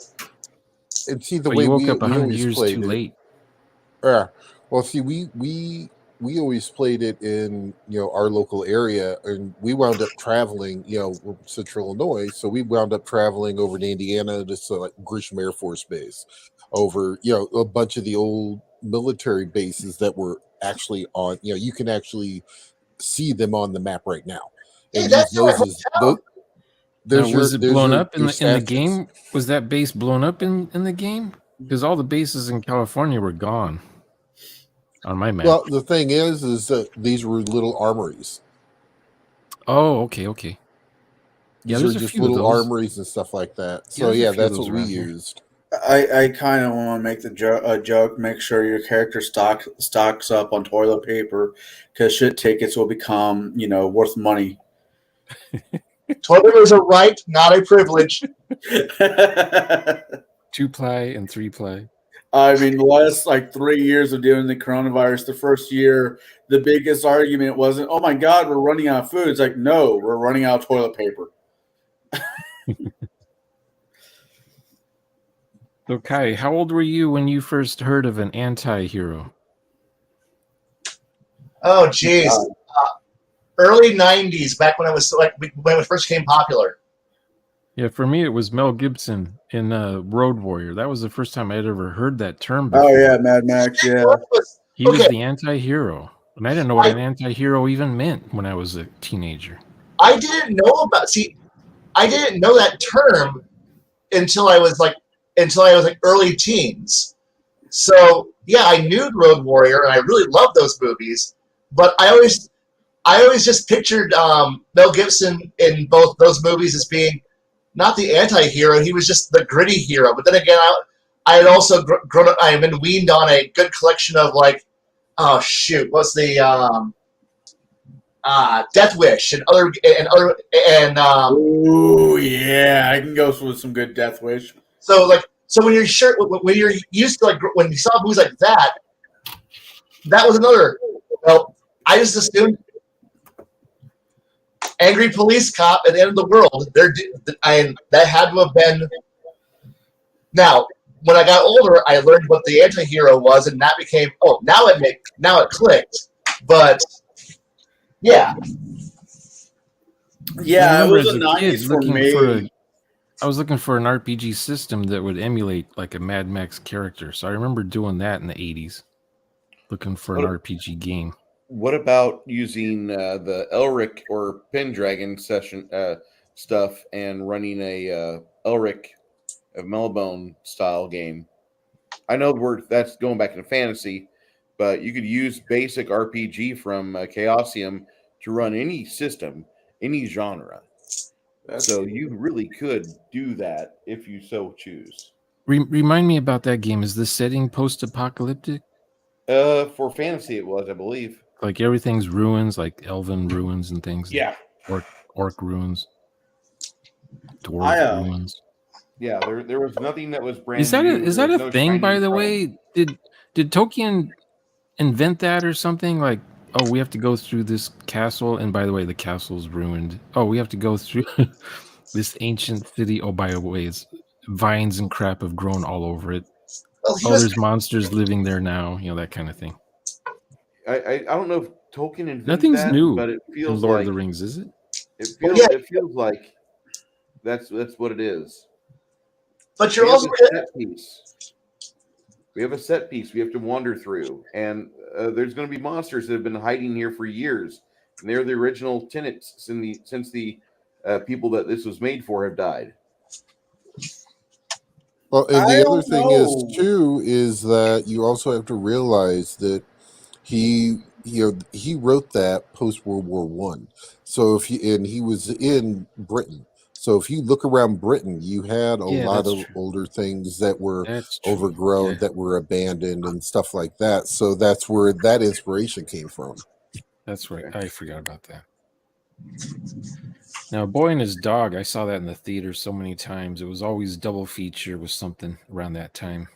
Speaker 4: And see the
Speaker 6: But
Speaker 4: way
Speaker 6: you woke up
Speaker 4: we
Speaker 6: 100
Speaker 4: always
Speaker 6: years
Speaker 4: played
Speaker 6: too
Speaker 4: it.
Speaker 6: late.
Speaker 4: Yeah. Well, see, we always played it in our local area, and we wound up traveling. We're Central Illinois, so we wound up traveling over to Indiana, just like Grisham Air Force Base, over a bunch of the old military bases that were actually on. You can actually see them on the map right now,
Speaker 1: Hey,
Speaker 4: and use
Speaker 1: that's your
Speaker 4: those as those.
Speaker 6: Now, was it blown up in
Speaker 4: your
Speaker 6: the
Speaker 4: stats.
Speaker 6: game? Was that base blown up in the game? Because all the bases in California were gone on my map.
Speaker 4: Well, the thing is that these were little armories.
Speaker 6: Oh, okay. Yeah,
Speaker 4: These
Speaker 6: there's
Speaker 4: are
Speaker 6: a
Speaker 4: just
Speaker 6: few of
Speaker 4: little
Speaker 6: those.
Speaker 4: armories and stuff like that.
Speaker 6: Yeah,
Speaker 4: So
Speaker 6: there's a
Speaker 4: yeah,
Speaker 6: few of
Speaker 4: that's
Speaker 6: those
Speaker 4: what we
Speaker 6: around here.
Speaker 4: used.
Speaker 2: I kind of want to make the joke. Make sure your character stocks up on toilet paper, because shit tickets will become worth money.
Speaker 1: Toilet is a right, not a privilege.
Speaker 6: 2-ply and 3-ply.
Speaker 2: I mean, the last 3 years of doing the coronavirus, the first year, the biggest argument wasn't, "Oh my God, we're running out of food." It's like, no, we're running out of toilet paper.
Speaker 6: So, Kai, how old were you when you first heard of an anti-hero?
Speaker 1: Oh, geez. Early 90s, back when when it first came popular.
Speaker 6: Yeah, for me, it was Mel Gibson in Road Warrior. That was the first time I'd ever heard that term before.
Speaker 2: Oh yeah, Mad Max. Yeah,
Speaker 6: he was the anti-hero, and I didn't know what an anti-hero even meant when I was a teenager.
Speaker 1: I didn't know that term until I was early teens. So yeah, I knew Road Warrior, and I really loved those movies. But I always just pictured Mel Gibson in both those movies as being not the anti-hero. He was just the gritty hero. But then again, I had also grown up. I had been weaned on a good collection of what's the Death Wish and other.
Speaker 2: Oh yeah, I can go with some good Death Wish.
Speaker 1: So when you're used to when you saw movies like that, that was another. Well, I just assumed angry police cop at the end of the world. That had to have been. Now, when I got older, I learned what the anti-hero was, and that became now it clicked. But yeah,
Speaker 2: it was the 90s for me.
Speaker 6: I was looking for an RPG system that would emulate like a Mad Max character. So I remember doing that in the 80s, looking for an RPG game.
Speaker 3: What about using the Elric or Pendragon session stuff and running a Elric, a Melbone style game? I know that's going back into fantasy, but you could use basic RPG from Chaosium to run any system, any genre. So you really could do that if you so choose.
Speaker 6: Remind me about that game. Is the setting post-apocalyptic?
Speaker 3: For fantasy, it was, I believe.
Speaker 6: Like everything's ruins, like elven ruins and things.
Speaker 3: Yeah.
Speaker 6: Orc ruins. Dwarf ruins.
Speaker 3: Yeah, there was nothing that was brand
Speaker 6: new. Is that a thing, by the
Speaker 3: chrome.
Speaker 6: way? Did Tolkien invent that or something? Like, oh, we have to go through this castle, and by the way, the castle's ruined. Oh, we have to go through this ancient city. Oh, by the way, it's vines and crap have grown all over it. There's monsters living there now. That kind of thing.
Speaker 3: I don't know if Tolkien invented
Speaker 6: Nothing's
Speaker 3: that,
Speaker 6: new
Speaker 3: but it feels
Speaker 6: in Lord
Speaker 3: like
Speaker 6: of the Rings, is it?
Speaker 3: It feels like that's what it is.
Speaker 1: But you're also
Speaker 3: set piece. We have a set piece we have to wander through, and there's going to be monsters that have been hiding here for years, and they're the original tenants since the people that this was made for have died.
Speaker 4: Well, and the other thing is that you also have to realize that he wrote that post World War I. So he was in Britain. So if you look around Britain, you had a
Speaker 6: Yeah,
Speaker 4: lot
Speaker 6: that's
Speaker 4: of
Speaker 6: true.
Speaker 4: older things that were
Speaker 6: That's true.
Speaker 4: overgrown,
Speaker 6: Yeah.
Speaker 4: that were abandoned and stuff like that. So that's where that inspiration came from.
Speaker 6: That's right. I forgot about that. Now, Boy and His Dog, I saw that in the theater so many times. It was always double feature with something around that time.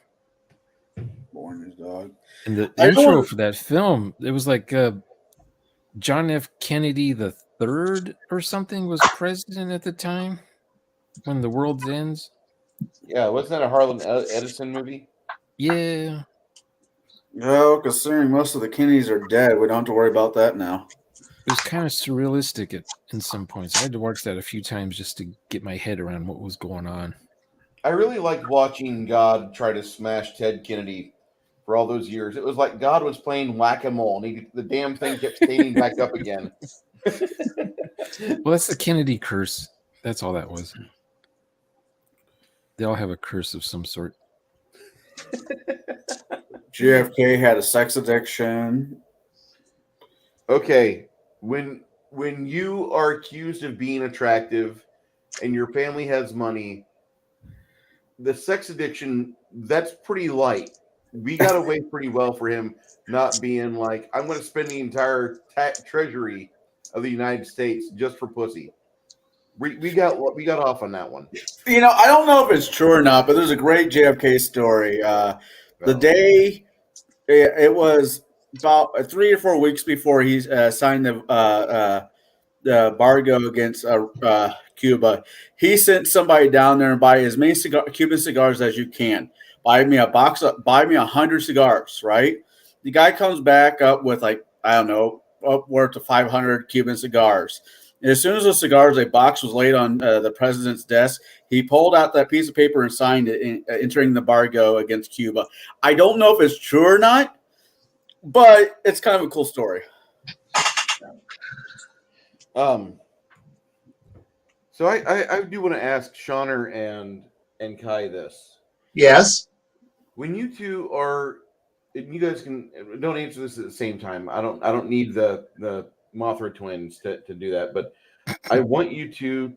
Speaker 2: Born his dog.
Speaker 6: And the
Speaker 2: I
Speaker 6: intro
Speaker 2: don't-
Speaker 6: for that film, it was like John F. Kennedy the third or something was president at the time when The World Ends.
Speaker 3: Yeah, wasn't that a Harlan Edison movie?
Speaker 6: Yeah.
Speaker 2: Well, considering most of the Kennedys are dead, we don't have to worry about that now.
Speaker 6: It was kind of surrealistic in some points. I had to watch that a few times just to get my head around what was going on.
Speaker 3: I really liked watching God try to smash Ted Kennedy for all those years. It was like God was playing whack-a-mole, and the damn thing kept standing back up again.
Speaker 6: Well, that's the Kennedy curse. That's all that was. They all have a curse of some sort.
Speaker 2: JFK had a sex addiction.
Speaker 3: Okay, when you are accused of being attractive and your family has money, the sex addiction, that's pretty light. We got away pretty well for him not being like, I'm going to spend the entire treasury of the United States just for pussy. We got off on that one.
Speaker 2: You know, I don't know if it's true or not, but there's a great JFK story. The day it was about 3 or 4 weeks before he signed the embargo against Cuba, he sent somebody down there and buy as many Cuban cigars as you can. Buy me 100 cigars, right? The guy comes back up with like, I don't know, upwards of 500 Cuban cigars. And as soon as the cigars, a box was laid on the president's desk, he pulled out that piece of paper and signed it, entering the embargo against Cuba. I don't know if it's true or not, but it's kind of a cool story.
Speaker 3: So I do want to ask Shauner and Kai this.
Speaker 1: Yes.
Speaker 3: When you two are, and you guys don't answer this at the same time. I don't need the Mothra twins to do that, but I want you to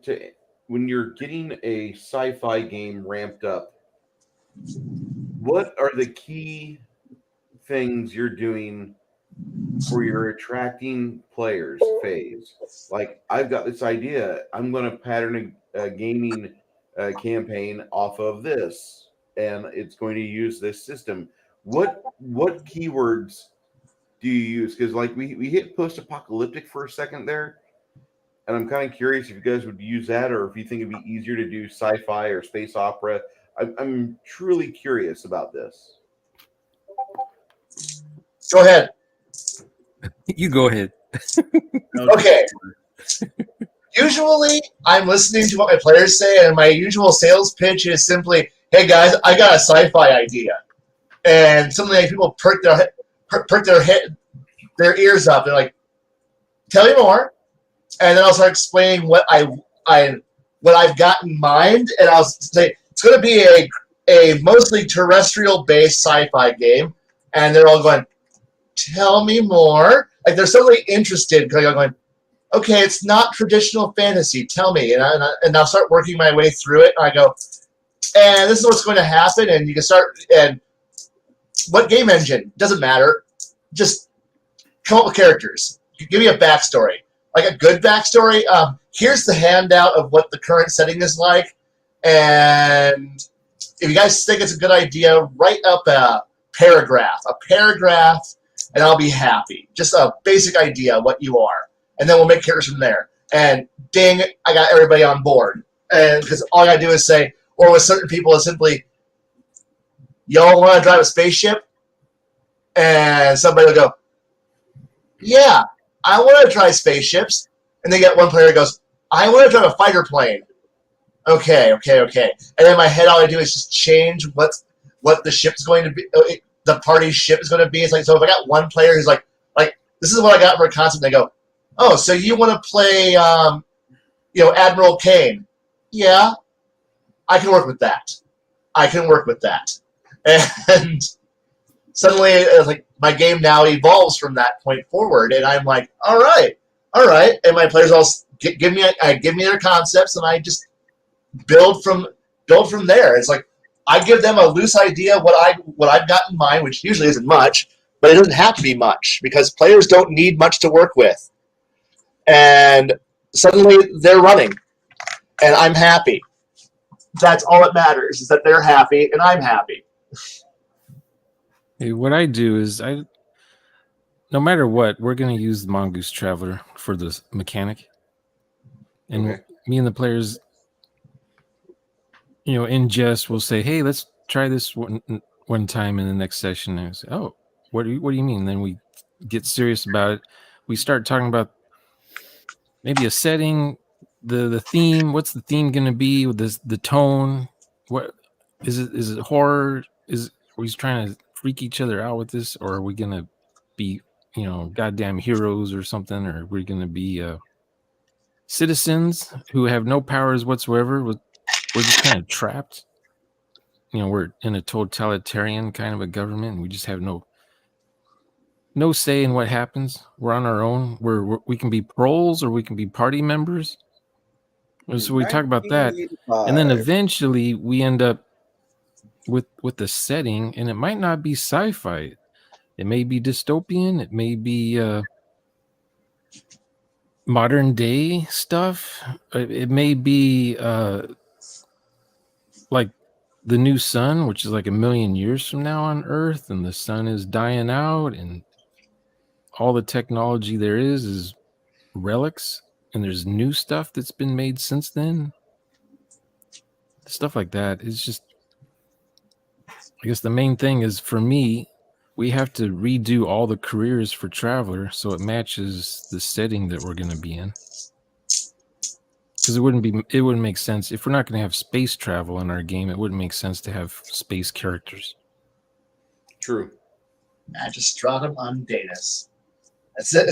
Speaker 3: when you're getting a sci-fi game ramped up, what are the key things you're doing for your attracting players phase? Like, I've got this idea. I'm going to pattern a gaming campaign off of this, and it's going to use this system. What keywords do you use? Because like we hit post-apocalyptic for a second there, and I'm kind of curious if you guys would use that, or if you think it'd be easier to do sci-fi or space opera. I'm truly curious about this.
Speaker 1: Go ahead.
Speaker 6: You go ahead.
Speaker 1: Okay. Usually, I'm listening to what my players say, and my usual sales pitch is simply, "Hey guys, I got a sci-fi idea," and suddenly people perk their ears up. They're like, "Tell me more," and then I'll start explaining what I've got in mind, and I'll say it's going to be a mostly terrestrial-based sci-fi game, and they're all going, "Tell me more." Like they're suddenly interested because I'm going, "Okay, it's not traditional fantasy. Tell me," and I'll start working my way through it. And I go, "And this is what's going to happen," and you can start. And what game engine doesn't matter. Just come up with characters. Give me a backstory, like a good backstory. Here's the handout of what the current setting is like, and if you guys think it's a good idea, write up a paragraph, and I'll be happy. Just a basic idea of what you are, and then we'll make characters from there. And ding, I got everybody on board. And because all I gotta do is say, or with certain people, is simply, "Y'all want to drive a spaceship?" And somebody will go, "Yeah, I want to try spaceships." And they get one player who goes, "I want to drive a fighter plane." Okay. And in my head, all I do is just change what the ship's going to be, the party's ship is going to be. It's like, so if I got one player who's like, this is what I got for a concept, they go, "Oh, so you want to play, Admiral Kane?" "Yeah, I can work with that. And suddenly, it's like my game now evolves from that point forward, and I'm like, all right. And my players all give me their concepts, and I just build from there. It's like I give them a loose idea what I've got in mind, which usually isn't much, but it doesn't have to be much because players don't need much to work with. And suddenly they're running, and I'm happy. That's all that matters, is that they're happy and I'm happy.
Speaker 6: Hey, what I do is no matter what, we're going to use the Mongoose Traveler for the mechanic. And
Speaker 2: Okay.
Speaker 6: me and the players, in jest, will say, hey, let's try this one time in the next session. And I say, oh, what do you mean? Then we get serious about it. We start talking about maybe a setting, the theme. What's the theme going to be with the tone? What is it? Is it horror? Are we trying to freak each other out with this, or are we going to be goddamn heroes or something, or we're going to be citizens who have no powers whatsoever? We're just kind of trapped. We're in a totalitarian kind of a government, and we just have no say in what happens. We're on our own. We can be proles or we can be party members. So we talk about that, and then eventually we end up with the setting, and it might not be sci-fi. It may be dystopian. It may be modern day stuff. It may be like the new sun, which is like 1 million years from now on Earth, and the sun is dying out, and all the technology there is relics, and there's new stuff that's been made since then. Stuff like that. It's just, I guess the main thing is, for me, we have to redo all the careers for Traveler so it matches the setting that we're going to be in. Because it wouldn't make sense if we're not going to have space travel in our game. It wouldn't make sense to have space characters.
Speaker 3: True.
Speaker 1: Magistratum Undatus. That's it.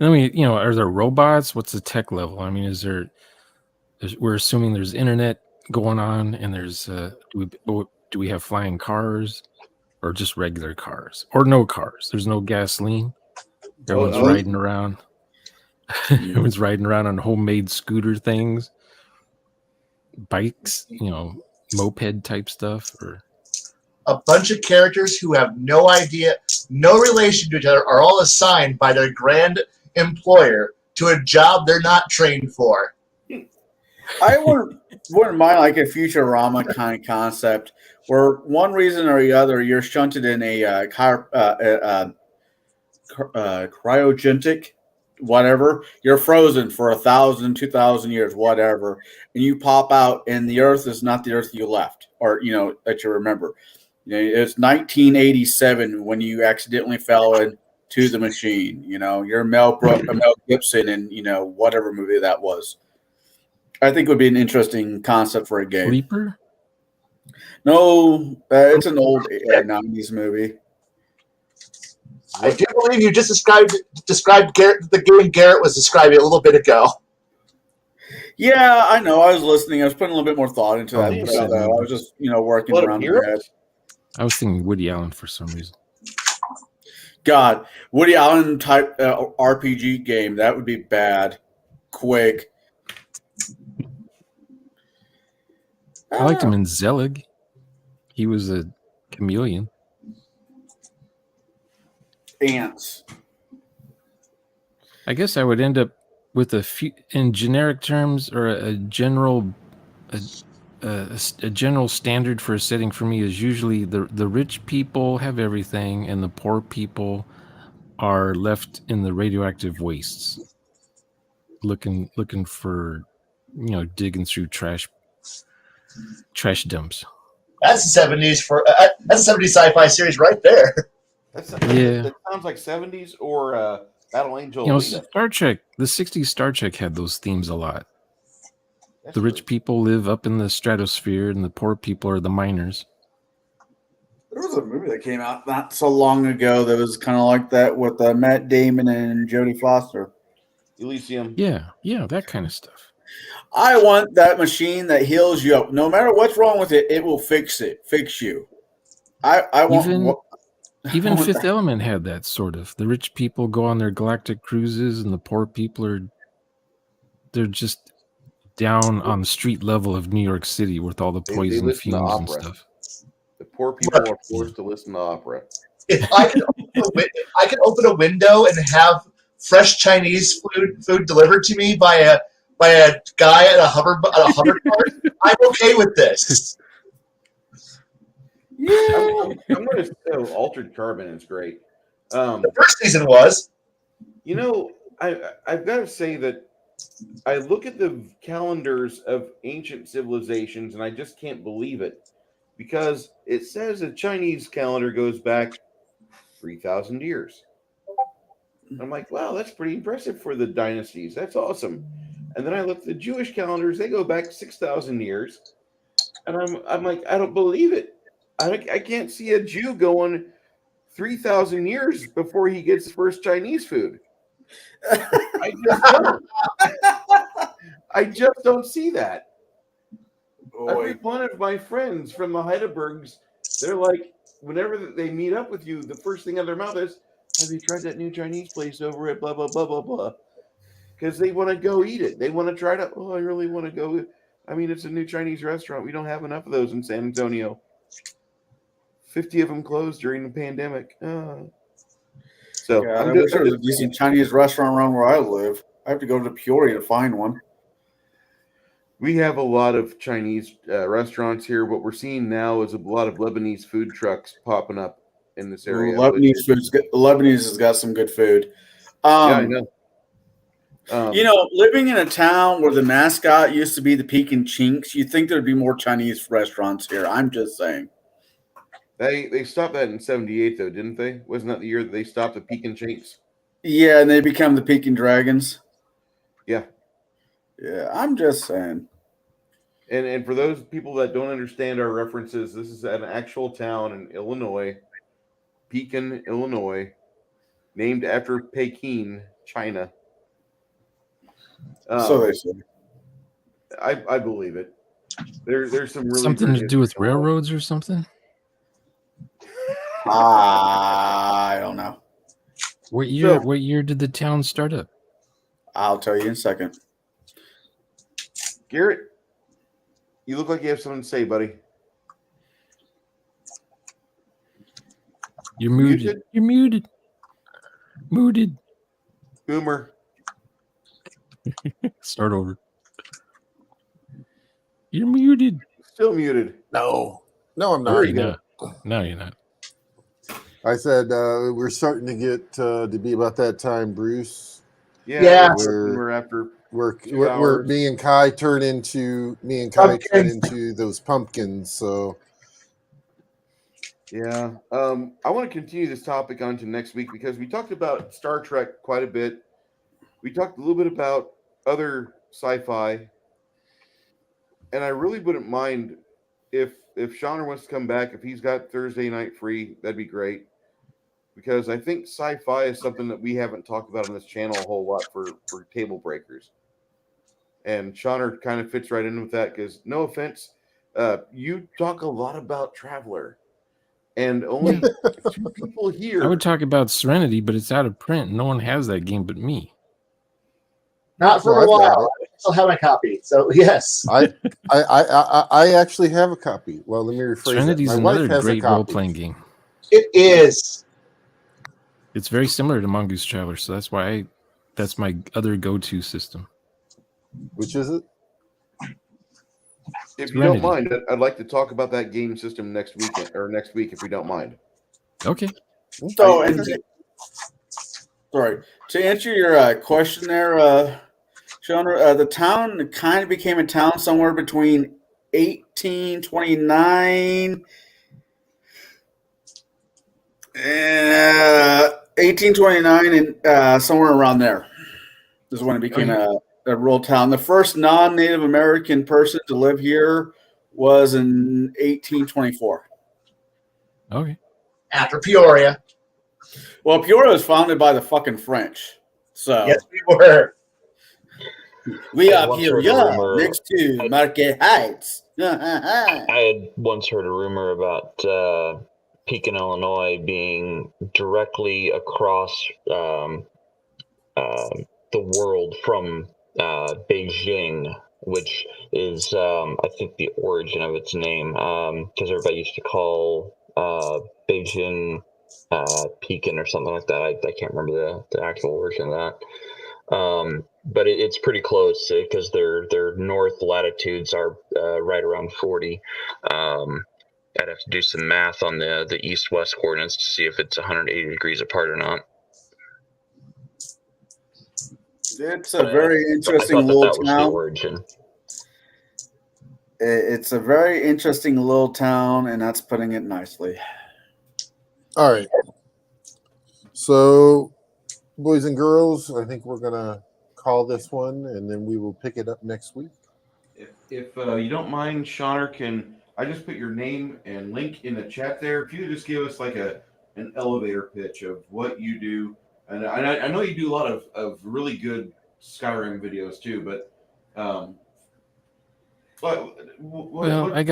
Speaker 6: I mean, are there robots? What's the tech level? I mean, we're assuming there's internet going on, and there's do we have flying cars, or just regular cars, or no cars? There's no gasoline. Everyone's riding around. Everyone's riding around on homemade scooter things, bikes, moped type stuff, or
Speaker 1: a bunch of characters who have no idea, no relation to each other, are all assigned by their grand employer to a job they're not trained for.
Speaker 2: I wouldn't mind like a Futurama kind of concept where one reason or the other you're shunted in a cryogenic whatever, you're frozen for 1,000, 2,000 years, whatever, and you pop out and the Earth is not the Earth you left or that you remember. It's 1987 when you accidentally fell into the machine. You're Mel Gibson in whatever movie that was. I think it would be an interesting concept for a game.
Speaker 6: Reaper?
Speaker 2: No, it's an old 90s movie.
Speaker 1: I do believe you just described the game Garrett was describing a little bit ago.
Speaker 2: Yeah, I know. I was listening. I was putting a little bit more thought into that. I was just, working around my head.
Speaker 6: I was thinking Woody Allen for some reason.
Speaker 2: God, Woody Allen type RPG game, that would be bad. Quick.
Speaker 6: I liked him in Zelig. He was a chameleon.
Speaker 2: Ants.
Speaker 6: I guess I would end up with in generic terms, or a general standard for a setting for me is usually the rich people have everything and the poor people are left in the radioactive wastes, looking for, digging through trash dumps.
Speaker 1: That's a 70s that's a 70s sci-fi series right there.
Speaker 3: That sounds like 70s or Battle Angel.
Speaker 6: Star Trek, the 60s Star Trek had those themes a lot.
Speaker 3: That's
Speaker 6: the rich people live up in the stratosphere and the poor people are the miners.
Speaker 2: There was a movie that came out not so long ago that was kind of like that with Matt Damon and Jodie Foster.
Speaker 3: Elysium.
Speaker 6: Yeah, that kind of stuff.
Speaker 2: I want that machine that heals you up. No matter what's wrong with it, it will fix you. I want...
Speaker 6: Even Fifth Element had that sort of. The rich people go on their galactic cruises and the poor people they're just down on the street level of New York City with all the
Speaker 3: They
Speaker 6: poison
Speaker 3: listen to
Speaker 6: fumes and
Speaker 3: opera.
Speaker 6: stuff.
Speaker 3: The poor people
Speaker 1: Look.
Speaker 3: are forced to listen to opera.
Speaker 1: If I could open a window and have fresh Chinese food delivered to me by a guy at a hover cart, I'm okay with this.
Speaker 3: I'm going to say Altered Carbon is great.
Speaker 1: The first season was.
Speaker 3: You know, I've got to say that I look at the calendars of ancient civilizations and I just can't believe it, because it says the Chinese calendar goes back 3,000 years. I'm like, wow, that's pretty impressive for the dynasties. That's awesome. And then I look at the Jewish calendars; they go back 6,000 years, and I'm like, I don't believe it. I can't see a Jew going 3,000 years before he gets first Chinese food. I just don't. I just don't see that. Every one of my friends from the Heidelbergs, they're like, whenever they meet up with you, the first thing out of their mouth is, "Have you tried that new Chinese place over at blah blah blah blah blah?" Because they want to go eat it. They want to try it out. Oh, I really want to go. I mean, it's a new Chinese restaurant. We don't have enough of those in San Antonio. 50 of them closed during the pandemic. So
Speaker 2: God, I wish there was a decent Chinese restaurant around where I live. I have to go to Peoria to find one.
Speaker 3: We have a lot of Chinese restaurants here. What we're seeing now is a lot of Lebanese food trucks popping up in this area.
Speaker 2: Lebanese has got some good food.
Speaker 3: Yeah, I know.
Speaker 2: Living in a town where the mascot used to be the Peking Chinks, you'd think there'd be more Chinese restaurants here. I'm just saying.
Speaker 3: They stopped that in 78, though, didn't they? Wasn't that the year that they stopped the Peking Chinks?
Speaker 2: Yeah, and they become the Peking Dragons.
Speaker 3: Yeah.
Speaker 2: Yeah, I'm just saying.
Speaker 3: And for those people that don't understand our references, this is an actual town in Illinois, Pekin, Illinois, named after Peking, China.
Speaker 2: So they say.
Speaker 3: I believe it. There's some really
Speaker 6: something to do with railroads or something.
Speaker 2: I don't know.
Speaker 6: What year did the town start up?
Speaker 2: I'll tell you in a second.
Speaker 3: Garrett, you look like you have something to say, buddy.
Speaker 6: You're muted. You're muted. Muted.
Speaker 3: Boomer.
Speaker 6: Start over. You're muted.
Speaker 3: Still muted.
Speaker 4: No, I'm not.
Speaker 3: Very good.
Speaker 6: No, you're not.
Speaker 4: I said we're starting to get to be about that time, Bruce.
Speaker 1: Yeah.
Speaker 3: We're after
Speaker 4: we're me and Kai turn into those pumpkins. So
Speaker 3: yeah, I want to continue this topic on to next week because we talked about Star Trek quite a bit. We talked a little bit about other sci-fi, and I really wouldn't mind if Shauner wants to come back. If he's got Thursday night free, that'd be great. Because I think sci-fi is something that we haven't talked about on this channel a whole lot for Table Breakers. And Shauner kind of fits right in with that because, no offense, you talk a lot about Traveler. And only 2 people here.
Speaker 6: I would talk about Serenity, but it's out of print. No one has that game but me.
Speaker 1: Not for a while. I still have my copy. So, yes.
Speaker 4: I actually have a copy. Well, let me rephrase
Speaker 6: Serenity's
Speaker 4: that. My wife
Speaker 6: another
Speaker 4: has
Speaker 6: great
Speaker 4: a copy.
Speaker 6: role-playing game.
Speaker 1: It is.
Speaker 6: It's very similar to Mongoose Traveler, so that's my other go-to system.
Speaker 4: Which is it?
Speaker 3: If you don't mind, I'd like to talk about that game system next week, if we don't mind.
Speaker 6: Okay.
Speaker 2: So, sorry, to answer your question there, Sean, the town kind of became a town somewhere between 1829 and somewhere around there is when it became a rural town. The first non-Native American person to live here was in 1824.
Speaker 6: Okay.
Speaker 1: After Peoria.
Speaker 2: Well, Peoria was founded by the fucking French. So
Speaker 1: yes, we were.
Speaker 2: We are Peoria next to Market Heights.
Speaker 5: I had once heard a rumor about Pekin, Illinois, being directly across the world from Beijing, which is I think the origin of its name, because everybody used to call Beijing Pekin or something like that. I can't remember the actual version of that. But it's pretty close because their north latitudes are right around 40. I'd have to do some math on the east-west coordinates to see if it's 180 degrees apart or not.
Speaker 2: It's a very interesting
Speaker 5: I thought
Speaker 2: little
Speaker 5: that was the
Speaker 2: town.
Speaker 5: origin.
Speaker 2: It's a very interesting little town, and that's putting it nicely.
Speaker 4: All right. So, boys and girls, I think we're going to call this one, and then we will pick it up next week.
Speaker 3: If you don't mind, Shawner, I just put your name and link in the chat there? If you could just give us like an elevator pitch of what you do. And I know you do a lot of really good Skyrim videos too, but
Speaker 6: I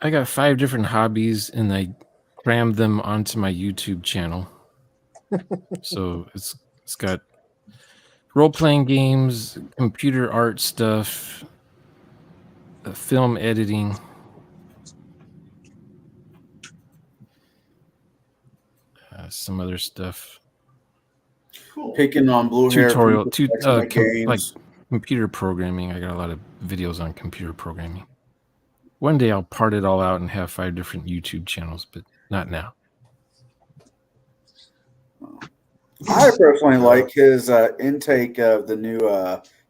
Speaker 6: got 5 different hobbies, and I crammed them onto my YouTube channel. So it's got role-playing games, computer art stuff, film editing, some other stuff.
Speaker 3: cool.
Speaker 2: Picking on blue
Speaker 6: Tutorial,
Speaker 2: hair games.
Speaker 6: like computer programming. I got a lot of videos on computer programming. One day I'll part it all out and have 5 different YouTube channels, but not now.
Speaker 2: I personally like his intake of the new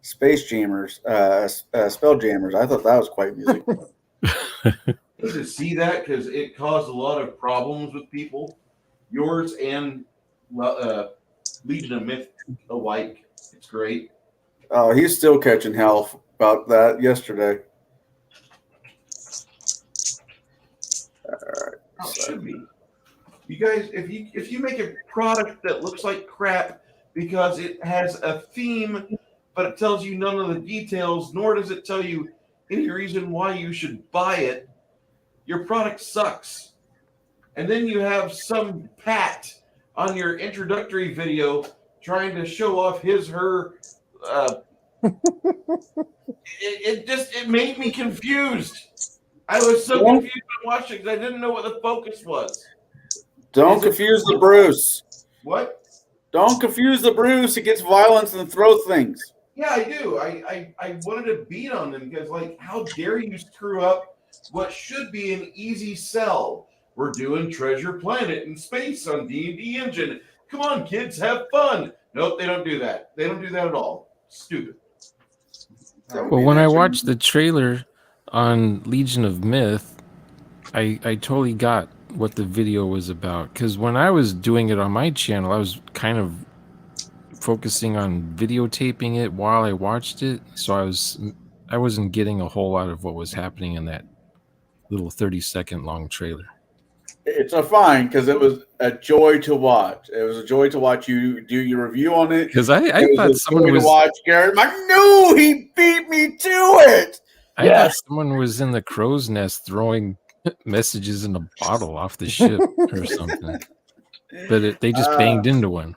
Speaker 2: Space Jammers, Spell Jammers. I thought that was quite amusing.
Speaker 3: To see that because it caused a lot of problems with people, yours and Legion of Myth alike. It's great.
Speaker 2: Oh, he's still catching hell about that yesterday. All right.
Speaker 3: Oh, it should be. You guys, if you make a product that looks like crap because it has a theme, but it tells you none of the details, nor does it tell you any reason why you should buy it, your product sucks. And then you have some Pat on your introductory video trying to show off her. It made me confused. I was so confused when watching because I didn't know what the focus was.
Speaker 2: Don't confuse the Bruce.
Speaker 3: What?
Speaker 2: Don't confuse the Bruce. He gets violence and throws things.
Speaker 3: Yeah, I do. I wanted to beat on them because, like, how dare you screw up what should be an easy sell? We're doing Treasure Planet in space on D&D Engine. Come on, kids, have fun. Nope, they don't do that. They don't do that at all. Stupid.
Speaker 6: Well, when I watched the trailer on Legion of Myth, I totally got what the video was about. Because when I was doing it on my channel, I was kind of focusing on videotaping it while I watched it. So I wasn't getting a whole lot of what was happening in that little 30-second long trailer.
Speaker 2: It's a fine because it was a joy to watch. It was a joy to watch you do your review on it.
Speaker 6: Because I thought someone was
Speaker 2: to watch Garrett. I knew he beat me to it.
Speaker 6: I thought someone was in the crow's nest throwing messages in a bottle off the ship or something. But they just banged into one.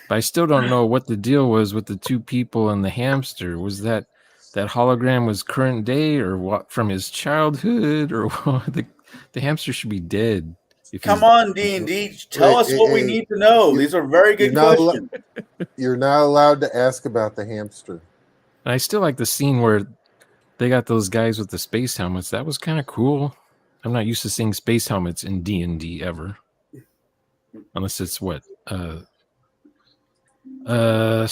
Speaker 6: But I still don't know what the deal was with the 2 people and the hamster. Was that hologram was current day or what from his childhood or what? The hamster should be dead.
Speaker 2: Come on, D&D. Tell us what we need to know. These are very good questions.
Speaker 4: You're not allowed to ask about the hamster.
Speaker 6: And I still like the scene where they got those guys with the space helmets. That was kind of cool. I'm not used to seeing space helmets in D&D ever. Unless it's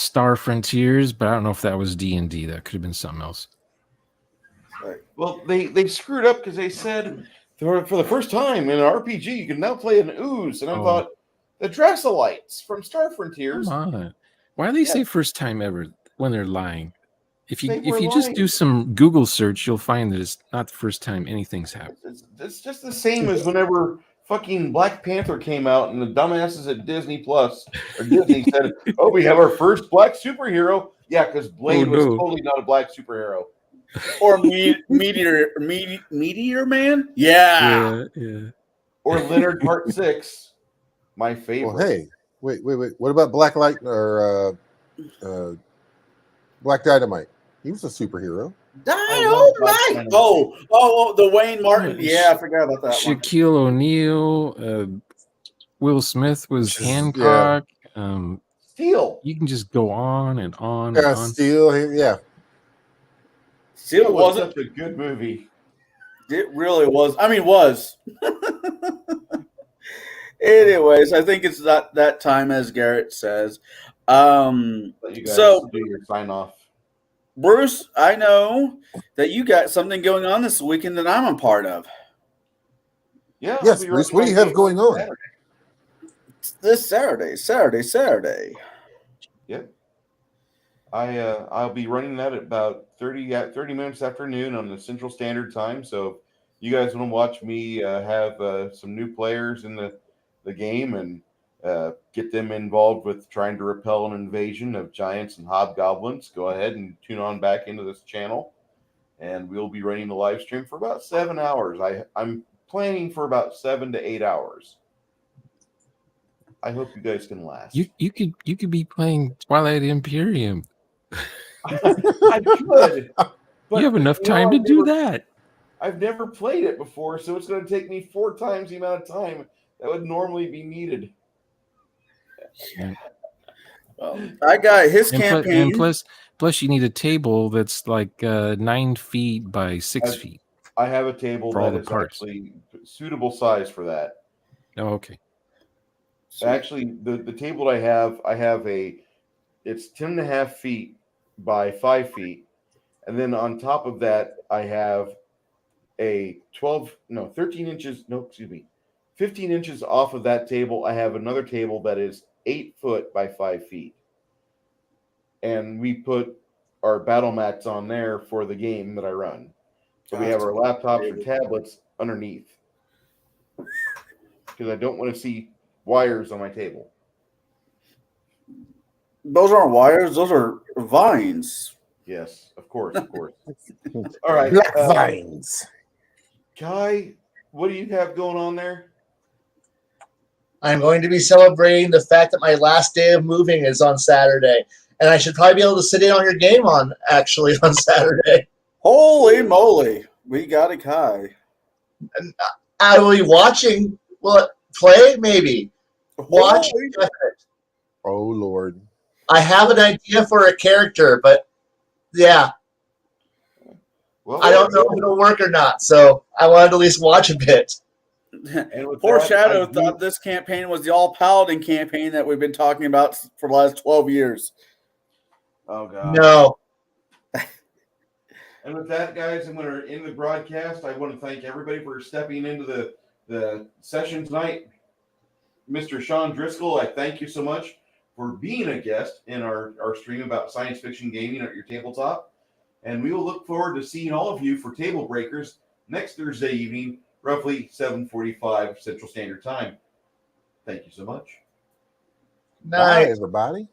Speaker 6: Star Frontiers, but I don't know if that was D&D. That could have been something else.
Speaker 3: Well, they screwed up because they said for the first time in an RPG you can now play an ooze, and I thought the Drassolites from Star Frontiers.
Speaker 6: Come on. Why do they say first time ever when they're lying? If you
Speaker 3: lying.
Speaker 6: just do some Google search, you'll find that it's not the first time anything's happened.
Speaker 3: It's just the same as whenever fucking Black Panther came out and the dumbasses at Disney Plus or Disney said, "Oh, we have our first black superhero." Yeah, because Blade was totally not a black superhero.
Speaker 2: Or Meteor Man? Yeah.
Speaker 3: Or Leonard Part 6, my favorite.
Speaker 4: Well, hey, wait. What about Black Light or Black Dynamite? He was a superhero.
Speaker 2: Dynamite! Oh, the Wayne Martin. Yeah, I forgot about that one.
Speaker 6: Shaquille O'Neal, Will Smith was Hancock.
Speaker 3: Steel.
Speaker 6: You can just go on and on
Speaker 4: Yeah,
Speaker 6: and on.
Speaker 4: Steel. Yeah.
Speaker 2: Still
Speaker 3: It was
Speaker 2: wasn't.
Speaker 3: such a good movie.
Speaker 2: It really was. I mean, was. Anyways, I think it's that time, as Garrett says.
Speaker 3: Let you guys
Speaker 2: So,
Speaker 3: do your sign off.
Speaker 2: Bruce, I know that you got something going on this weekend that I'm a part of.
Speaker 3: Yeah.
Speaker 4: Yes,
Speaker 3: I'll be
Speaker 4: Bruce.
Speaker 3: running
Speaker 4: What do
Speaker 3: my
Speaker 4: you have
Speaker 3: game
Speaker 4: going on?
Speaker 3: Saturday.
Speaker 2: This Saturday.
Speaker 3: Yep. I'll be running that at about 30 minutes after noon on the Central Standard Time. So if you guys want to watch me have some new players in the game and get them involved with trying to repel an invasion of giants and hobgoblins, go ahead and tune on back into this channel. And we'll be running the live stream for about 7 hours. I'm planning for about 7 to 8 hours. I hope you guys can last.
Speaker 6: You could be playing Twilight Imperium.
Speaker 3: I could. But
Speaker 6: you have enough time to do that.
Speaker 3: I've never played it before, so it's going to take me 4 times the amount of time that would normally be needed.
Speaker 6: Yeah.
Speaker 2: Well, I got his
Speaker 6: And
Speaker 2: campaign.
Speaker 6: plus, you need a table that's like 9 feet by 6 feet.
Speaker 3: I have a table
Speaker 6: For all
Speaker 3: that
Speaker 6: the
Speaker 3: is
Speaker 6: parts.
Speaker 3: actually suitable size for that.
Speaker 6: Oh, okay.
Speaker 3: Actually, the table I have it's 10.5 feet by 5 feet. And then on top of that, I have a 15 inches off of that table. I have another table that is 8 foot by 5 feet. And we put our battle mats on there for the game that I run. So we have our laptops or tablets underneath. Because I don't want to see wires on my table.
Speaker 2: Those aren't wires; those are vines.
Speaker 3: Yes, of course. All right.
Speaker 4: Black vines.
Speaker 3: Kai, what do you have going on there?
Speaker 1: I'm going to be celebrating the fact that my last day of moving is on Saturday. And I should probably be able to sit in on your game on Saturday.
Speaker 2: Holy moly! We got a Kai.
Speaker 1: I will be watching. Will it play? Maybe. Watch.
Speaker 4: Oh, Lord.
Speaker 1: I have an idea for a character, but yeah.
Speaker 3: Well,
Speaker 1: I don't know if it'll work or not, so I wanted to at least watch a bit.
Speaker 2: Poor Shadow thought this campaign was the all paladin campaign that we've been talking about for the last 12 years.
Speaker 3: Oh God.
Speaker 1: No.
Speaker 3: And with that, guys, I'm going to end the broadcast. I want to thank everybody for stepping into the session tonight. Mr. Sean Driscoll, I thank you so much for being a guest in our stream about science fiction gaming at your tabletop. And we will look forward to seeing all of you for TableBreakers next Thursday evening, roughly 7:45 Central Standard Time. Thank you so much.
Speaker 1: Night,
Speaker 4: everybody.